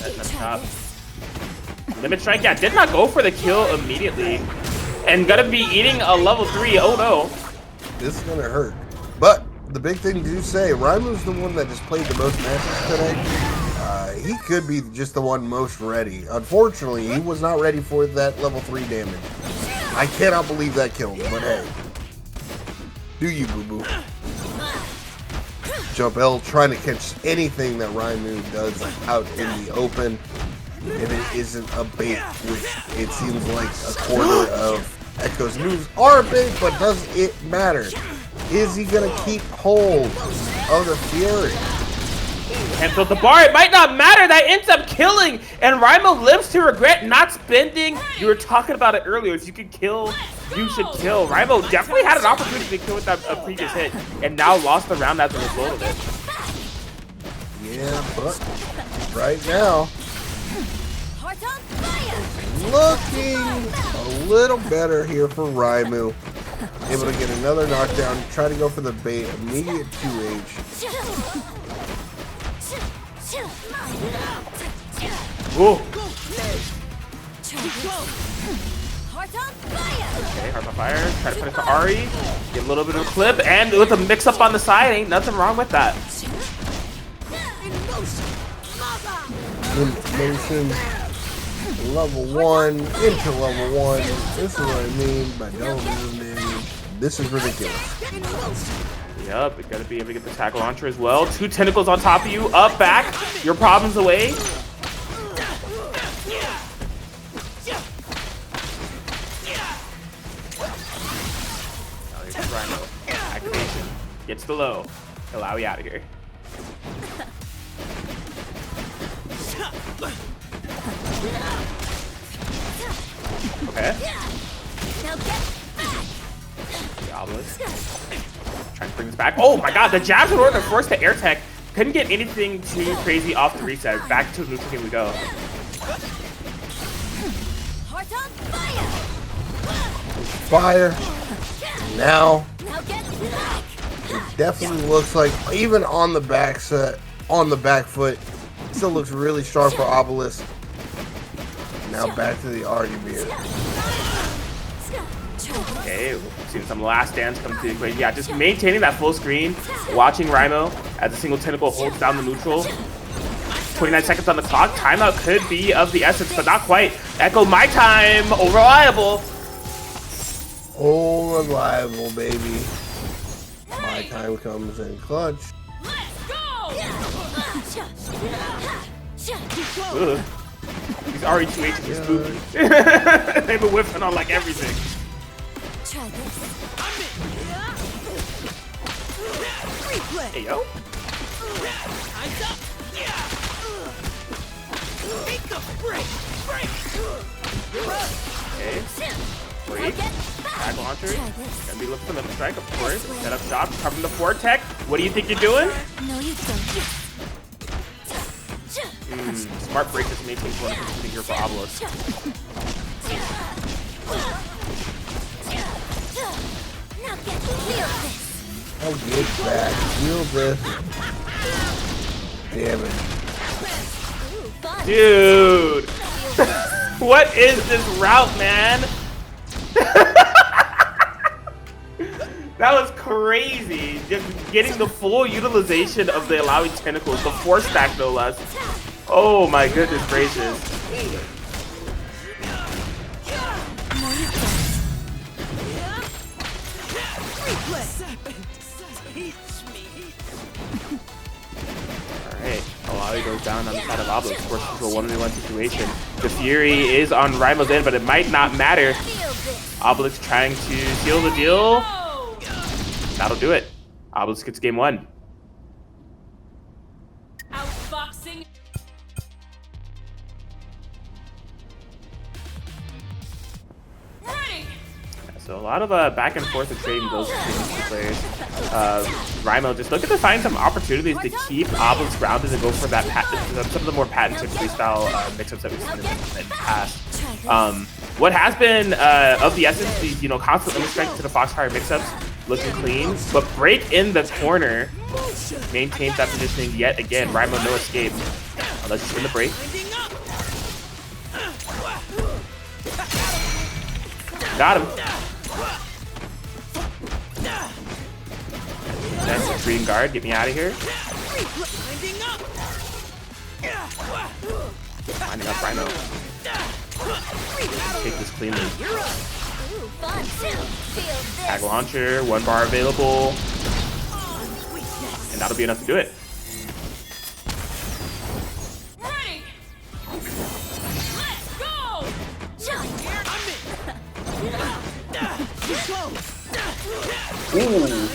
That's tough. Limit strike, yeah, did not go for the kill immediately. And gonna be eating a level 3. Oh no. This is gonna hurt. But the big thing to say, Rymo's the one that just played the most matches today. He could be just the one most ready. Unfortunately, he was not ready for that level 3 damage. I cannot believe that killed, but hey. Do you, boo-boo? Jump L trying to catch anything that Rymo does out in the open. If it isn't a bait, which it seems like a quarter of Ekko's moves are bait, but does it matter? Is he gonna keep hold of the Fury? Can't build the bar. It might not matter. That ends up killing. And Rymo lives to regret not spending. You were talking about it earlier. If you could kill, you should kill. Rymo definitely had an opportunity to kill with that previous hit, and now lost the round as a result of it. Yeah, but right now, looking a little better here for Rymo. Able to get another knockdown. Try to go for the bait. Immediate 2H. Ooh. Okay, Heart on Fire. Try to put it to Ahri. Get a little bit of a clip. And with a mix-up on the side, ain't nothing wrong with that. In motion. Level 1 into level 1. This is what I mean by don't lose damage. This is ridiculous. Yep, you gotta be able to get the tackle launcher as well. 2 tentacles on top of you, up, back, your problems away. Now here's Rymo. Activation. Gets the low. Illaoi out of here. Okay. Obelisk. Trying to bring this back. Oh my god, the jabs in order to force the air tech. Couldn't get anything too crazy off the reset. Back to neutral game we go. Fire. Now, it definitely looks like, even on the back set, on the back foot, still looks really strong for Obelisk. Now back to the argument. Okay, seeing some last dance come to the equation. Yeah, just maintaining that full screen, watching Rymo as a single tentacle holds down the neutral. 29 seconds on the clock. Timeout could be of the essence, but not quite. Ekko, my time, reliable. Oh, reliable, baby. My time comes in clutch. Let's go! Ugh. These RE2Hs are spooky. They've been whiffing on like everything. Try this. Hey, yo. Okay. Break. Tag launcher. Gonna be looking for the strike, of course. Set up shop, covering the forward tech. What do you think you're doing? No, you don't. Smart break just maintains one position here for Obelisk. I'll get back. Feel this. Damn it. Dude! What is this route, man? That was crazy. Just getting the full utilization of the Illaoi tentacles, the 4-stack no less. Oh my goodness gracious. Alright, Illaoi goes down on the side of Obelisk. Forces to a 1v1 situation. The Fury is on Rymo's end, but it might not matter. Obelisk trying to seal the deal. That'll do it. Obelisk gets game 1. Outboxing. Ready. So a lot of back and forth of trading goes between these two players. Rymo just looking to find some opportunities to keep Obelisk grounded and go for that some of the more patented freestyle mix-ups that we've seen in the past. What has been of the essence, these constant limit strike to the Foxfire mix-ups, looking clean, but break in the corner maintains that positioning yet again. Rymo no escape. Let's just win the break. Got him. Nice green guard, get me out of here. Finding up Rymo. Take this cleanly. Tag launcher, 1 bar available. And and that'll be enough to do it. Ready. Let's go. Ooh.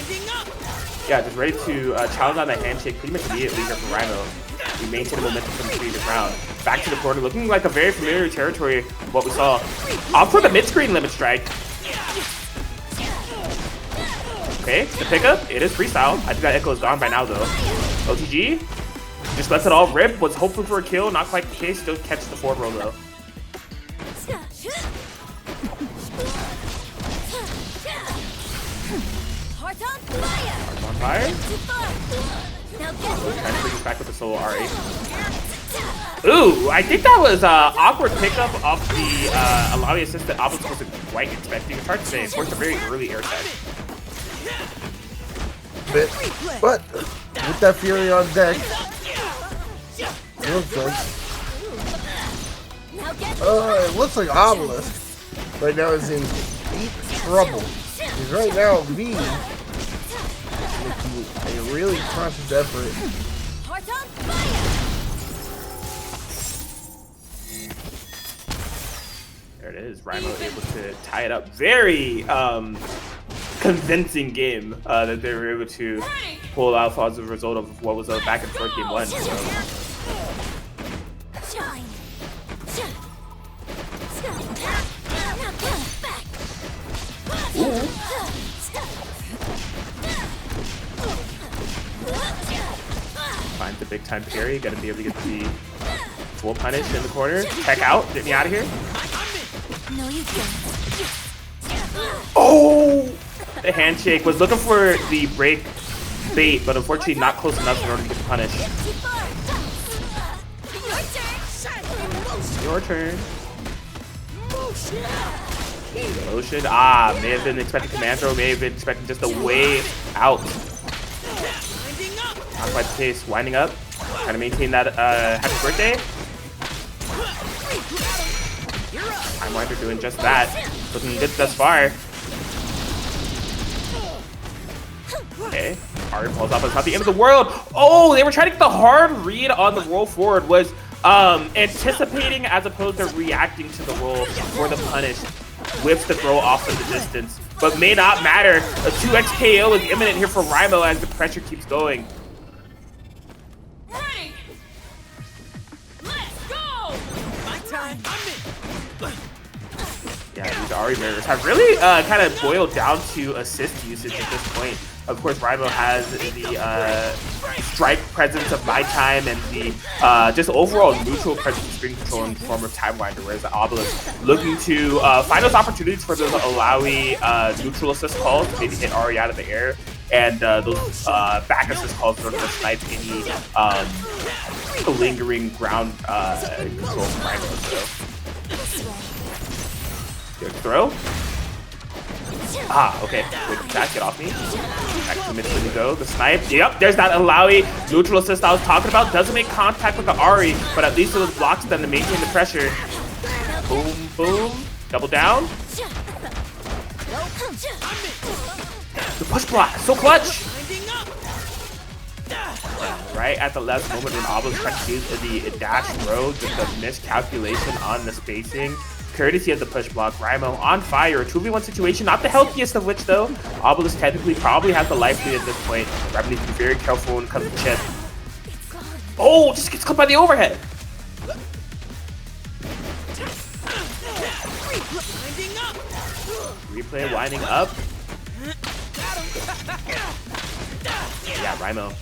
Yeah, just ready to challenge on the handshake pretty much immediately here for Rymo. We maintain the momentum from the previous round. Back to the corner, looking like a very familiar territory of what we saw. Off for the mid-screen limit strike. Okay, the pickup, it is Freestyle. I think that Ekko is gone by now though. OTG, just lets it all rip, was hoping for a kill, not quite the case, still catches the forward roll though. Heart on fire. Trying to bring us back with the solo Ahri. Ooh, I think that was awkward pickup off the Illaoi assist that Obelisk wasn't quite expecting. It's hard to say. It forced a very early air tag. But with that Fury on deck, it looks like looks like Obelisk right now is in deep trouble. Because right now, V making a really conscious effort. There it is. Rymo able to tie it up. Very convincing game that they were able to pull out as a result of what was a back and forth game one. So. Finds the big time parry, gotta be able to get the full punish in the corner. Check out, get me out of here. No, you can't. Oh! The handshake was looking for the break bait, but unfortunately not close enough in order to get the punish. Your turn. Motion. Ah, may have been expecting command throw, may have been expecting just a way out. Not quite the case. Winding up. Trying to maintain that happy birthday. Timewinder doing just that. Looking good thus far. Okay. Ahri pulls off. It's not the end of the world. Oh, they were trying to get the hard read on the roll forward. Was anticipating as opposed to reacting to the roll for the punish. Whips the throw off in the distance. But may not matter. A 2XKO is imminent here for Rymo as the pressure keeps going. Ready. Let's go. My time. Yeah, these Ahri barriers have really kind of boiled down to assist usage at this point. Of course, Rymo has the strike presence of My Time and the just overall neutral presence of screen control in the form of Timewinder, whereas the Obelisk looking to find those opportunities for those Illaoi neutral assist calls to maybe hit Ahri out of the air, and those back assist calls in order to snipe any lingering ground control from Rymo. So. Good throw. Ah, okay. Wait, that get off me. Back to mid to go. The snipe. Yep, there's that Illaoi neutral assist I was talking about. Doesn't make contact with the Ahri, but at least it blocks them to maintain the pressure. Boom, boom. Double down. The push block. So clutch. Right at the last moment when Obelisk tried to do the dash throw, just a miscalculation on the spacing. Courtesy of the push block, Rymo on fire. A 2v1 situation, not the healthiest of which though. Obelisk technically probably has the life lead at this point. Rymo needs to be very careful when it comes to chip. Oh, just gets cut by the overhead. Replay winding up. Yeah, Rymo.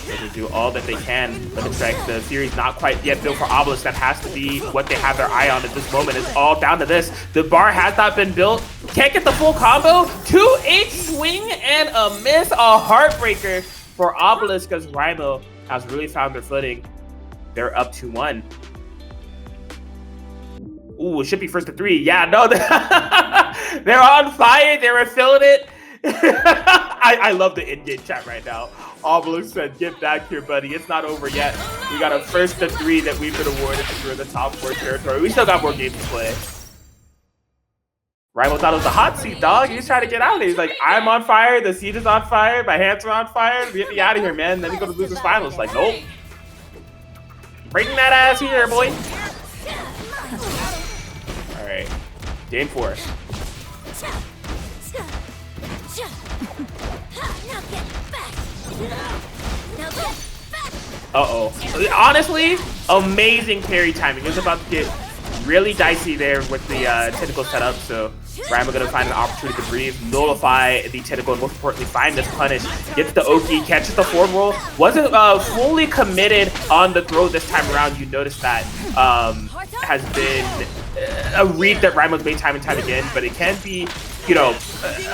They can do all that they can. Limit strike, the series not quite yet built for Obelisk. That has to be what they have their eye on at this moment. It's all down to this. The bar has not been built. Can't get the full combo. 2H swing and a miss. A heartbreaker for Obelisk as Rymo has really found their footing. They're up 2-1. Ooh, it should be first to 3. Yeah, no, they're on fire. They were feeling it. I love the in-game chat right now. Obelisk said, get back here, buddy. It's not over yet. We got a first to 3 that we've been awarded if we're in the top 4 territory. We still got more games to play. Rymo thought it was a hot seat, dog. He's trying to get out of there. He's like, I'm on fire, the siege is on fire, my hands are on fire, get me out of here, man. Then we go to losers finals. Like, nope. Bring that ass here, boy. Alright. Game 4. Uh-oh. Honestly, amazing parry timing. It was about to get really dicey there with the tentacle setup, so Rymo gonna find an opportunity to breathe, nullify the tentacle, and most importantly, find this punish. Gets the Oki, catches the forward roll. Wasn't fully committed on the throw this time around. You notice that has been a read that Rymo's made time and time again, but it can be, you know,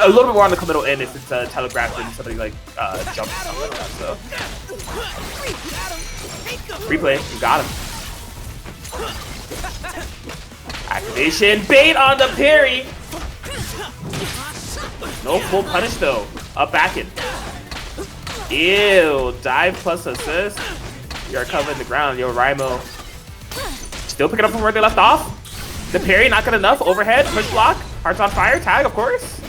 a little bit more on the committal end if it's telegraphed and somebody like jumps or something like that. So replay, you got him. Activation, bait on the parry. No full punish though. Up back in. Ew, dive plus assist. You are covering the ground. Yo, Rymo still picking up from where they left off. The parry not good enough. Overhead, push block, hearts on fire, tag, of course.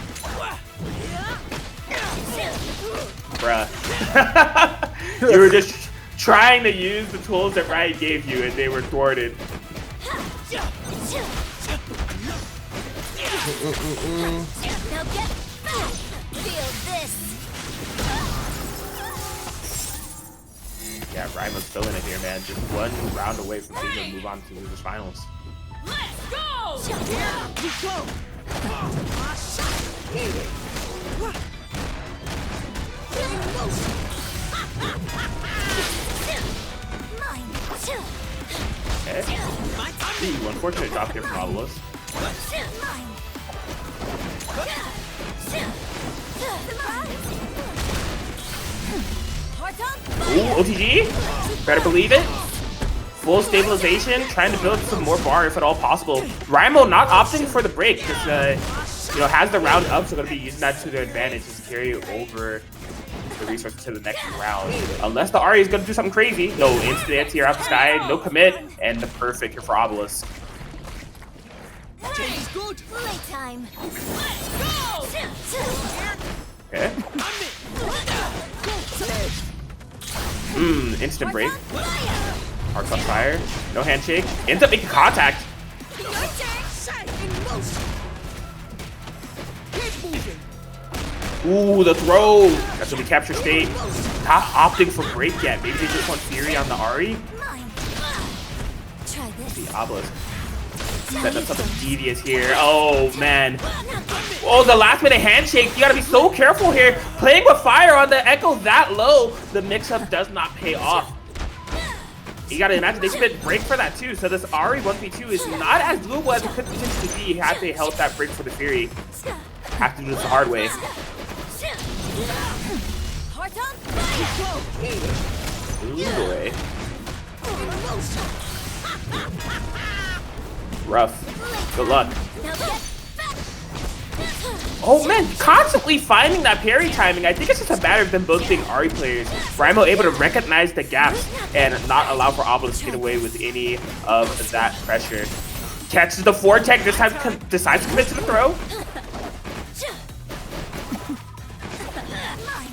Bruh. You were just trying to use the tools that Riot gave you and they were thwarted. Now get back. Feel this. Yeah, Rymo's still in it here, man. Just one round away from being able to move on to losers finals. Let's go! Okay. Ooh, unfortunate drop here from Obelisk. Ooh, OTG? Better believe it. Full stabilization, trying to build some more bar if at all possible. Rymo not opting for the break because, you know, has the round up, so going to be using that to their advantage to carry over the resources to the next round. Unless the Ahri is going to do something crazy. No instant anti-air out the sky, no commit, and the perfect here for Obelisk. Good. Playtime. Okay. Instant break. Hearts on fire. No handshake. Ends up making contact. Ooh, the throw. That's when we capture state. Not opting for break yet. Maybe they just want Fury on the Ahri. The Obelisk. Setting up something devious here. Oh, man. Oh, the last minute handshake. You gotta be so careful here. Playing with fire on the Ekko that low, the mix-up does not pay off. You gotta imagine they spent break for that too, so this Ahri 1v2 is not as doable as it could potentially be had they held that break for the Fury. Have to do this the hard way. Ooh, boy. Rough. Good luck. Oh man, constantly finding that parry timing. I think it's just a matter of them both being Ahri players. Rymo able to recognize the gaps and not allow for Obelisk to get away with any of that pressure. Catches the forward tech, this time decides to commit to the throw.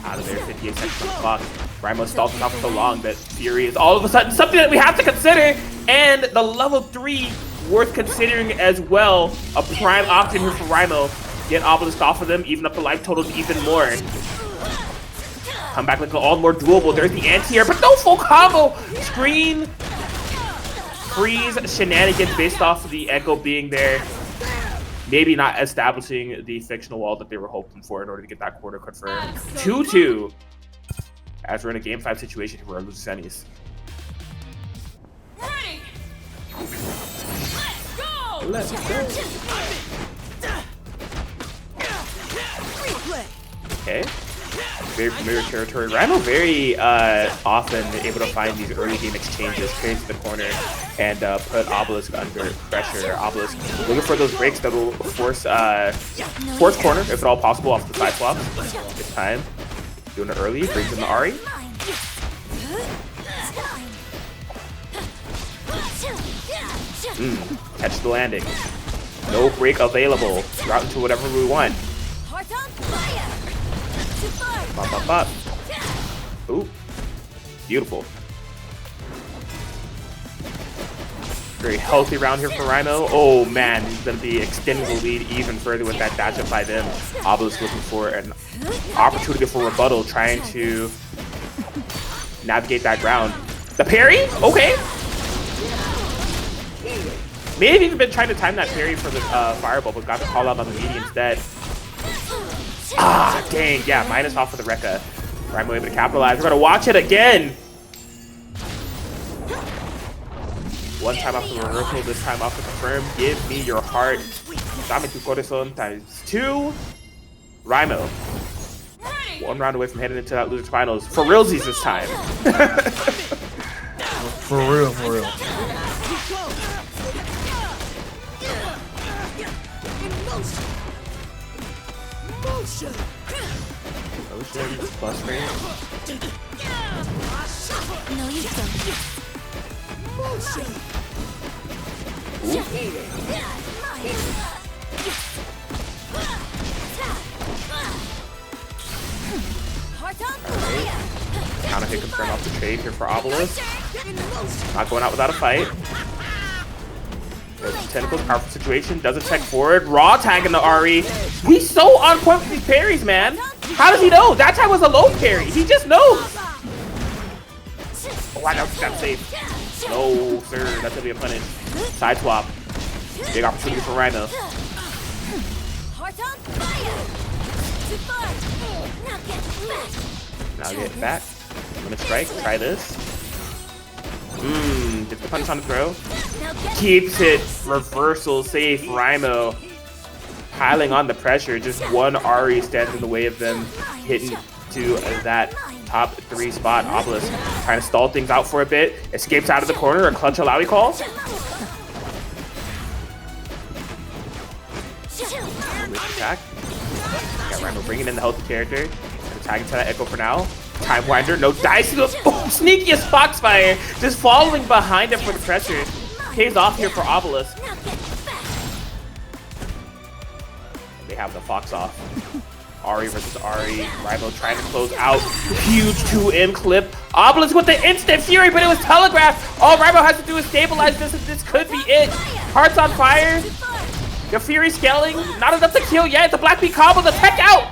Out of there, 58 seconds on the clock. Rymo stalled him out for so long that Fury is all of a sudden something that we have to consider. And the level 3 worth considering as well. A prime option here for Rymo. Get Obelisk off of them, even up the life totals even more. Come back looking all more doable. There's the anti-air, but no full combo. Screen freeze shenanigans based off of the Ekko being there. Maybe not establishing the fictional wall that they were hoping for in order to get that quarter confirmed. 2-2. As we're in a game 5 situation here for our loser semis. Let's go. Okay. Very familiar territory. Rymo very often able to find these early game exchanges, carry to the corner, and put Obelisk under pressure. Obelisk looking for those breaks that will force corner, if at all possible, off the side swap. This time, doing it early, brings in the Ahri. Catch the landing. No break available. Route into whatever we want. Bop, bop, bop. Ooh. Beautiful. Very healthy round here for Rymo. Oh man, he's going to be extending the lead even further with that dash up by them. Obelisk looking for an opportunity for rebuttal, trying to navigate that ground. The parry? Okay. May have even been trying to time that parry for the fireball, but got the call out on the meaty instead. Ah, dang. Yeah, minus off for the Rekka. Rymo able to capitalize. We're going to watch it again. One time off the reversal, this time off the confirm. Give me your heart. Dame tu corazón times 2. Rymo. One round away from heading into that loser's finals. For realsies this time. For real, for real. Motion. Motion plus range. No, you don't. Motion. Counter hit confirm off the trade here for Obelisk. Not going out without a fight. Tentacles, powerful situation, doesn't tech forward. Raw tagging the Ahri. He's so on point with these parries, man. How does he know? That time was a low parry. He just knows. Oh, I know that's safe. No, sir. That's gonna be a punish. Side swap. Big opportunity for Rymo. Now get back. Limit strike. Try this. Gets the punch on the throw. Keeps it reversal safe. Rymo piling on the pressure. Just one Ahri stands in the way of them hitting to that top 3 spot. Obelisk trying to stall things out for a bit. Escapes out of the corner. A clutch Illaoi call. Attack. Got Rymo bringing in the healthy character. Attacking to that Ekko for now. Time winder, no dice. Oh, sneakiest Foxfire, just following behind him for the pressure. Pays off here for Obelisk. They have the Fox off. Ahri versus Ahri. Rymo trying to close out. Huge 2M clip. Obelisk with the instant fury, but it was telegraphed. All Rymo has to do is stabilize this, and this could be it. Hearts on fire. The fury scaling. Not enough to kill yet. The Black Beat combo, the tech out.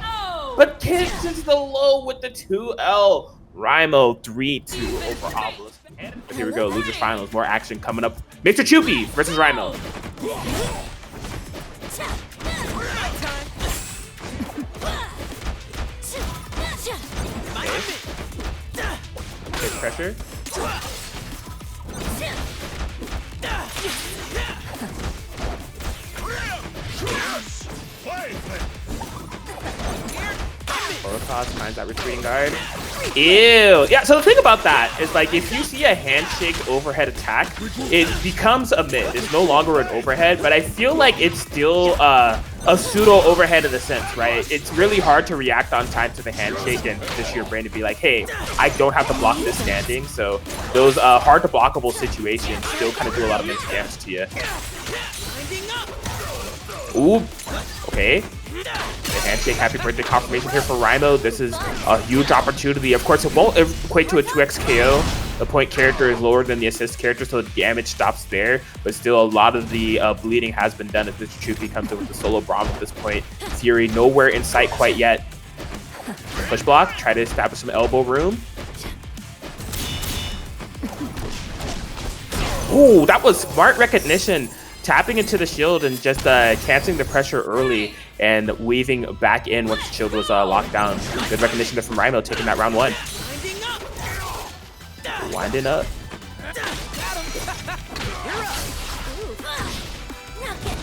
But kicks into the low with the 2L. Rymo 3-2 over Obelisk. But here we go, losers finals. More action coming up. Mr. Chupi versus Rymo. Okay. Pressure. Roseface finds that retreating guard. Ew. Yeah, so the thing about that is, like, if you see a handshake overhead attack, it becomes a mid. It's no longer an overhead, but I feel like it's still a pseudo overhead in a sense, right? It's really hard to react on time to the handshake and just your brain to be like, hey, I don't have to block this standing. So those hard to blockable situations still kind of do a lot of mental damage to you. Ooh. Okay. The handshake, happy birthday confirmation here for Rymo. This is a huge opportunity. Of course, it won't equate to a 2XKO. The point character is lower than the assist character, so the damage stops there. But still, a lot of the bleeding has been done as Mr. Chupi comes in with the solo Braum at this point. Fury nowhere in sight quite yet. Push block, try to establish some elbow room. Oh, that was smart recognition. Tapping into the shield and just canceling the pressure early and weaving back in once the shield was locked down. Good recognition there from Rymo, taking that round 1. Winding up.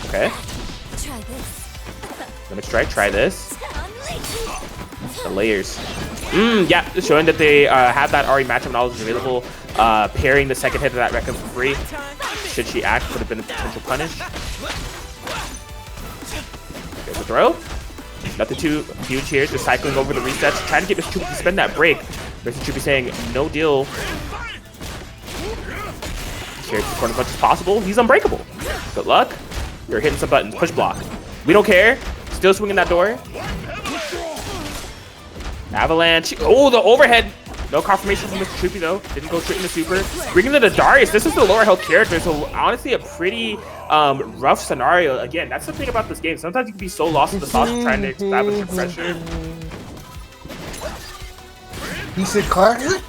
Okay. Limit strike, try this. The layers. Yeah, showing that they have that Ahri matchup knowledge available. Pairing the second hit of that Rekka for free. Should she act, could have been a potential punish. There's a throw. Nothing too huge here, just cycling over the resets. Trying to get Mr. Chupi to spend that break. Mr. Chupi saying, no deal. Carries the corner as much as possible. He's unbreakable. Good luck. You're hitting some buttons. Push block. We don't care. Still swinging that door. Avalanche. Oh, the overhead. No confirmation from Mr. Troopy though. Didn't go straight into super. Bringing it to Darius. This is the lower health character, so honestly a pretty rough scenario. Again, that's the thing about this game. Sometimes you can be so lost in the sauce trying to establish the pressure. He said classic?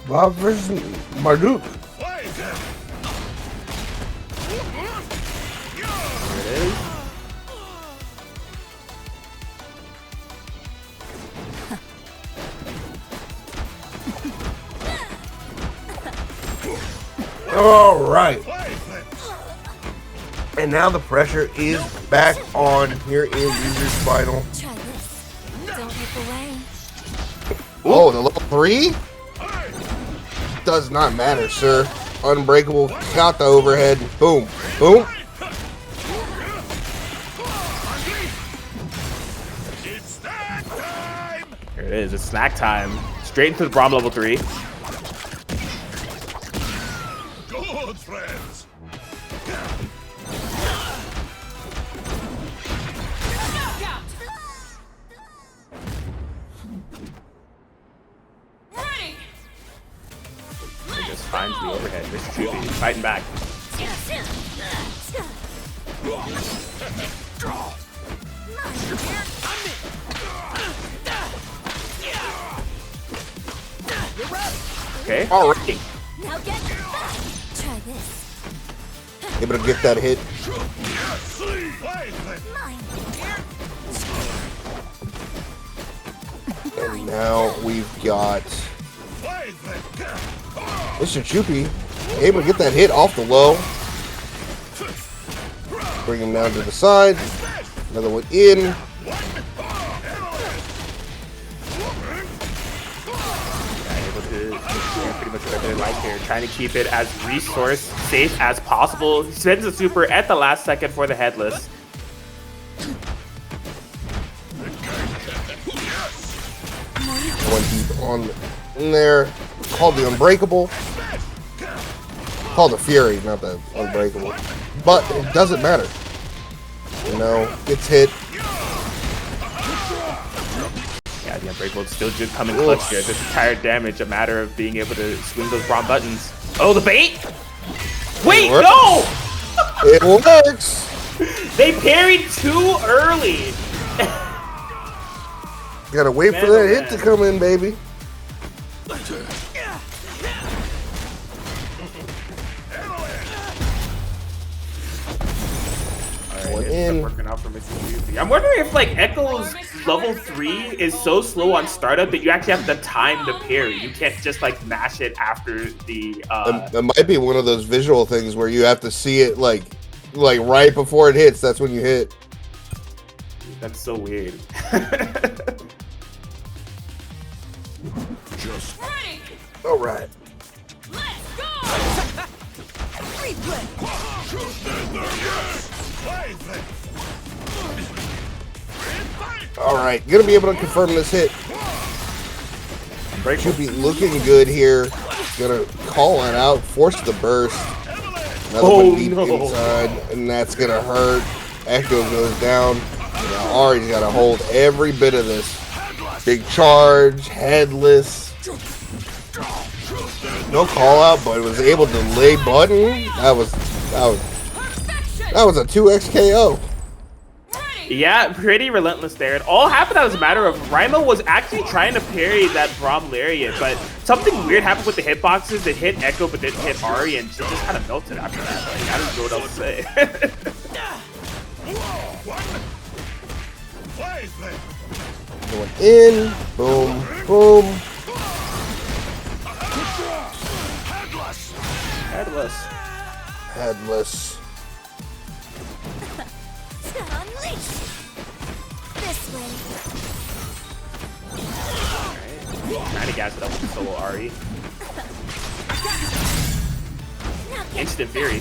Bob versus Marduk. There it is. All right. And now the pressure is back on here in User's Final. Try this. Don't look away. Oh, the level 3? Does not matter, sir. Unbreakable. Got the overhead. Boom. Boom. Here it is. It's snack time. Straight into the Braum level 3. Good friends. He just finds the overhead. Mr. Troopy fighting back. Okay. All right. Now get back. Try this. Able to get that hit. Mine. And now we've got Mr. Choopy able to get that hit off the low. Bring him down to the side. Another one in. Pretty much what they like here, trying to keep it as resource safe as possible. He spends the super at the last second for the headless. One deep on in there. Called the Unbreakable. Called the Fury, not the Unbreakable. But it doesn't matter. You know, gets hit. Yeah, the Unbreakable still just coming clutch here. This entire damage, a matter of being able to swing those Braum buttons. Oh, the bait! Wait, no! It works! They parried too early! Gotta wait for that hit to come in, baby. Working out for Mr. Juicy. I'm wondering if like Ekko's level 3 is so slow on startup that you actually have the time to parry. You can't just like mash it after the It might be one of those visual things where you have to see it like right before it hits. That's when you hit. That's so weird. Just All right. Let's go. Replay. All right. Gonna be able to confirm this hit. Should be looking good here. Gonna call it out. Force the burst. Another one deep inside, and that's gonna hurt. Ekko goes down. Now Ahri's gotta hold every bit of this. Big charge, headless. No call out, but was able to lay button. That was a 2XKO. Yeah, pretty relentless there. It all happened as a matter of Rymo was actually trying to parry that Braum lariat, but something weird happened with the hitboxes. It hit Ekko, but didn't hit Ahri, and she just kind of melted after that. Like, I don't know what else to say. Going in, boom, boom. Headless. Unleash. This way. Trying to gas it up with solo Ahri. Instant Fury.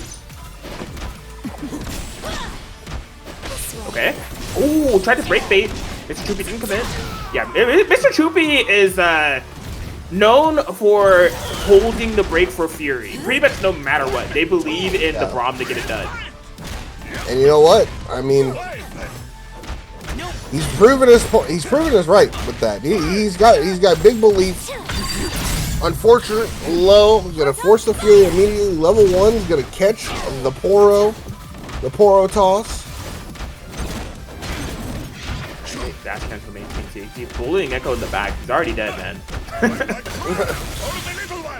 Okay. Ooh, tried to break bait. Mr. Troopy didn't commit. Yeah, Mr. Troopy is known for holding the break for Fury. Pretty much no matter what. They believe in the Braum to get it done. And you know what? I mean, he's proven us right with that. He's got big belief. Unfortunate low. He's gonna force the Fury immediately. Level 1. He's gonna catch the Poro toss. Dash transformation. He's bullying Ekko in the back. He's already dead, man.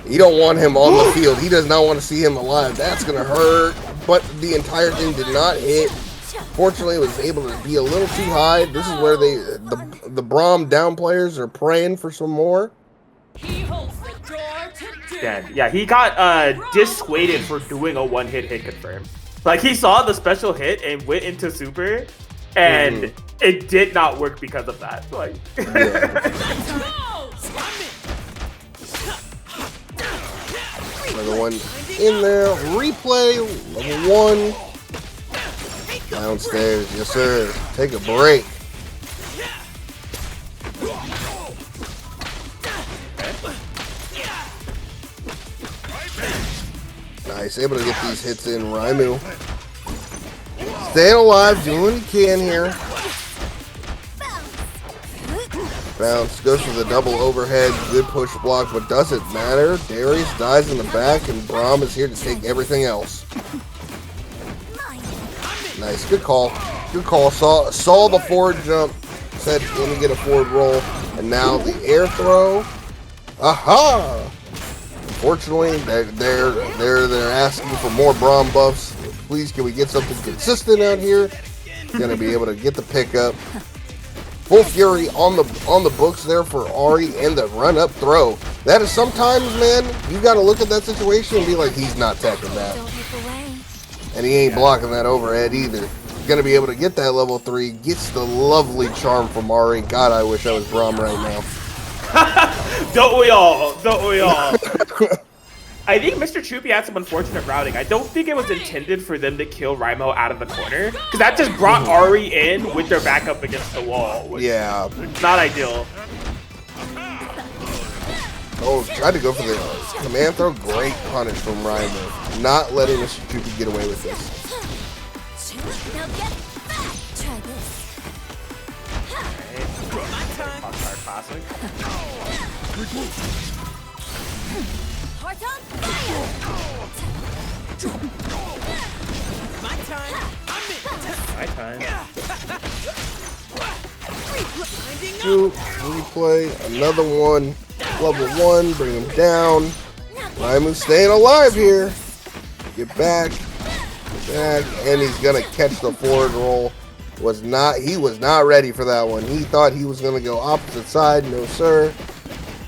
You don't want him on the field. He does not want to see him alive. That's gonna hurt. But the entire thing did not hit. Fortunately, it was able to be a little too high. This is where the Braum down players are praying for some more. Yeah, he got dissuaded for doing a one-hit hit confirm. Like, he saw the special hit and went into super, and it did not work because of that. Like, Another one in there. Replay. Level 1. Downstairs. Yes, sir. Take a break. Nice. Able to get these hits in. Rymo staying alive. Doing what he can here. Bounce. Goes for the double overhead. Good push block, but doesn't matter. Darius dies in the back, and Braum is here to take everything else. Nice. Good call. Good call. Saw the forward jump. Said, let me get a forward roll. And now the air throw. Aha! Unfortunately, they're asking for more Braum buffs. Please, can we get something consistent out here? Gonna be able to get the pickup. Full Fury on the books there for Ahri, and the run up throw. That is sometimes, man, you got to look at that situation and be like, he's not teching that. And he ain't blocking that overhead either. Gonna be able to get that level 3. Gets the lovely charm from Ahri. God, I wish I was Braum right now. Don't we all? Don't we all? I think Mr. Troopy had some unfortunate routing. I don't think it was intended for them to kill Rymo out of the corner, because that just brought Ahri in with their back up against the wall. Yeah. It's not ideal. Oh, tried to go for the command throw. Great punish from Rymo. Not letting Mr. Troopy get away with this. My time. Replay. Another one. Level 1. Bring him down. Rymo's staying alive here. Get back. And he's gonna catch the forward roll. He was not ready for that one. He thought he was gonna go opposite side. No, sir.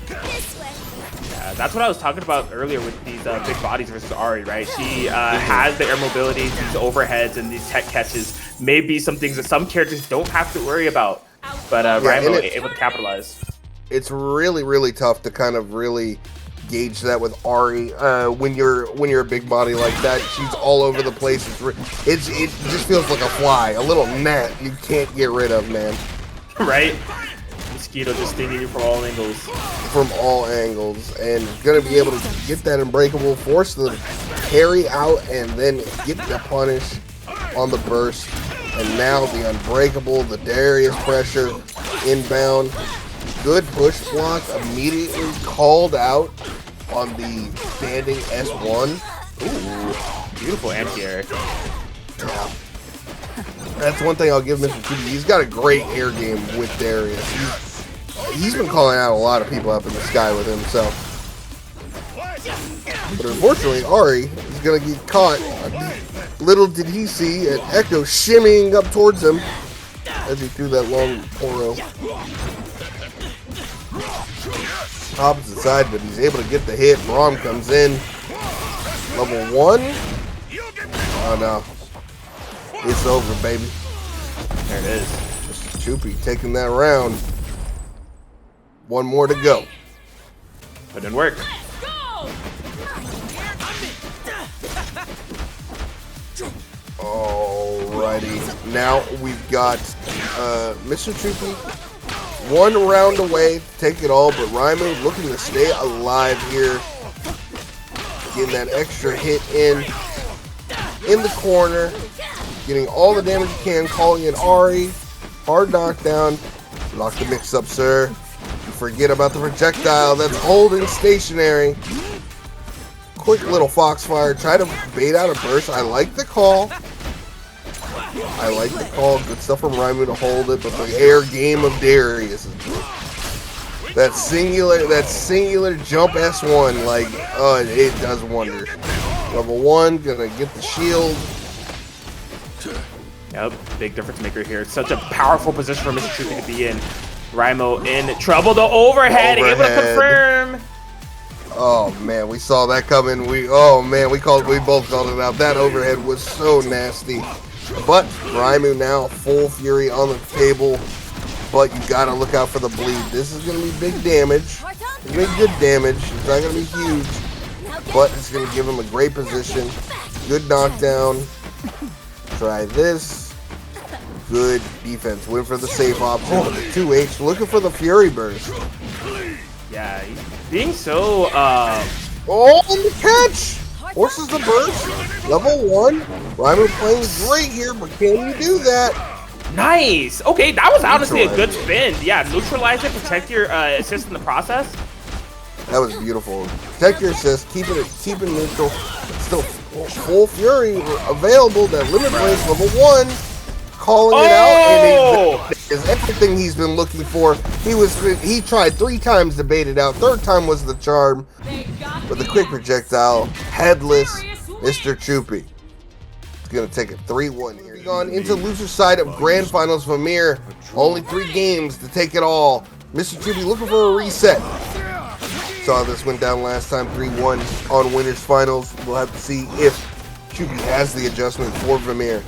Yeah, that's what I was talking about earlier with these big bodies versus Ahri, right? She has the air mobility, these overheads, and these tech catches. Maybe some things that some characters don't have to worry about, but Rymo able to capitalize. It's really, really tough to kind of really gauge that with Ahri. When you're a big body like that, she's all over the place. It just feels like a fly, a little gnat you can't get rid of, man. Right? Mosquito just stinging you from all angles. From all angles, and gonna be able to get that unbreakable, force the carry out, and then get the punish on the burst. And now the unbreakable, the Darius pressure, inbound. Good push block, immediately called out on the standing S1. Ooh, beautiful anti-air. Yeah. That's one thing I'll give Mr. Troopy. He's got a great air game with Darius. He's been calling out a lot of people up in the sky with himself. But unfortunately, Ahri is going to get caught. Little did he see an Ekko shimmying up towards him as he threw that long poro. Opposite side, but he's able to get the hit. Braum comes in. Level 1. Oh no. It's over, baby. There it is. Mr. Troopy taking that round. One more to go. It didn't work. Alrighty. Now we've got Mr. Troopy 1 round away to take it all, but Rymo looking to stay alive here. Getting that extra hit in the corner. Getting all the damage he can, calling in Ahri. Hard knockdown. Lock the mix up, sir. You forget about the projectile that's holding stationary. Quick little foxfire. Try to bait out a burst. I like the call. Good stuff from Rymo to hold it, but the air game of Darius is good. That singular jump S1, like, it does wonders. Level 1, gonna get the shield. Yep, big difference maker here. Such a powerful position for Mr. Troopy to be in. Rymo in trouble. The overhead, able to confirm. Oh man, we saw that coming. We both called it out. That overhead was so nasty. But Rymo now full fury on the table. But you gotta look out for the bleed. This is gonna be big damage. It's gonna be good damage. It's not gonna be huge, but it's gonna give him a great position. Good knockdown. Try this. Good defense. Went for the safe option. Oh, the 2H. Looking for the Fury Burst. Yeah, he's being so, Oh, and the catch! Forces the burst. Level 1. Rymo playing great here, but can you do that? Nice! Okay, that was honestly a good spin. Yeah, neutralize it, protect your assist in the process. That was beautiful. Protect your assist, keep it neutral. Still full fury available. That limit break level 1. Calling it out, and is everything he's been looking for. He tried 3 times to bait it out. 3rd time was the charm. With the quick projectile, headless Mr. Troopy. It's gonna take a 3-1 here. Gone into loser side of Grand Finals Vamir. Only 3 games to take it all. Mr. Troopy looking for a reset. Saw this went down last time, 3-1 on Winners Finals. We'll have to see if Troopy has the adjustment for Vamir.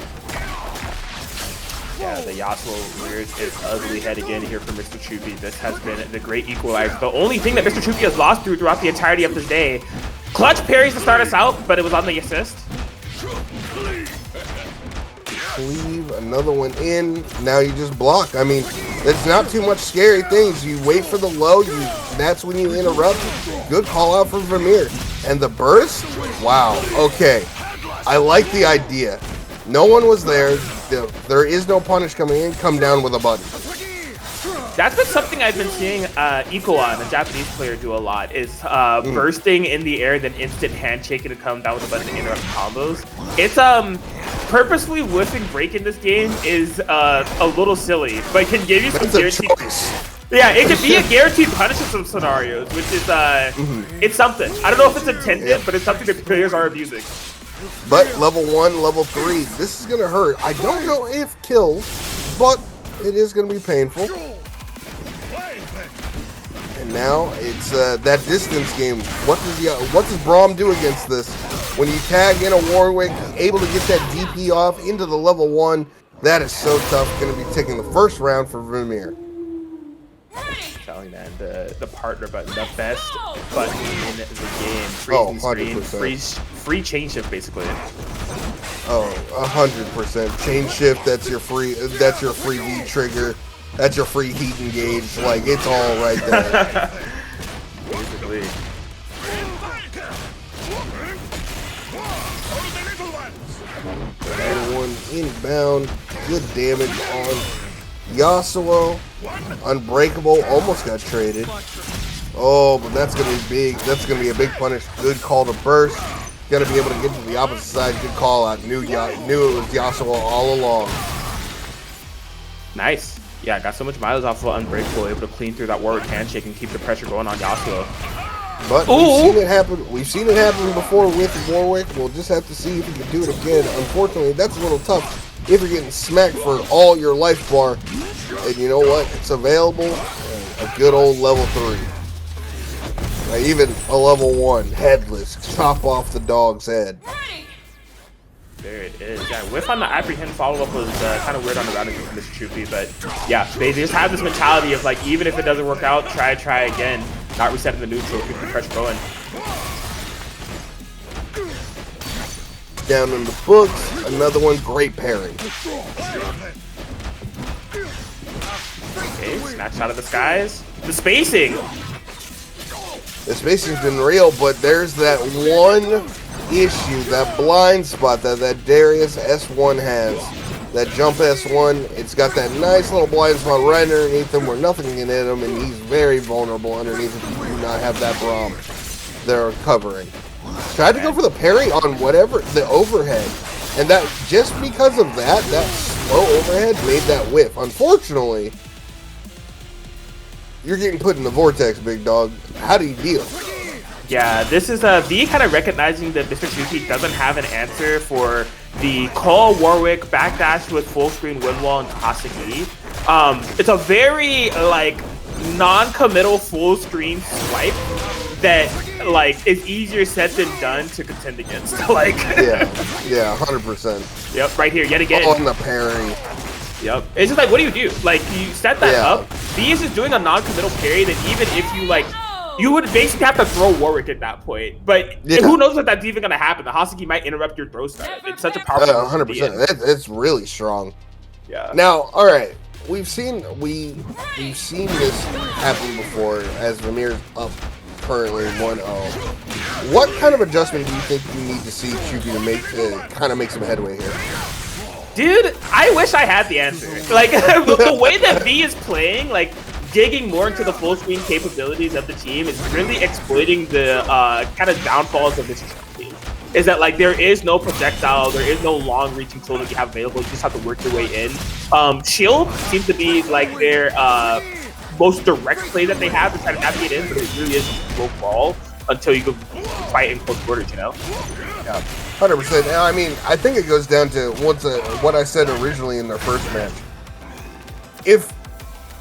Yeah, the Yasuo rears its ugly head again here for Mr. Troopy. This has been the great equalizer. The only thing that Mr. Troopy has lost throughout the entirety of this day. Clutch parries to start us out, but it was on the assist. Leave another one in. Now you just block. I mean, it's not too much scary things. You wait for the low. That's when you interrupt. Good call out from Vamir. And the burst? Wow. Okay. I like the idea. No one was there. There is no punish coming in. Come down with a button. That's been something I've been seeing Ekko, the Japanese player, do a lot, is bursting in the air, then instant handshaking to come down with a button to interrupt combos. It's purposefully whiffing break in this game is a little silly, but can give you some guaranteed. Yeah, it can be a guaranteed punish in some scenarios, which is it's something. I don't know if it's intended, but it's something that players are abusing. But level 1, level 3, this is gonna hurt. I don't know if kills, but it is gonna be painful. And now it's that distance game. What does Braum do against this? When you tag in a Warwick, able to get that DP off into the level 1, that is so tough. Gonna be taking the first round for Vamir. Telling that the partner button, the best button in the game. Oh, Freezing 100%. screen, free chain shift basically. Oh, 100%. Chain shift. That's your free V trigger. That's your free heat engage. Like, it's all right there. Basically. Everyone inbound. Good damage on Yasuo. Unbreakable. Almost got traded. Oh, but that's gonna be big. That's gonna be a big punish. Good call to burst. Gonna be able to get to the opposite side. Good call out. Knew it was Yasuo all along. Nice. Yeah, got so much mileage off of Unbreakable, able to clean through that Warwick handshake and keep the pressure going on Yasuo. But we've seen it happen. We've seen it happen before with Warwick. We'll just have to see if he can do it again. Unfortunately, that's a little tough if you're getting smacked for all your life bar. And you know what? It's available. A good old level 3. Even a level 1 headless. Chop off the dog's head. There it is. Yeah, whiff on the apprehend follow-up was kind of weird on the routing from Mr. Troopy, but yeah, they just have this mentality of like, even if it doesn't work out, try again. Not resetting the neutral, keep the pressure going. Down in the books, another one, great pairing. Okay, snatch out of the skies. The spacing. The spacing's been real, but there's that one issue, that blind spot that Darius S1 has. That jump S1, it's got that nice little blind spot right underneath him where nothing can hit him, and he's very vulnerable underneath if you do not have that Braum they're covering. Tried to go for the parry on whatever, the overhead. And that, just because of that slow overhead made that whiff. Unfortunately, you're getting put in the vortex, big dog. How do you deal? Yeah, this is V kind of recognizing that Mr. Shuki doesn't have an answer for the call Warwick backdash with full screen wind wall and Kashakunaki. It's a very like non-committal full screen swipe that like is easier said than done to contend against. Like yeah, 100%. Yep, right here yet again. On the parry. Yep. It's just like, what do you do? Like, you set that up. V is just doing a non-committal parry that even if you, like, you would basically have to throw Warwick at that point. But who knows if that's even going to happen? The Haseki might interrupt your throw start. It's such a powerful 100%. It's really strong. Yeah. Now, all right. We've seen this happen before as Ramir's up currently 1-0. What kind of adjustment do you think you need to see Chupi to make kind of make some headway here? Dude, I wish I had the answer. Like, the way that V is playing, like, digging more into the full screen capabilities of the team is really exploiting the kind of downfalls of this team. Is that, like, there is no projectile, there is no long reaching tool that you have available, you just have to work your way in. Shield seems to be, like, their most direct play that they have to try to navigate in, but it really is a slow fall until you go fight in close quarters, you know? Yeah, 100%. Now, I mean, I think it goes down to what I said originally in their first match. If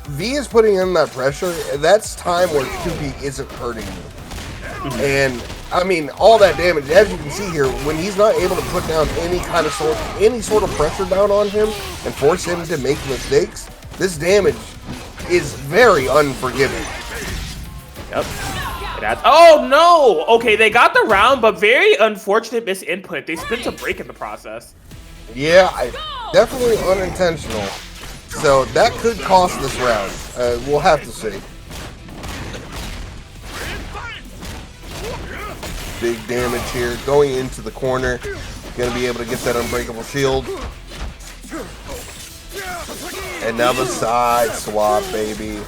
V is putting in that pressure, that's time where Chupi isn't hurting you. And I mean, all that damage, as you can see here, when he's not able to put down any sort of pressure down on him and force him to make mistakes, this damage is very unforgiving. Yep. Oh no! Okay, they got the round, but very unfortunate misinput. They spent a break in the process. Yeah, definitely unintentional. So that could cost this round. We'll have to see. Big damage here. Going into the corner. Gonna be able to get that unbreakable shield. And now the side swap, baby.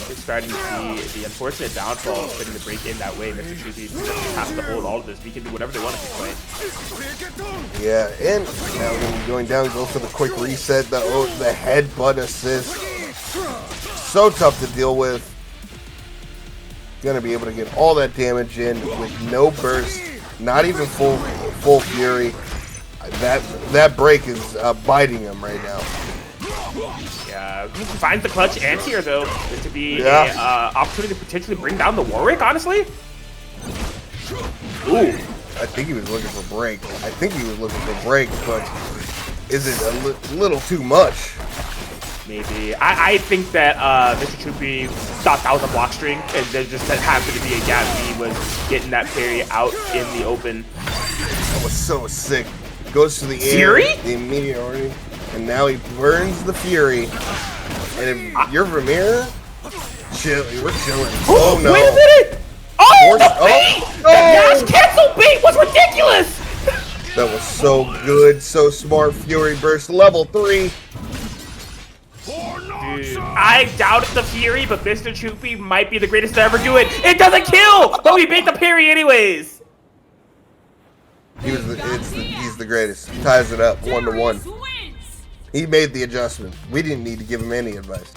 We're starting to see the unfortunate downfall of putting the break in that way. Mr. Shuki has to hold all of this. We can do whatever they want at this point. Yeah, and now going down, go for the quick reset, the headbutt assist. So tough to deal with. Gonna be able to get all that damage in with no burst, not even full fury. That break is biting him right now. Yeah, finds the clutch anti-air though. This could be an opportunity to potentially bring down the Warwick, honestly. Ooh. I think he was looking for break. But is it a little too much? Maybe. I think that Mr. Chupi thought that was a block string, and there just happened to be a gap. He was getting that parry out in the open. That was so sick. Goes to the Fury? air, the immediate order, and now he burns the Fury. And if you're Vermeer, we're chilling. Oh no! Wait a minute! Oh, the bait! Oh, The dash cancel bait was ridiculous! That was so good, so smart. Fury burst level 3. Dude, I doubted the Fury, but Mr. Chupi might be the greatest to ever do it. It doesn't kill, but we bait the parry anyways. He's the greatest. He ties it up 1-1. He made the adjustment. We didn't need to give him any advice.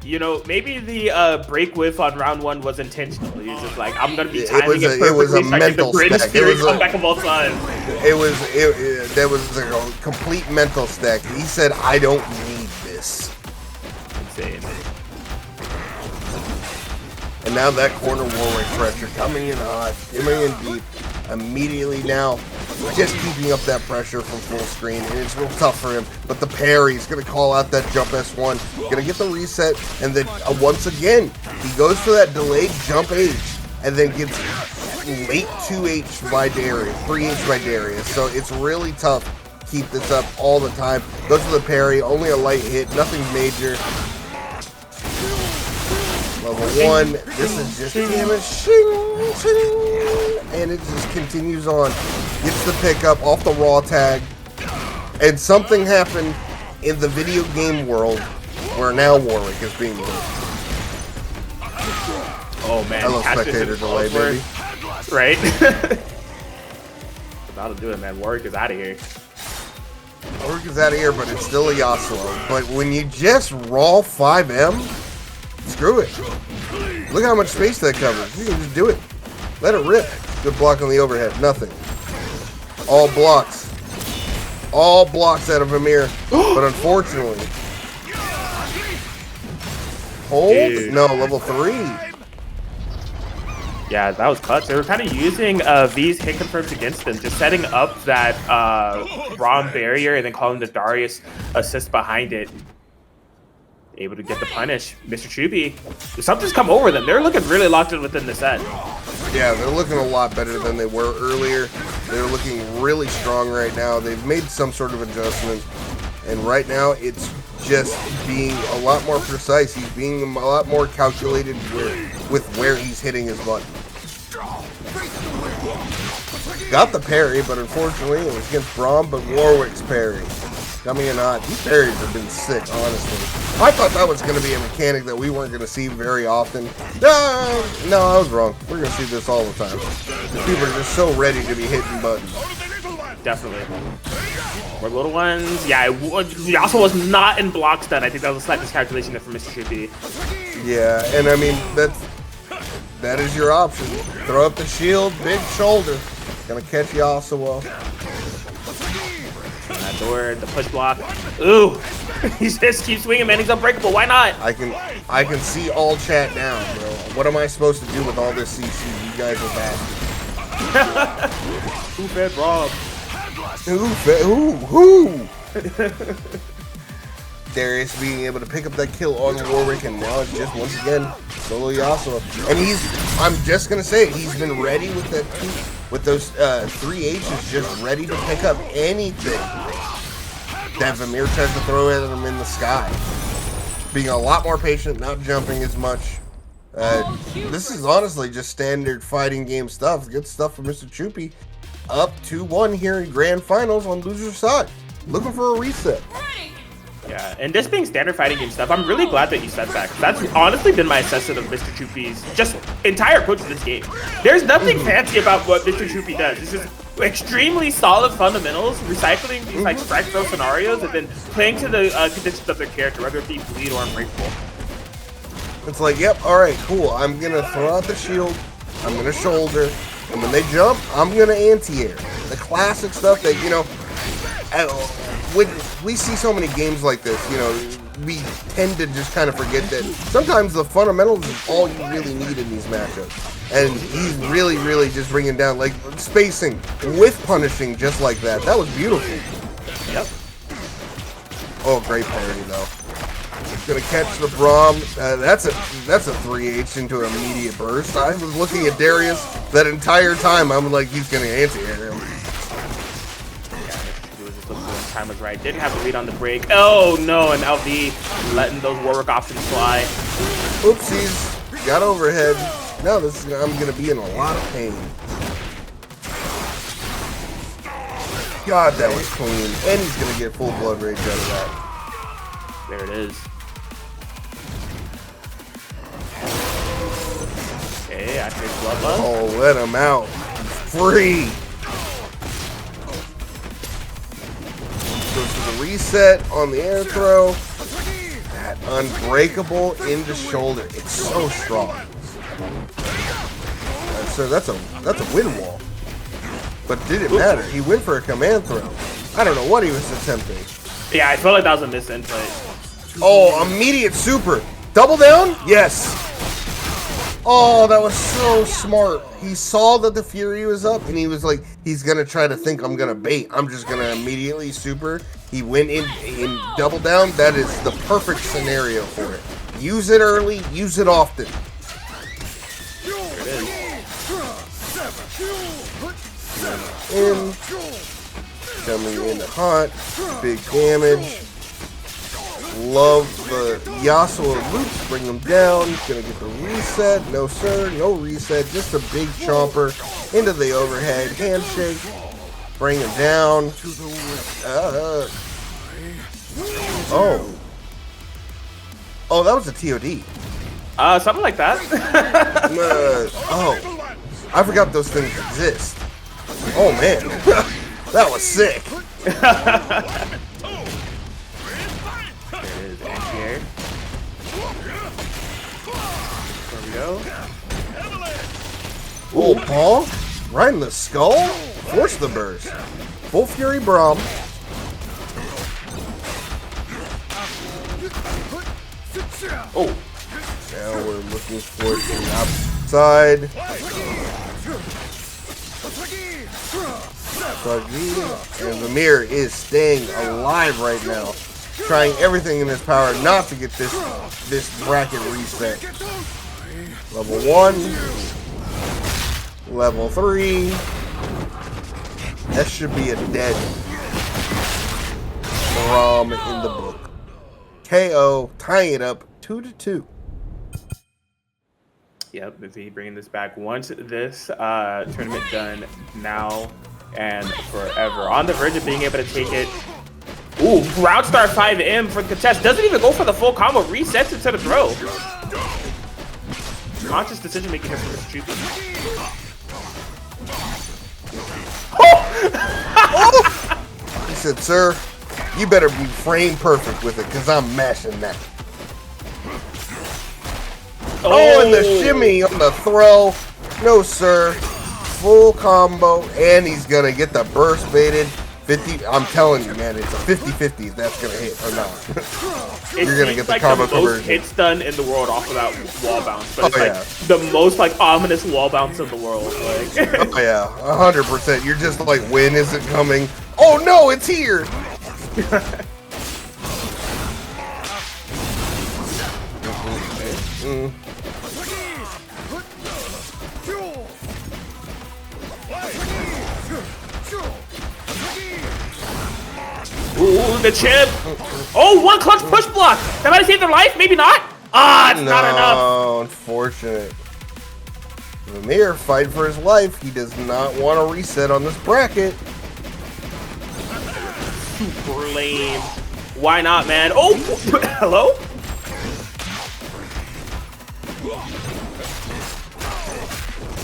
You know, maybe the break whiff on round 1 was intentional. He was just like, I'm gonna be timing it perfectly. It was a so I get mental the greatest stack. Fury comeback of all time. There was a complete mental stack. He said, I don't need this. Insane. And now that corner Warwick pressure coming in hot, coming in deep. Immediately now, just keeping up that pressure from full screen, and it's real tough for him. But the parry is going to call out that jump S1, going to get the reset, and then once again, he goes for that delayed jump H, and then gets late 2H by Darius, 3H by Darius. So it's really tough keep this up all the time. Goes for the parry, only a light hit, nothing major. Level 1, this is just damage, shing, shing, and it just continues on. Gets the pickup off the raw tag, and something happened in the video game world where now Warwick is being moved. Oh man, Hello, spectator delay, baby. Right? That'll do it, man. Warwick is out of here. Warwick is out of here, but it's still a Yasuo. But when you just raw 5M, screw it. Look how much space that covers. You can just do it. Let it rip. Good block on the overhead. Nothing. All blocks. All blocks out of Amir. But unfortunately. Hold? Dude. No, level 3. Yeah, that was clutch. They were kind of using V's hit confirms against them, just setting up that Braum barrier and then calling the Darius assist behind it. Able to get the punish. Mr. Chupi, something's come over them. They're looking really locked in within the set. Yeah, they're looking a lot better than they were earlier. They're looking really strong right now. They've made some sort of adjustment. And right now, it's just being a lot more precise. He's being a lot more calculated with where he's hitting his button. Got the parry, but unfortunately, it was against Braum, but Warwick's parry. Coming in hot. These parries have been sick, honestly. I thought that was going to be a mechanic that we weren't going to see very often. No, I was wrong. We're going to see this all the time. People are just so ready to be hitting buttons. Definitely. More little ones. Yeah, he also was not in block stun. I think that was a slight miscalculation there for Mr. Chupi. Yeah, and I mean, that is your option. Throw up the shield, big shoulder. Gonna catch Yasuo. That door, the push block. Ooh, he just keeps swinging, man. He's unbreakable. Why not? I can see all chat now, bro. What am I supposed to do with all this CC? You guys are bad. Who fed Braum? Who? Darius being able to pick up that kill on Warwick, and now it's just once again solo Yasuo. And I'm just gonna say it, he's been ready with those 3 H's, just ready to pick up anything that Vamir tries to throw at him in the sky. Being a lot more patient, not jumping as much. This is honestly just standard fighting game stuff. Good stuff from Mr. Chupi. Up 2-1 here in grand finals on loser's side. Looking for a reset. Yeah, and this being standard fighting game stuff, I'm really glad that you said that. That's honestly been my assessment of Mr. Chupi's just entire approach to this game. There's nothing fancy about what Mr. Chupi does. It's just extremely solid fundamentals, recycling these like strike throw scenarios, and then playing to the conditions of their character, whether it be bleed or unbreakable. It's like, yep, all right, cool. I'm gonna throw out the shield. I'm gonna shoulder. And when they jump, I'm gonna anti-air. The classic stuff that, you know, when we see so many games like this, you know, we tend to just kind of forget that sometimes the fundamentals is all you really need in these matchups. And he's really, really just bringing down, like, spacing with punishing just like that. That was beautiful. Yep. Oh, great parry, though. Gonna catch the Braum. That's a 3H into an immediate burst. I was looking at Darius that entire time. I'm like, he's gonna anti-air him. Time was right. Didn't have to read on the break. Oh no, and now V letting those Warwick options fly. Oopsies. Got overhead. Now I'm gonna be in a lot of pain. God, that was clean. And he's gonna get full blood rage out of that. There it is. Okay, I take bloodlust. Oh, let him out. Free. Goes to the reset on the air throw. That unbreakable into shoulder. It's so strong. So that's a win wall. But did it matter? He went for a command throw. I don't know what he was attempting. Yeah, I felt like that was a misinput. Oh, immediate super. Double down? Yes. Oh, that was so smart. He saw that the Fury was up, and he was like, he's going to try to think I'm going to bait. I'm just going to immediately super. He went in double down. That is the perfect scenario for it. Use it early. Use it often. There it is. In. coming in hot. Big damage. Love the Yasuo loops. Bring them down. He's going to get the reset. No, sir. No reset. Just a big chomper into the overhead. Handshake. Bring him down. Oh. Oh, that was a TOD. Something like that. Oh. I forgot those things exist. Oh, man. That was sick. Here. There we go. Oh, Paul. Right in the skull. Force the burst. Full Fury Braum. Oh. Now we're looking for it from the outside. And Vamir is staying alive right now. Trying everything in his power not to get this bracket reset. Level 1. Level 3. That should be a dead Braum in the book. KO, tying it up 2-2. Yep, Vivi bringing this back. Once this tournament done now and forever. On the verge of being able to take it. Ooh, Round Star 5M for the contest. Doesn't even go for the full combo. Resets instead of throw. Conscious decision making here from Mr. Chupi. Oh! He said, sir, you better be frame perfect with it because I'm mashing that. Oh, and the shimmy on the throw. No, sir. Full combo. And he's going to get the burst baited. 50. I'm telling you, man, it's a 50-50 if that's going to hit or not. You're going to get the combo conversion. conversion. Most hits done in the world off of that wall bounce. But it's yeah. like the most like ominous wall bounce in the world. Like. Oh, yeah. 100%. You're just like, when is it coming? Oh, no, it's here. Ooh, the chip. Oh, one clutch push block. That might have saved their life. Maybe not. Ah, it's not enough. No, unfortunate. Vamir fight for his life. He does not want to reset on this bracket. Super lame. Why not, man? Oh, hello?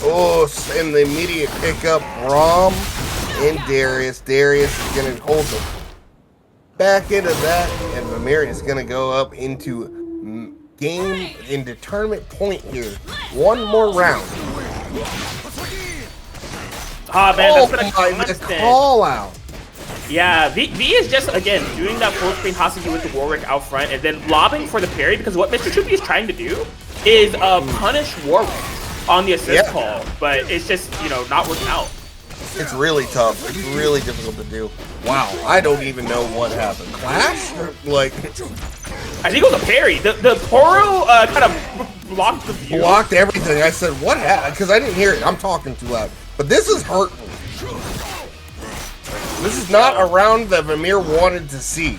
Oh, and the immediate pickup. Braum and Darius. Darius is going to hold them back into that, and Vamir is going to go up into tournament point here. One more round. Ah, man, Oh, that's been a constant. Call out. Yeah, V is just, again, doing that full screen Hasuki with the Warwick out front and then lobbing for the parry, because what Mr. Chupi is trying to do is punish Warwick on the assist call, but it's just, you know, not working out. It's really tough. It's really difficult to do. Wow, I don't even know what happened. Clash? Like, I think it was a parry. The Poro kind of blocked the view. Blocked everything. I said, what happened? Because I didn't hear it. I'm talking too loud. But this is hurtful. This is not a round that Vamir wanted to see.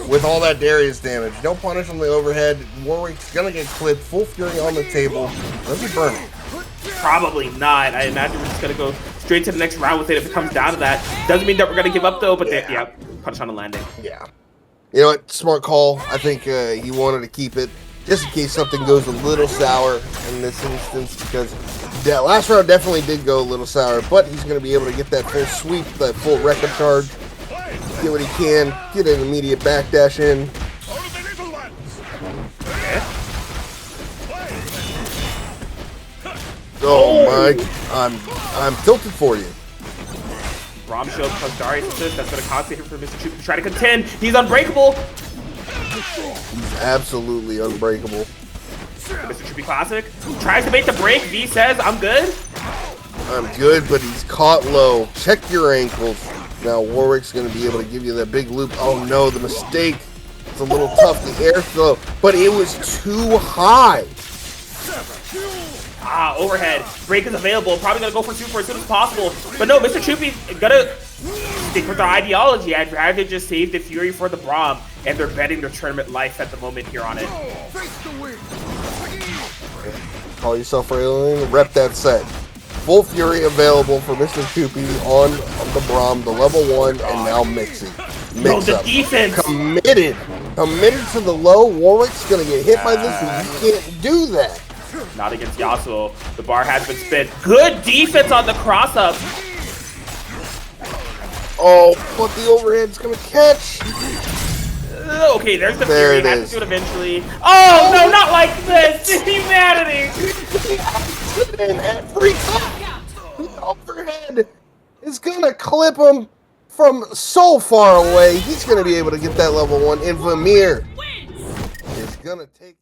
With all that Darius damage. No punish on the overhead. Warwick's going to get clipped. Full Fury on the table. Does he burn it? Probably not. I imagine we're just going to go straight to the next round with it if it comes down to that. Doesn't mean that we're going to give up, though, but yeah, punish on the landing. Yeah. You know what? Smart call. I think he wanted to keep it just in case something goes a little sour in this instance, because that last round definitely did go a little sour, but he's going to be able to get that full sweep, that full record charge, get what he can, get an immediate backdash in. Oh my, I'm tilted for you. Braum shield plus Darius assist. That's going to cost him for Mr. Chupi to try to contend. He's unbreakable. He's absolutely unbreakable. Mr. Chupi Classic tries to bait the break. V says, I'm good. I'm good, but he's caught low. Check your ankles. Now Warwick's going to be able to give you that big loop. Oh no, the mistake. It's a little tough to air throw, but it was too high. Ah, overhead. Break is available. Probably going to go for super as soon as possible. But no, Mr. Chupi gonna stick with their ideology. I'd rather just save the Fury for the Braum, and they're betting their tournament life at the moment here on it. Call yourself railing, rep that set. Full Fury available for Mr. Koopy on the Braum, the level 1, and now Mixie. No, the defense! Committed to the low. Warwick's gonna get hit by this, but you can't do that. Not against Yasuo. The bar has been spent. Good defense on the cross-up. Oh, but the overhead's gonna catch. Okay, there's the There Fury. it Has is. to do it eventually. Oh, no, not like this! Humanity! And every time the overhead is gonna clip him from so far away. He's gonna be able to get that level 1. And Vamir is gonna take